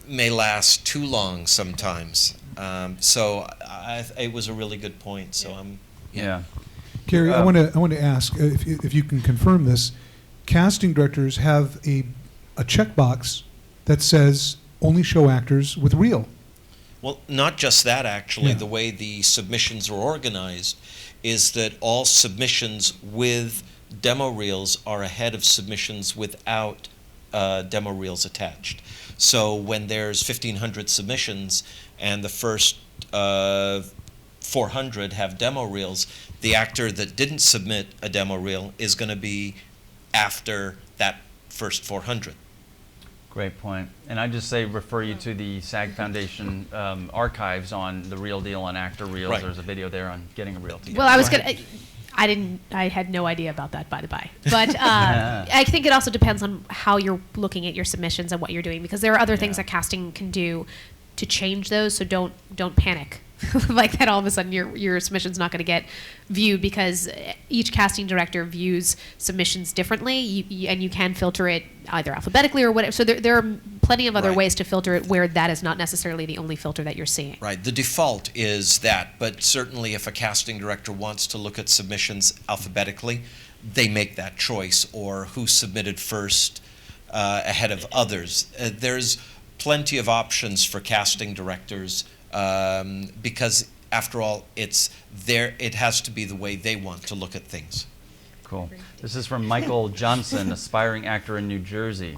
may last too long sometimes. So it was a really good point. So Yeah. Gary, I want to ask if you can confirm this. Casting directors have a checkbox that says only show actors with reel. Well, not just that, actually. Yeah. The way the submissions are organized is that all submissions with demo reels are ahead of submissions without demo reels attached. So when there's 1,500 submissions and the first 400 have demo reels, the actor that didn't submit a demo reel is going to be after that first 400. Great point. And I just say refer you to the SAG Foundation archives on the Real Deal and actor reels. Right. There's a video there on getting a reel together. Well, I was Go gonna. ahead. I had no idea about that, by the by. But I think it also depends on how you're looking at your submissions and what you're doing, because there are other things Yeah. that casting can do to change those. So don't panic. Like that all of a sudden your submission's not going to get viewed, because each casting director views submissions differently, and you can filter it either alphabetically or whatever. So there are plenty of other Right. ways to filter it where that is not necessarily the only filter that you're seeing. Right. The default is that, but certainly if a casting director wants to look at submissions alphabetically, they make that choice, or who submitted first ahead of others. There's plenty of options for casting directors, because after all, it has to be the way they want to look at things. Cool. This is from Michael Johnson, aspiring actor in New Jersey.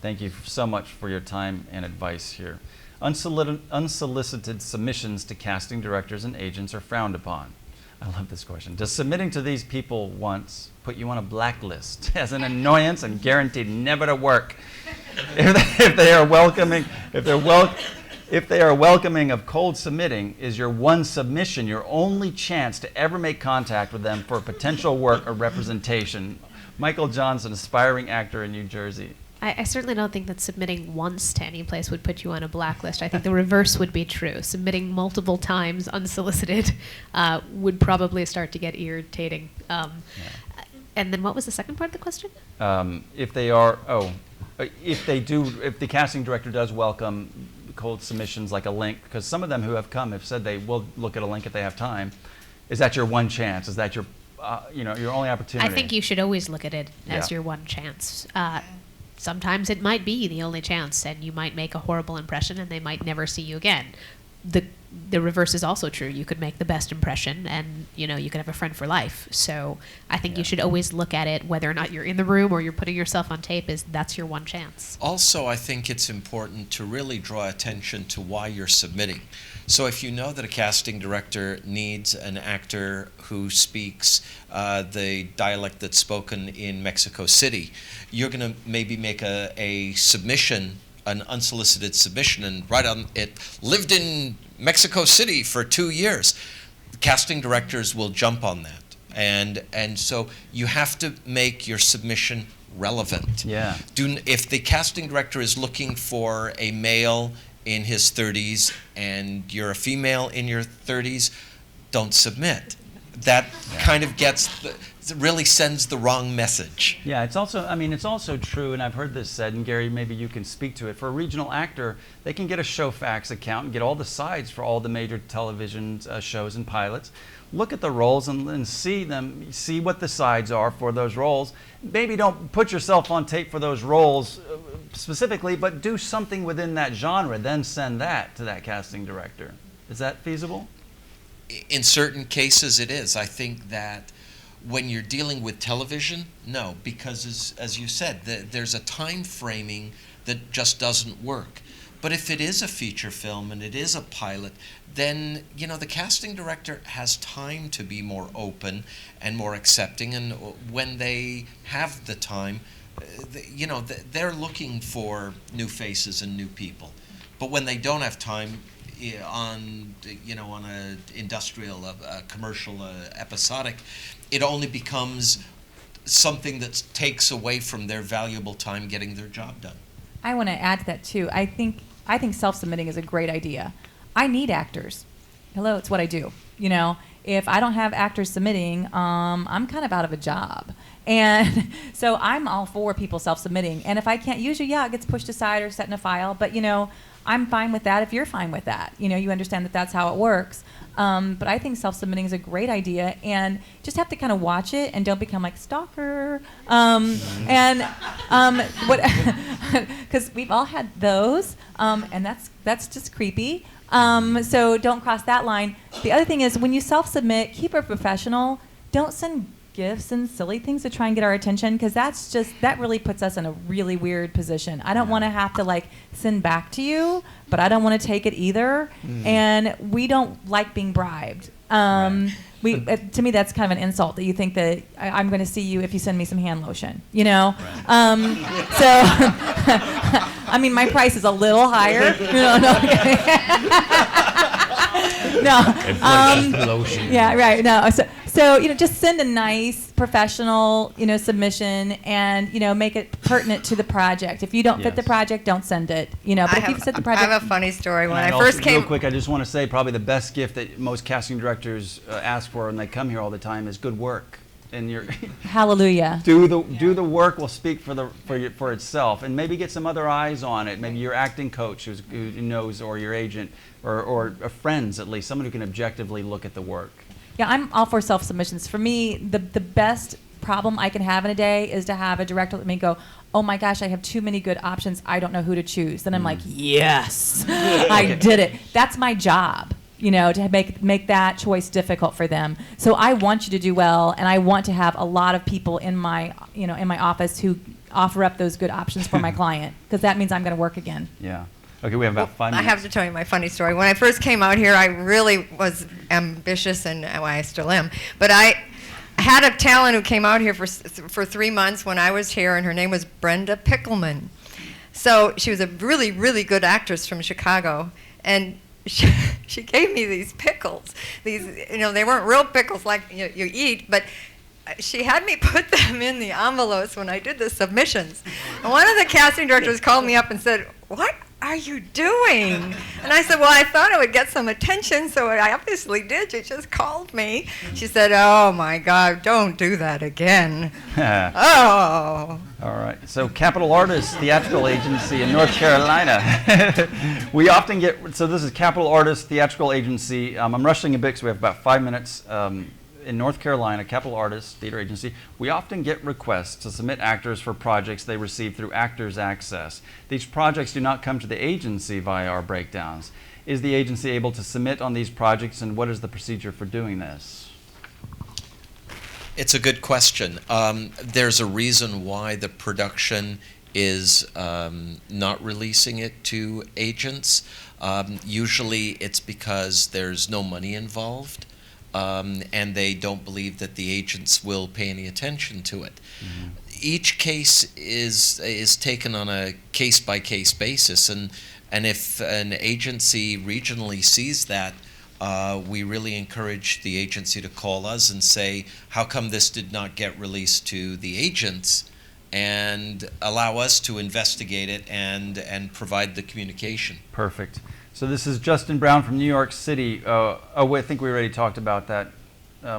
Thank you so much for your time and advice here. Unsolicited submissions to casting directors and agents are frowned upon. I love this question. Does submitting to these people once put you on a blacklist as an annoyance and guaranteed never to work? If they are welcoming, if they are welcoming of cold submitting, is your one submission your only chance to ever make contact with them for potential work or representation? Michael Johnson, aspiring actor in New Jersey. I certainly don't think that submitting once to any place would put you on a blacklist. I think the reverse would be true. Submitting multiple times unsolicited would probably start to get irritating. And then what was the second part of the question? If the casting director does welcome cold submissions like a link, because some of them who have come have said they will look at a link if they have time, is that your one chance? Is that your your only opportunity? I think you should always look at it as Yeah. your one chance. Sometimes it might be the only chance, and you might make a horrible impression, and they might never see you again. The reverse is also true. You could make the best impression, and you could have a friend for life. So I think you should always look at it, whether or not you're in the room or you're putting yourself on tape, that's your one chance. Also, I think it's important to really draw attention to why you're submitting. So if you know that a casting director needs an actor who speaks the dialect that's spoken in Mexico City, you're going to maybe make a submission, an unsolicited submission, and write on it, lived in Mexico City for 2 years. Casting directors will jump on that. And so you have to make your submission relevant. Yeah. If the casting director is looking for a male in his 30s and you're a female in your 30s, don't submit. That kind of really sends the wrong message. Yeah, it's also true, and I've heard this said, and Gary, maybe you can speak to it. For a regional actor, they can get a Showfax account and get all the sides for all the major television shows and pilots. Look at the roles and see what the sides are for those roles. Maybe don't put yourself on tape for those roles specifically, but do something within that genre, then send that to that casting director. Is that feasible? In certain cases it is. I think that when you're dealing with television, no, because as you said, there's a time framing that just doesn't work. But if it is a feature film and it is a pilot, then the casting director has time to be more open and more accepting. And when they have the time, they're looking for new faces and new people. But when they don't have time, on a industrial, a commercial, episodic, it only becomes something that takes away from their valuable time getting their job done. I want to add to that too. I think I think self-submitting is a great idea. I need actors. Hello, it's what I do. You know, if I don't have actors submitting, I'm kind of out of a job. And so I'm all for people self-submitting. And if I can't use you, yeah, it gets pushed aside or set in a file. But, you know, I'm fine with that if you're fine with that. You know, you understand that that's how it works. But I think self-submitting is a great idea. And just have to kind of watch it and don't become like stalker. Because we've all had those. And that's just creepy. So don't cross that line. The other thing is when you self-submit, keep it professional. Don't send gifts and silly things to try and get our attention, because that really puts us in a really weird position. I don't want to have to like send back to you, but I don't want to take it either. And we don't like being bribed. To me, that's kind of an insult that you think that I'm going to see you if you send me some hand lotion, you know? I mean, my price is a little higher. Lotion. Yeah, right. No. So, you know, just send a nice professional, you know, submission and, you know, make it pertinent to the project. If you don't fit the project, don't send it, you know. But if you fit the project. I have a funny story. When I also, first came. real quick, I just want to say probably the best gift that most casting directors ask for when they come here all the time is good work. And your Hallelujah. do the work will speak for itself, and maybe get some other eyes on it. Maybe your acting coach who knows, or your agent, or friends at least, someone who can objectively look at the work. Yeah, I'm all for self-submissions. For me, the best problem I can have in a day is to have a director let me go, oh my gosh, I have too many good options. I don't know who to choose. Then I'm like, yes, I did it. That's my job, you know, to make that choice difficult for them. So I want you to do well, and I want to have a lot of people in my office who offer up those good options for my client, because that means I'm going to work again. Yeah. Okay, we have about 5 minutes. I have to tell you my funny story. When I first came out here, I really was ambitious, and well, I still am. But I had a talent who came out here for 3 months when I was here, and her name was Brenda Pickleman. So she was a really, really good actress from Chicago, and she gave me these pickles. These, you know, they weren't real pickles like you eat, but she had me put them in the envelopes when I did the submissions. And one of the casting directors called me up and said, "What are you doing?" And I said, well, I thought it would get some attention, so I obviously did. You just called me. She said, oh my God, don't do that again. Oh. All right. So Capital Artists Theatrical Agency in North Carolina. We often get, so this is Capital Artists Theatrical Agency. I'm rushing a bit, so we have about 5 minutes. In North Carolina, Capital Artists Theater Agency, we often get requests to submit actors for projects they receive through Actors Access. These projects do not come to the agency via our breakdowns. Is the agency able to submit on these projects, and what is the procedure for doing this? It's a good question. There's a reason why the production is not releasing it to agents. Usually it's because there's no money involved. And they don't believe that the agents will pay any attention to it. Mm-hmm. Each case is taken on a case-by-case basis, and if an agency regionally sees that, we really encourage the agency to call us and say, how come this did not get released to the agents, and allow us to investigate it and provide the communication. Perfect. So this is Justin Brown from New York City. I think we already talked about that.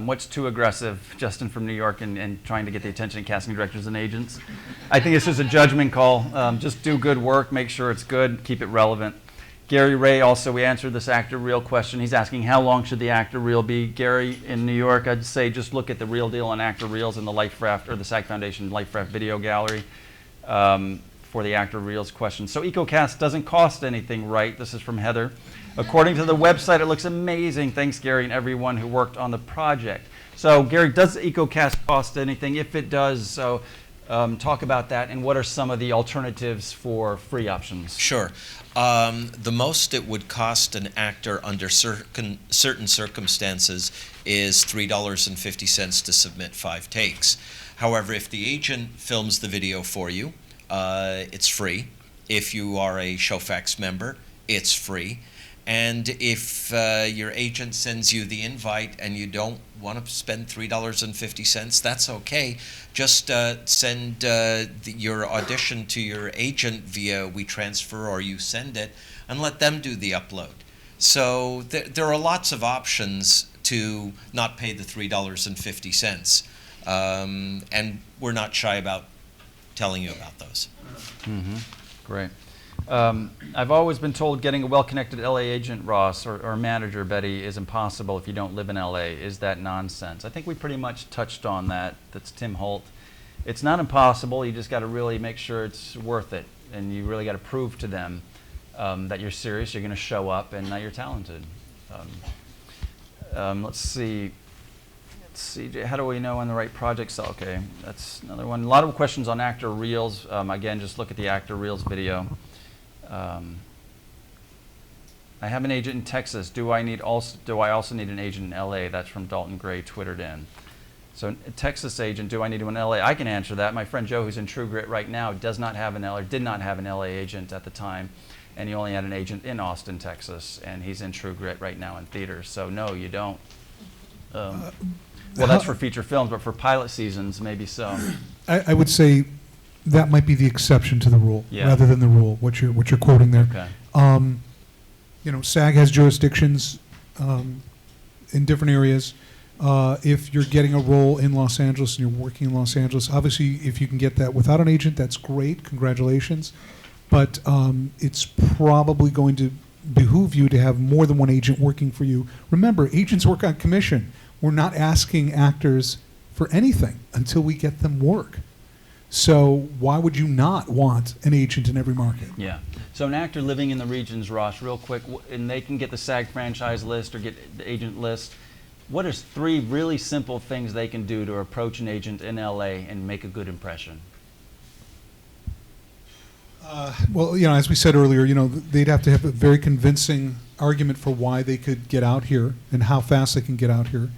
What's too aggressive, Justin from New York, and trying to get the attention of casting directors and agents? I think it's just a judgment call. Just do good work, make sure it's good, keep it relevant. Gary Ray also, we answered this actor reel question. He's asking how long should the actor reel be? Gary, in New York, I'd say just look at the Real Deal on actor reels in the LifeRaft or the SAG Foundation LifeRaft video gallery. For the actor reels question. So EcoCast doesn't cost anything, right? This is from Heather. According to the website, it looks amazing. Thanks, Gary, and everyone who worked on the project. So, Gary, does EcoCast cost anything? If it does, so talk about that, and what are some of the alternatives for free options? Sure. The most it would cost an actor under certain circumstances is $3.50 to submit 5 takes. However, if the agent films the video for you, it's free. If you are a Showfax member, it's free. And if your agent sends you the invite and you don't want to spend $3.50, that's okay. Just send your audition to your agent via WeTransfer, or you send it. and let them do the upload. So there are lots of options to not pay the $3.50. And we're not shy about telling you about those. Mm-hmm. Great. I've always been told getting a well-connected LA agent, Ross, or manager, Betty, is impossible if you don't live in LA. Is that nonsense? I think we pretty much touched on that. That's Tim Holt. It's not impossible. You just got to really make sure it's worth it. And you really got to prove to them that you're serious, you're going to show up, and that you're talented. Let's see. How do we know when the right project's okay? That's another one. A lot of questions on actor reels. Again, just look at the actor reels video. I have an agent in Texas. Do I also need an agent in LA? That's from Dalton Gray, twittered in. So a Texas agent, do I need one in LA? I can answer that. My friend Joe, who's in True Grit right now, did not have an LA agent at the time, and he only had an agent in Austin, Texas, and he's in True Grit right now in theaters. So no, you don't. Well, that's for feature films, but for pilot seasons, maybe so. I would say that might be the exception to the rule, rather than the rule. What you're quoting there. Okay. SAG has jurisdictions in different areas. If you're getting a role in Los Angeles and you're working in Los Angeles, obviously, if you can get that without an agent, that's great. Congratulations. But it's probably going to behoove you to have more than one agent working for you. Remember, agents work on commission. We're not asking actors for anything until we get them work. So why would you not want an agent in every market? Yeah. So an actor living in the regions, Ross, real quick, and they can get the SAG franchise list or get the agent list. What are 3 really simple things they can do to approach an agent in LA and make a good impression? Well, as we said earlier, they'd have to have a very convincing argument for why they could get out here and how fast they can get out here.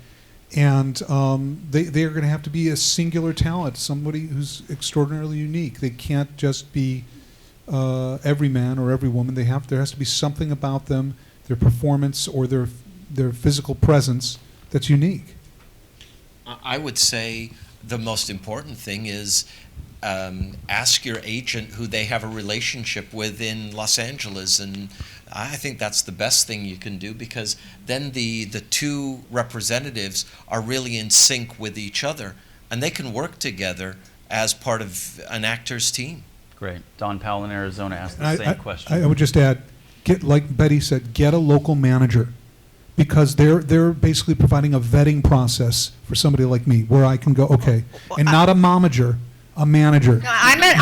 And they are going to have to be a singular talent, somebody who's extraordinarily unique. They can't just be every man or every woman. There has to be something about them, their performance or their physical presence that's unique. I would say the most important thing is ask your agent who they have a relationship with in Los Angeles, and I think that's the best thing you can do, because then the 2 representatives are really in sync with each other, and they can work together as part of an actor's team. Great. Don Powell in Arizona asked the same question. I would just add, like Betty said, get a local manager, because they're basically providing a vetting process for somebody like me, where I can go, okay, and not a momager, a manager. No, I meant,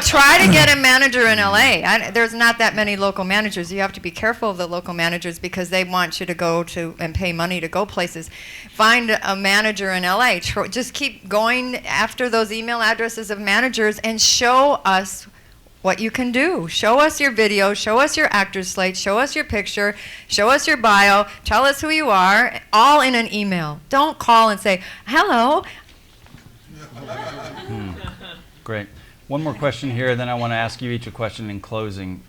try to get a manager in LA. There's not that many local managers. You have to be careful of the local managers because they want you to go to and pay money to go places. Find a manager in LA. Just keep going after those email addresses of managers and show us what you can do. Show us your video, show us your actor's slate, show us your picture, show us your bio, tell us who you are, all in an email. Don't call and say, hello. Great. One more question here, then I want to ask you each a question in closing.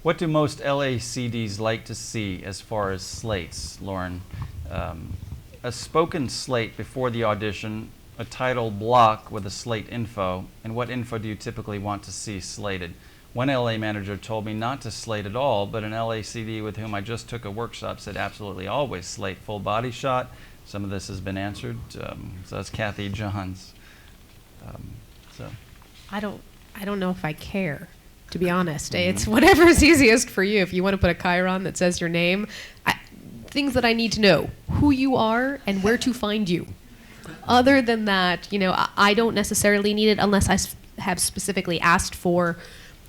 What do most LACDs like to see as far as slates, Lauren? A spoken slate before the audition, a title block with a slate info, and what info do you typically want to see slated? One LA manager told me not to slate at all, but an LACD with whom I just took a workshop said absolutely always slate full body shot. Some of this has been answered, so that's Kathy Johns. I don't know if I care, to be honest. Mm-hmm. It's whatever's easiest for you. If you want to put a chyron that says your name, things that I need to know, who you are and where to find you. Other than that, I don't necessarily need it unless I have specifically asked for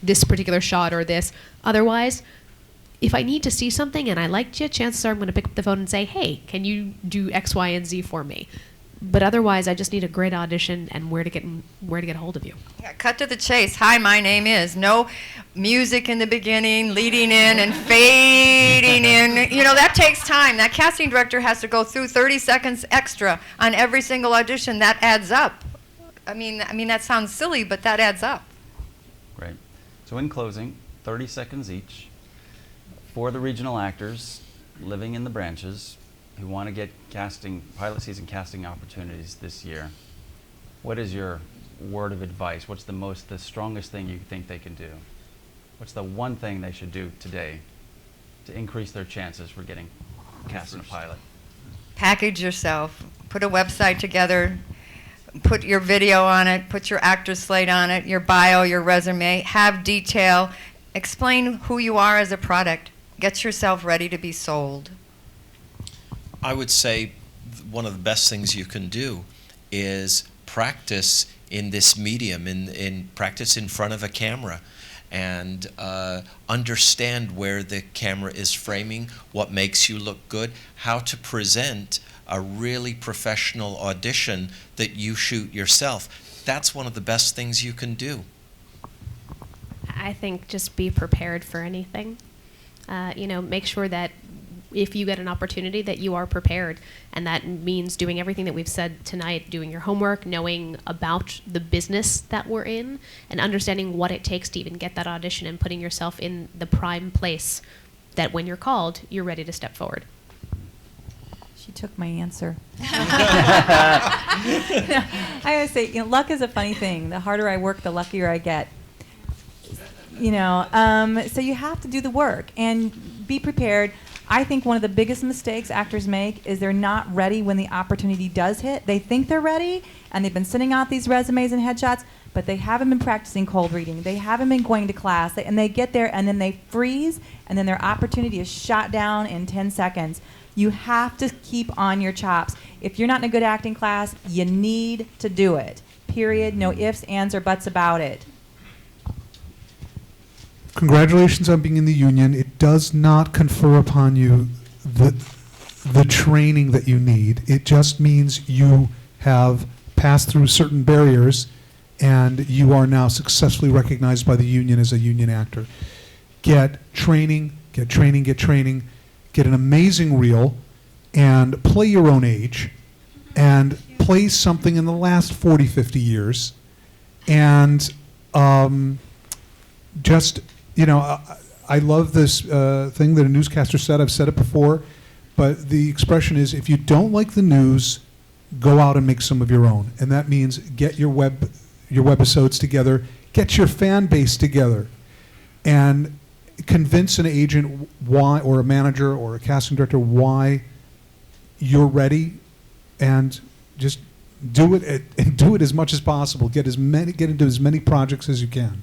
this particular shot or this. Otherwise, if I need to see something and I liked you, chances are I'm going to pick up the phone and say, hey, can you do X, Y, and Z for me? But otherwise, I just need a great audition and where to get a hold of you. Yeah, cut to the chase. Hi, my name is. No music in the beginning, leading in and fading in. That takes time. That casting director has to go through 30 seconds extra on every single audition. That adds up. I mean, that sounds silly, but that adds up. Great. So in closing, 30 seconds each for the regional actors living in the branches who want to get pilot season casting opportunities this year. What is your word of advice? What's the strongest thing you think they can do? What's the one thing they should do today to increase their chances for getting cast in a pilot? Package yourself. Put a website together. Put your video on it. Put your actor slate on it. Your bio, your resume. Have detail. Explain who you are as a product. Get yourself ready to be sold. I would say one of the best things you can do is practice in this medium, in practice in front of a camera, and understand where the camera is framing, what makes you look good, how to present a really professional audition that you shoot yourself. That's one of the best things you can do. I think just be prepared for anything. Make sure that if you get an opportunity that you are prepared, and that means doing everything that we've said tonight, doing your homework, knowing about the business that we're in, and understanding what it takes to even get that audition, and putting yourself in the prime place that when you're called, you're ready to step forward. She took my answer. I always say, luck is a funny thing. The harder I work, the luckier I get. So you have to do the work and be prepared. I think one of the biggest mistakes actors make is they're not ready when the opportunity does hit. They think they're ready, and they've been sending out these resumes and headshots, but they haven't been practicing cold reading. They haven't been going to class, and they get there, and then they freeze, and then their opportunity is shot down in 10 seconds. You have to keep on your chops. If you're not in a good acting class, you need to do it. Period. No ifs, ands, or buts about it. Congratulations on being in the union. It does not confer upon you the training that you need. It just means you have passed through certain barriers and you are now successfully recognized by the union as a union actor. Get training, get training, get training, get an amazing reel, and play your own age, and play something in the last 40, 50 years, and I love this thing that a newscaster said. I've said it before, but the expression is, if you don't like the news, go out and make some of your own. And that means get your webisodes together, get your fan base together, and convince an agent why, or a manager or a casting director, why you're ready, and just do it, and do it as much as possible. Get into as many projects as you can.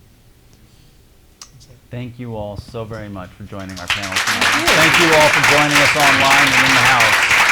Thank you all so very much for joining our panel tonight. Thank you all for joining us online and in the house.